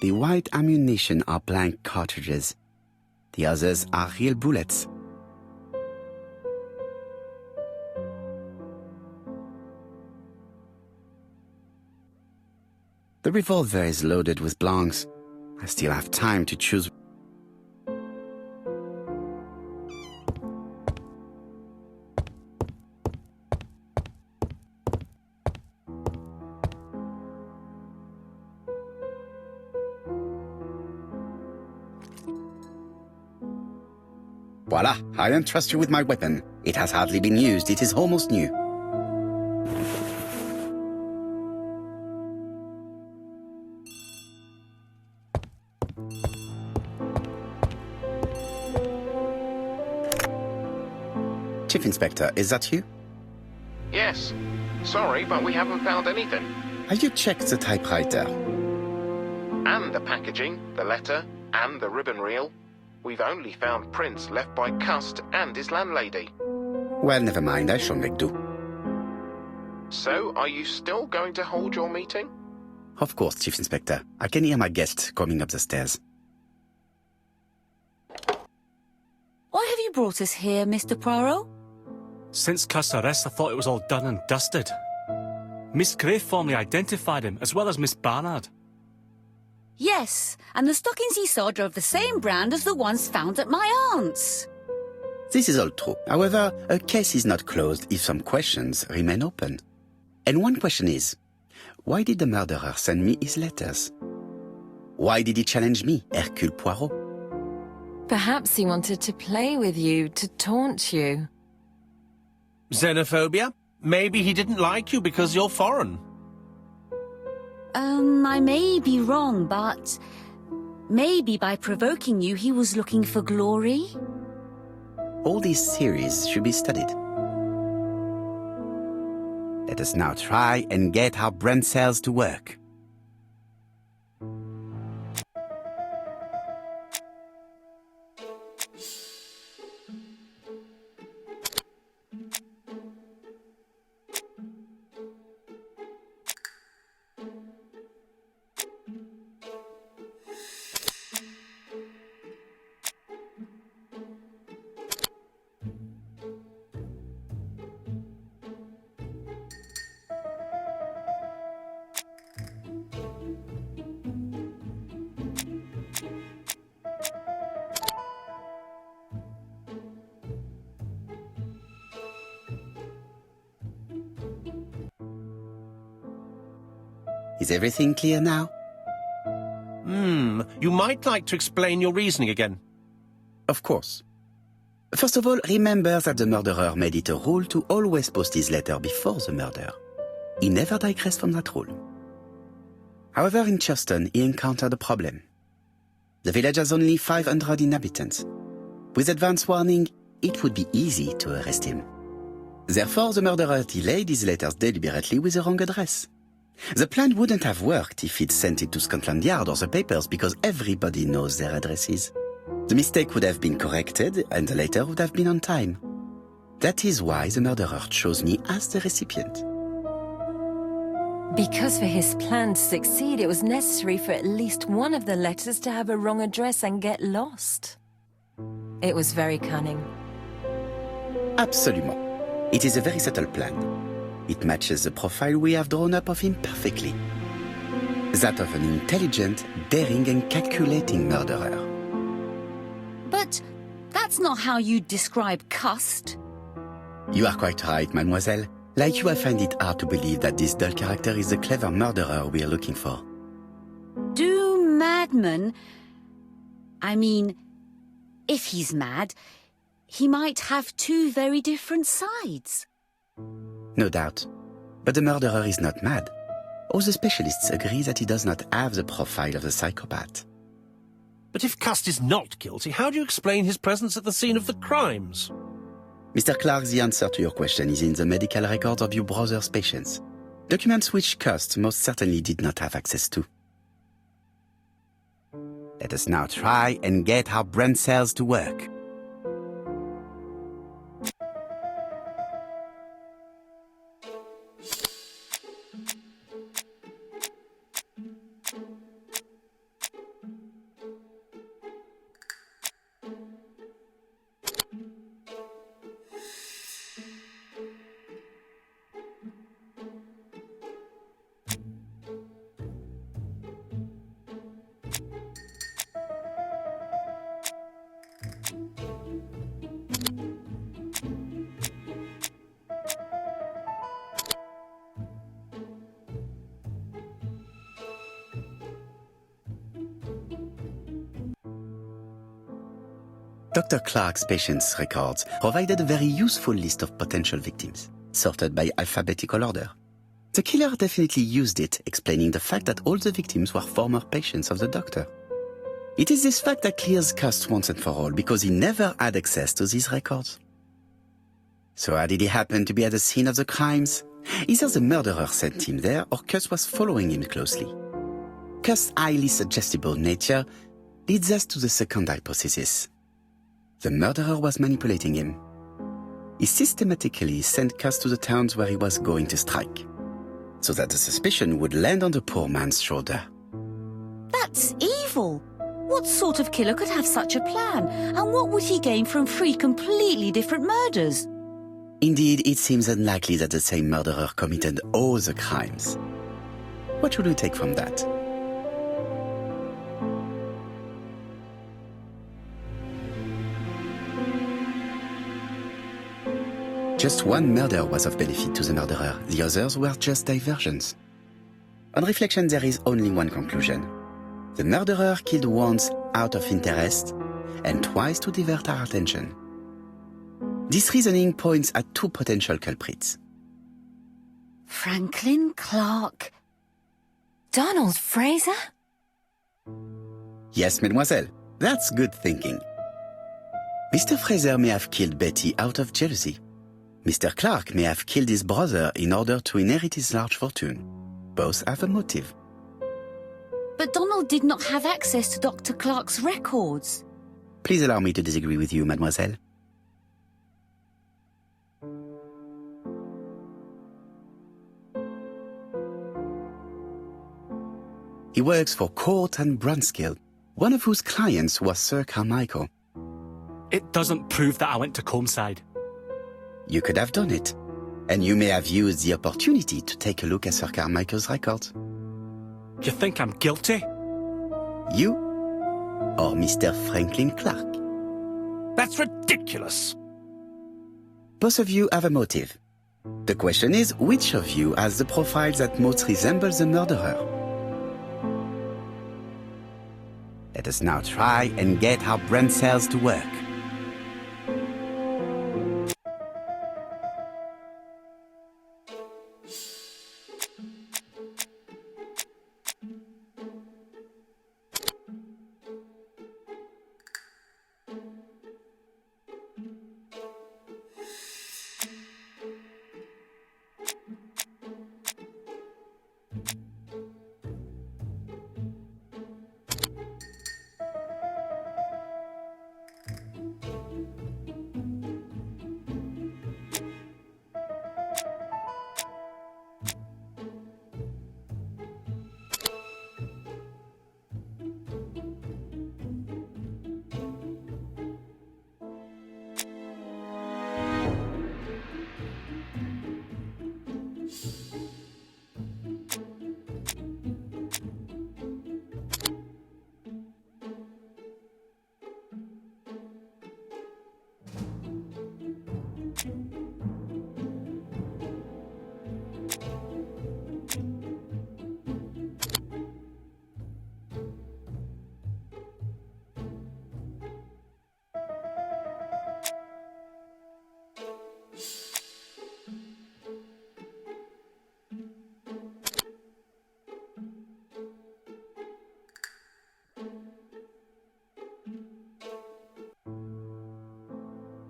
The white ammunition are blank cartridges. The others are real bullets. The revolver is loaded with blancs. I still have time to choose. Voila, I entrust you with my weapon. It has hardly been used, it is almost new. Chief Inspector, is that you? Yes. Sorry, but we haven't found anything. Have you checked the typewriter? And the packaging, the letter, and the ribbon reel. We've only found prints left by Cust and his landlady. Well, never mind, I shall make do. So, are you still going to hold your meeting? Of course, Chief Inspector. I can hear my guest coming up the stairs. Why have you brought us here, Mr. Poirot? Since Cust's arrest, I thought it was all done and dusted. Miss Gray formally identified him, as well as Miss Barnard. Yes, and the stockings he saw drove the same brand as the ones found at my aunt's. This is all true. However, a case is not closed if some questions remain open. And one question is, why did the murderer send me his letters? Why did he challenge me, Hercule Poirot? Perhaps he wanted to play with you, to taunt you. Xenophobia? Maybe he didn't like you because you're foreign. I may be wrong, but maybe by provoking you, he was looking for glory? All these theories should be studied. Let us now try and get our brain cells to work. Is everything clear now? You might like to explain your reasoning again. Of course. First of all, remember that the murderer made it a rule to always post his letter before the murder. He never digressed from that rule. However, in Churston, he encountered a problem. The village has only 500 inhabitants. With advance warning, it would be easy to arrest him. Therefore, the murderer delayed his letters deliberately with the wrong address. The plan wouldn't have worked if he'd sent it to Scotland Yard or the papers because everybody knows their addresses. The mistake would have been corrected and the letter would have been on time. That is why the murderer chose me as the recipient. Because for his plan to succeed, it was necessary for at least one of the letters to have a wrong address and get lost. It was very cunning. Absolument. It is a very subtle plan. It matches the profile we have drawn up of him perfectly. That of an intelligent, daring and calculating murderer. But that That's not how you describe cust. You are quite right, mademoiselle. Like you, I find it hard to believe that this dull character is the clever murderer we are looking for. Do madmen... I mean, if he's mad, he might have two very different sides. No doubt. But the murderer is not mad. All the specialists agree that he does not have the profile of the psychopath. But if Cust is not guilty, how do you explain his presence at the scene of the crimes? Mr. Clark, the answer to your question is in the medical records of your brother's patients. Documents which Cust most certainly did not have access to. Let us now try and get our brain cells to work. Dr. Clark's patients' records provided a very useful list of potential victims, sorted by alphabetical order. The killer definitely used it, explaining the fact that all the victims were former patients of the doctor. It is this fact that clears Cust once and for all, because he never had access to these records. So how did he happen to be at the scene of the crimes? Either the murderer sent him there, or Cust was following him closely. Cust's highly suggestible nature leads us to the second hypothesis. The murderer was manipulating him. He systematically sent Cust to the towns where he was going to strike, so that the suspicion would land on the poor man's shoulder. That's evil. What sort of killer could have such a plan? And what would he gain from three completely different murders? Indeed, it seems unlikely that the same murderer committed all the crimes. What should we take from that? Just one murder was of benefit to the murderer. The others were just diversions. On reflection, there is only one conclusion. The murderer killed once out of interest and twice to divert our attention. This reasoning points at two potential culprits. Franklin Clark. Donald Fraser? Yes, mademoiselle. That's good thinking. Mr. Fraser may have killed Betty out of jealousy. Mr. Clark may have killed his brother in order to inherit his large fortune. Both have a motive. But Donald did not have access to Dr. Clark's records. Please allow me to disagree with you, mademoiselle. He works for Court and Brunskill, one of whose clients was Sir Carmichael. It doesn't prove that I went to Comeside. You could have done it, and you may have used the opportunity to take a look at Sir Carmichael's records. You think I'm guilty? You or Mr. Franklin Clark? That's ridiculous. Both of you have a motive. The question is, which of you has the profile that most resembles the murderer? Let us now try and get our brain cells to work.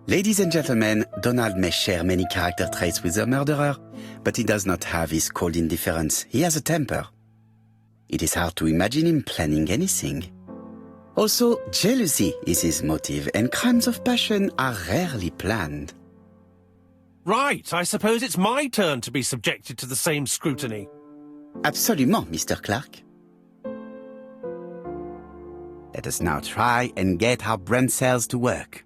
Ladies and gentlemen, Donald may share many character traits with the murderer, but he does not have his cold indifference. He has a temper. It is hard to imagine him planning anything. Also, jealousy is his motive, and crimes of passion are rarely planned. Right, I suppose it's my turn to be subjected to the same scrutiny. Absolument, Mr. Clark. Let us now try and get our brain cells to work.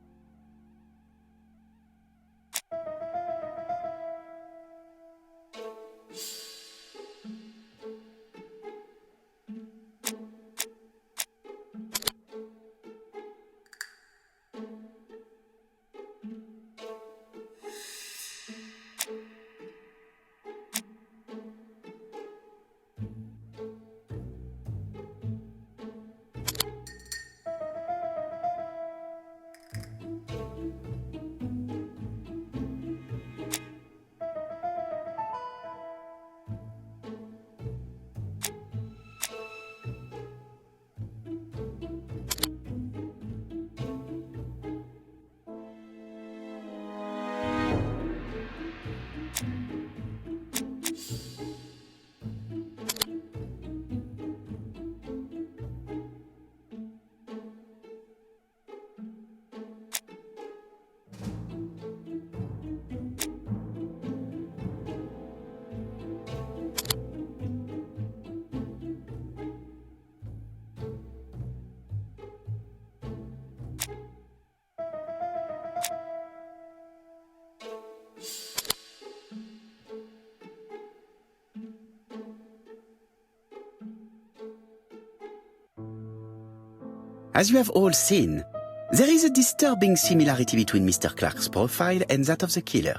As you have all seen, there is a disturbing similarity between Mr. Clark's profile and that of the killer.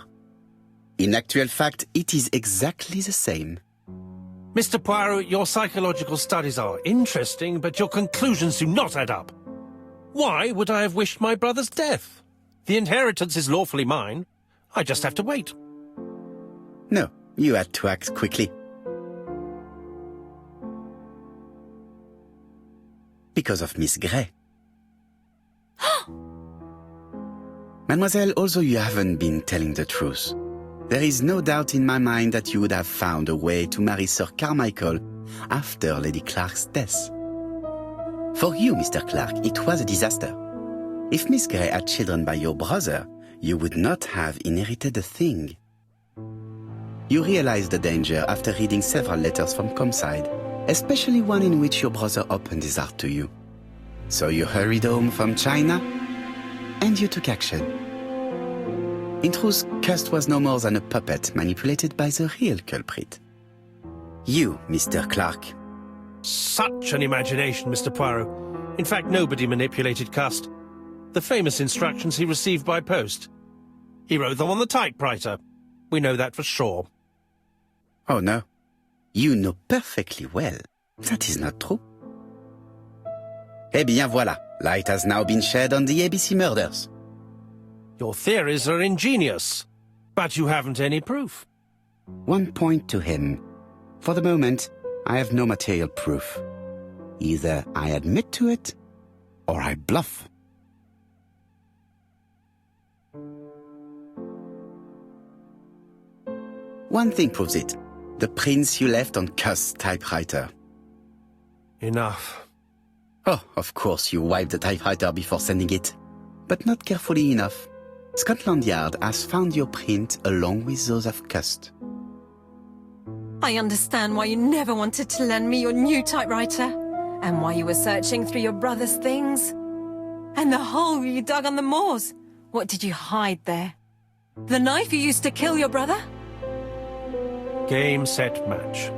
In actual fact, it is exactly the same. Mr. Poirot, your psychological studies are interesting, but your conclusions do not add up. Why would I have wished my brother's death? The inheritance is lawfully mine. I just have to wait. No, you had to act quickly. Because of Miss Grey. Mademoiselle, although you haven't been telling the truth, there is no doubt in my mind that you would have found a way to marry Sir Carmichael after Lady Clark's death. For you, Mr. Clark, it was a disaster. If Miss Grey had children by your brother, you would not have inherited a thing. You realized the danger after reading several letters from Comside, especially one in which your brother opened his heart to you. So you hurried home from China, and you took action. In truth, Cust was no more than a puppet manipulated by the real culprit. You, Mr. Clark. Such an imagination, Mr. Poirot. In fact, nobody manipulated Cust. The famous instructions he received by post. He wrote them on the typewriter. We know that for sure. Oh no. You know perfectly well. That is not true. Eh bien voilà. Light has now been shed on the ABC murders. Your theories are ingenious, but you haven't any proof. One point to him. For the moment, I have no material proof. Either I admit to it, or I bluff. One thing proves it. The prints you left on Cust's typewriter. Enough. Oh, of course you wiped the typewriter before sending it. But not carefully enough. Scotland Yard has found your print along with those of Cust. I understand why you never wanted to lend me your new typewriter, and why you were searching through your brother's things. And the hole you dug on the moors. What did you hide there? The knife you used to kill your brother? Game, set, match.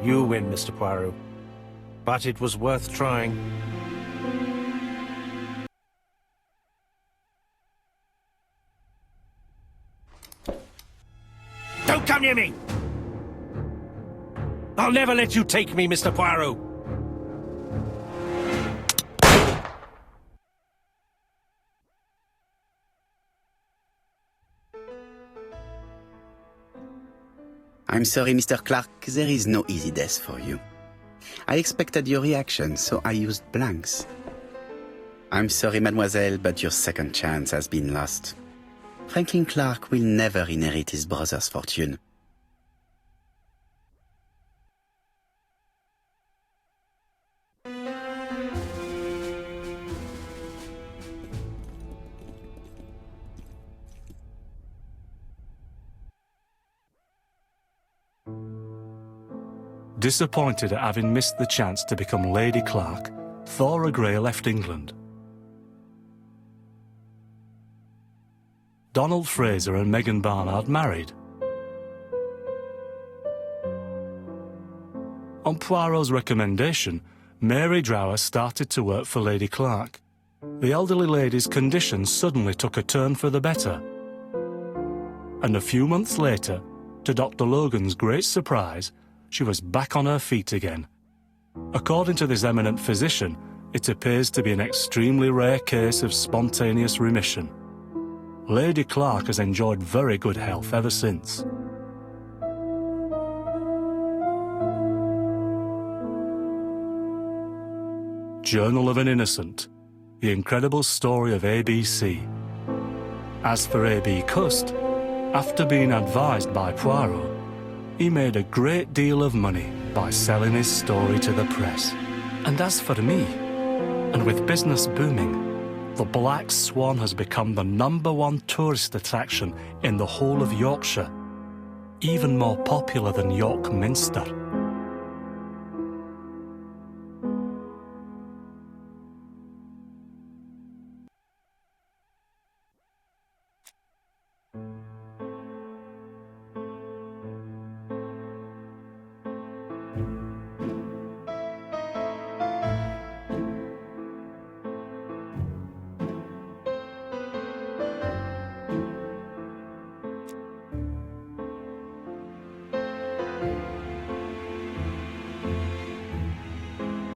You win, Mr. Poirot. But it was worth trying. Don't come near me! I'll never let you take me, Mr. Poirot! I'm sorry, Mr. Clark, there is no easy death for you. I expected your reaction, so I used blanks. I'm sorry, mademoiselle, but your second chance has been lost. Franklin Clark will never inherit his brother's fortune. Disappointed at having missed the chance to become Lady Clark, Thora Grey left England. Donald Fraser and Megan Barnard married. On Poirot's recommendation, Mary Drower started to work for Lady Clark. The elderly lady's condition suddenly took a turn for the better. And a few months later, to Dr. Logan's great surprise, she was back on her feet again. According to this eminent physician, it appears to be an extremely rare case of spontaneous remission. Lady Clark has enjoyed very good health ever since. Journal of an Innocent, the incredible story of ABC. As for A.B. Cust, after being advised by Poirot, he made a great deal of money by selling his story to the press. And as for me, and with business booming, the Black Swan has become the #1 tourist attraction in the whole of Yorkshire, even more popular than York Minster.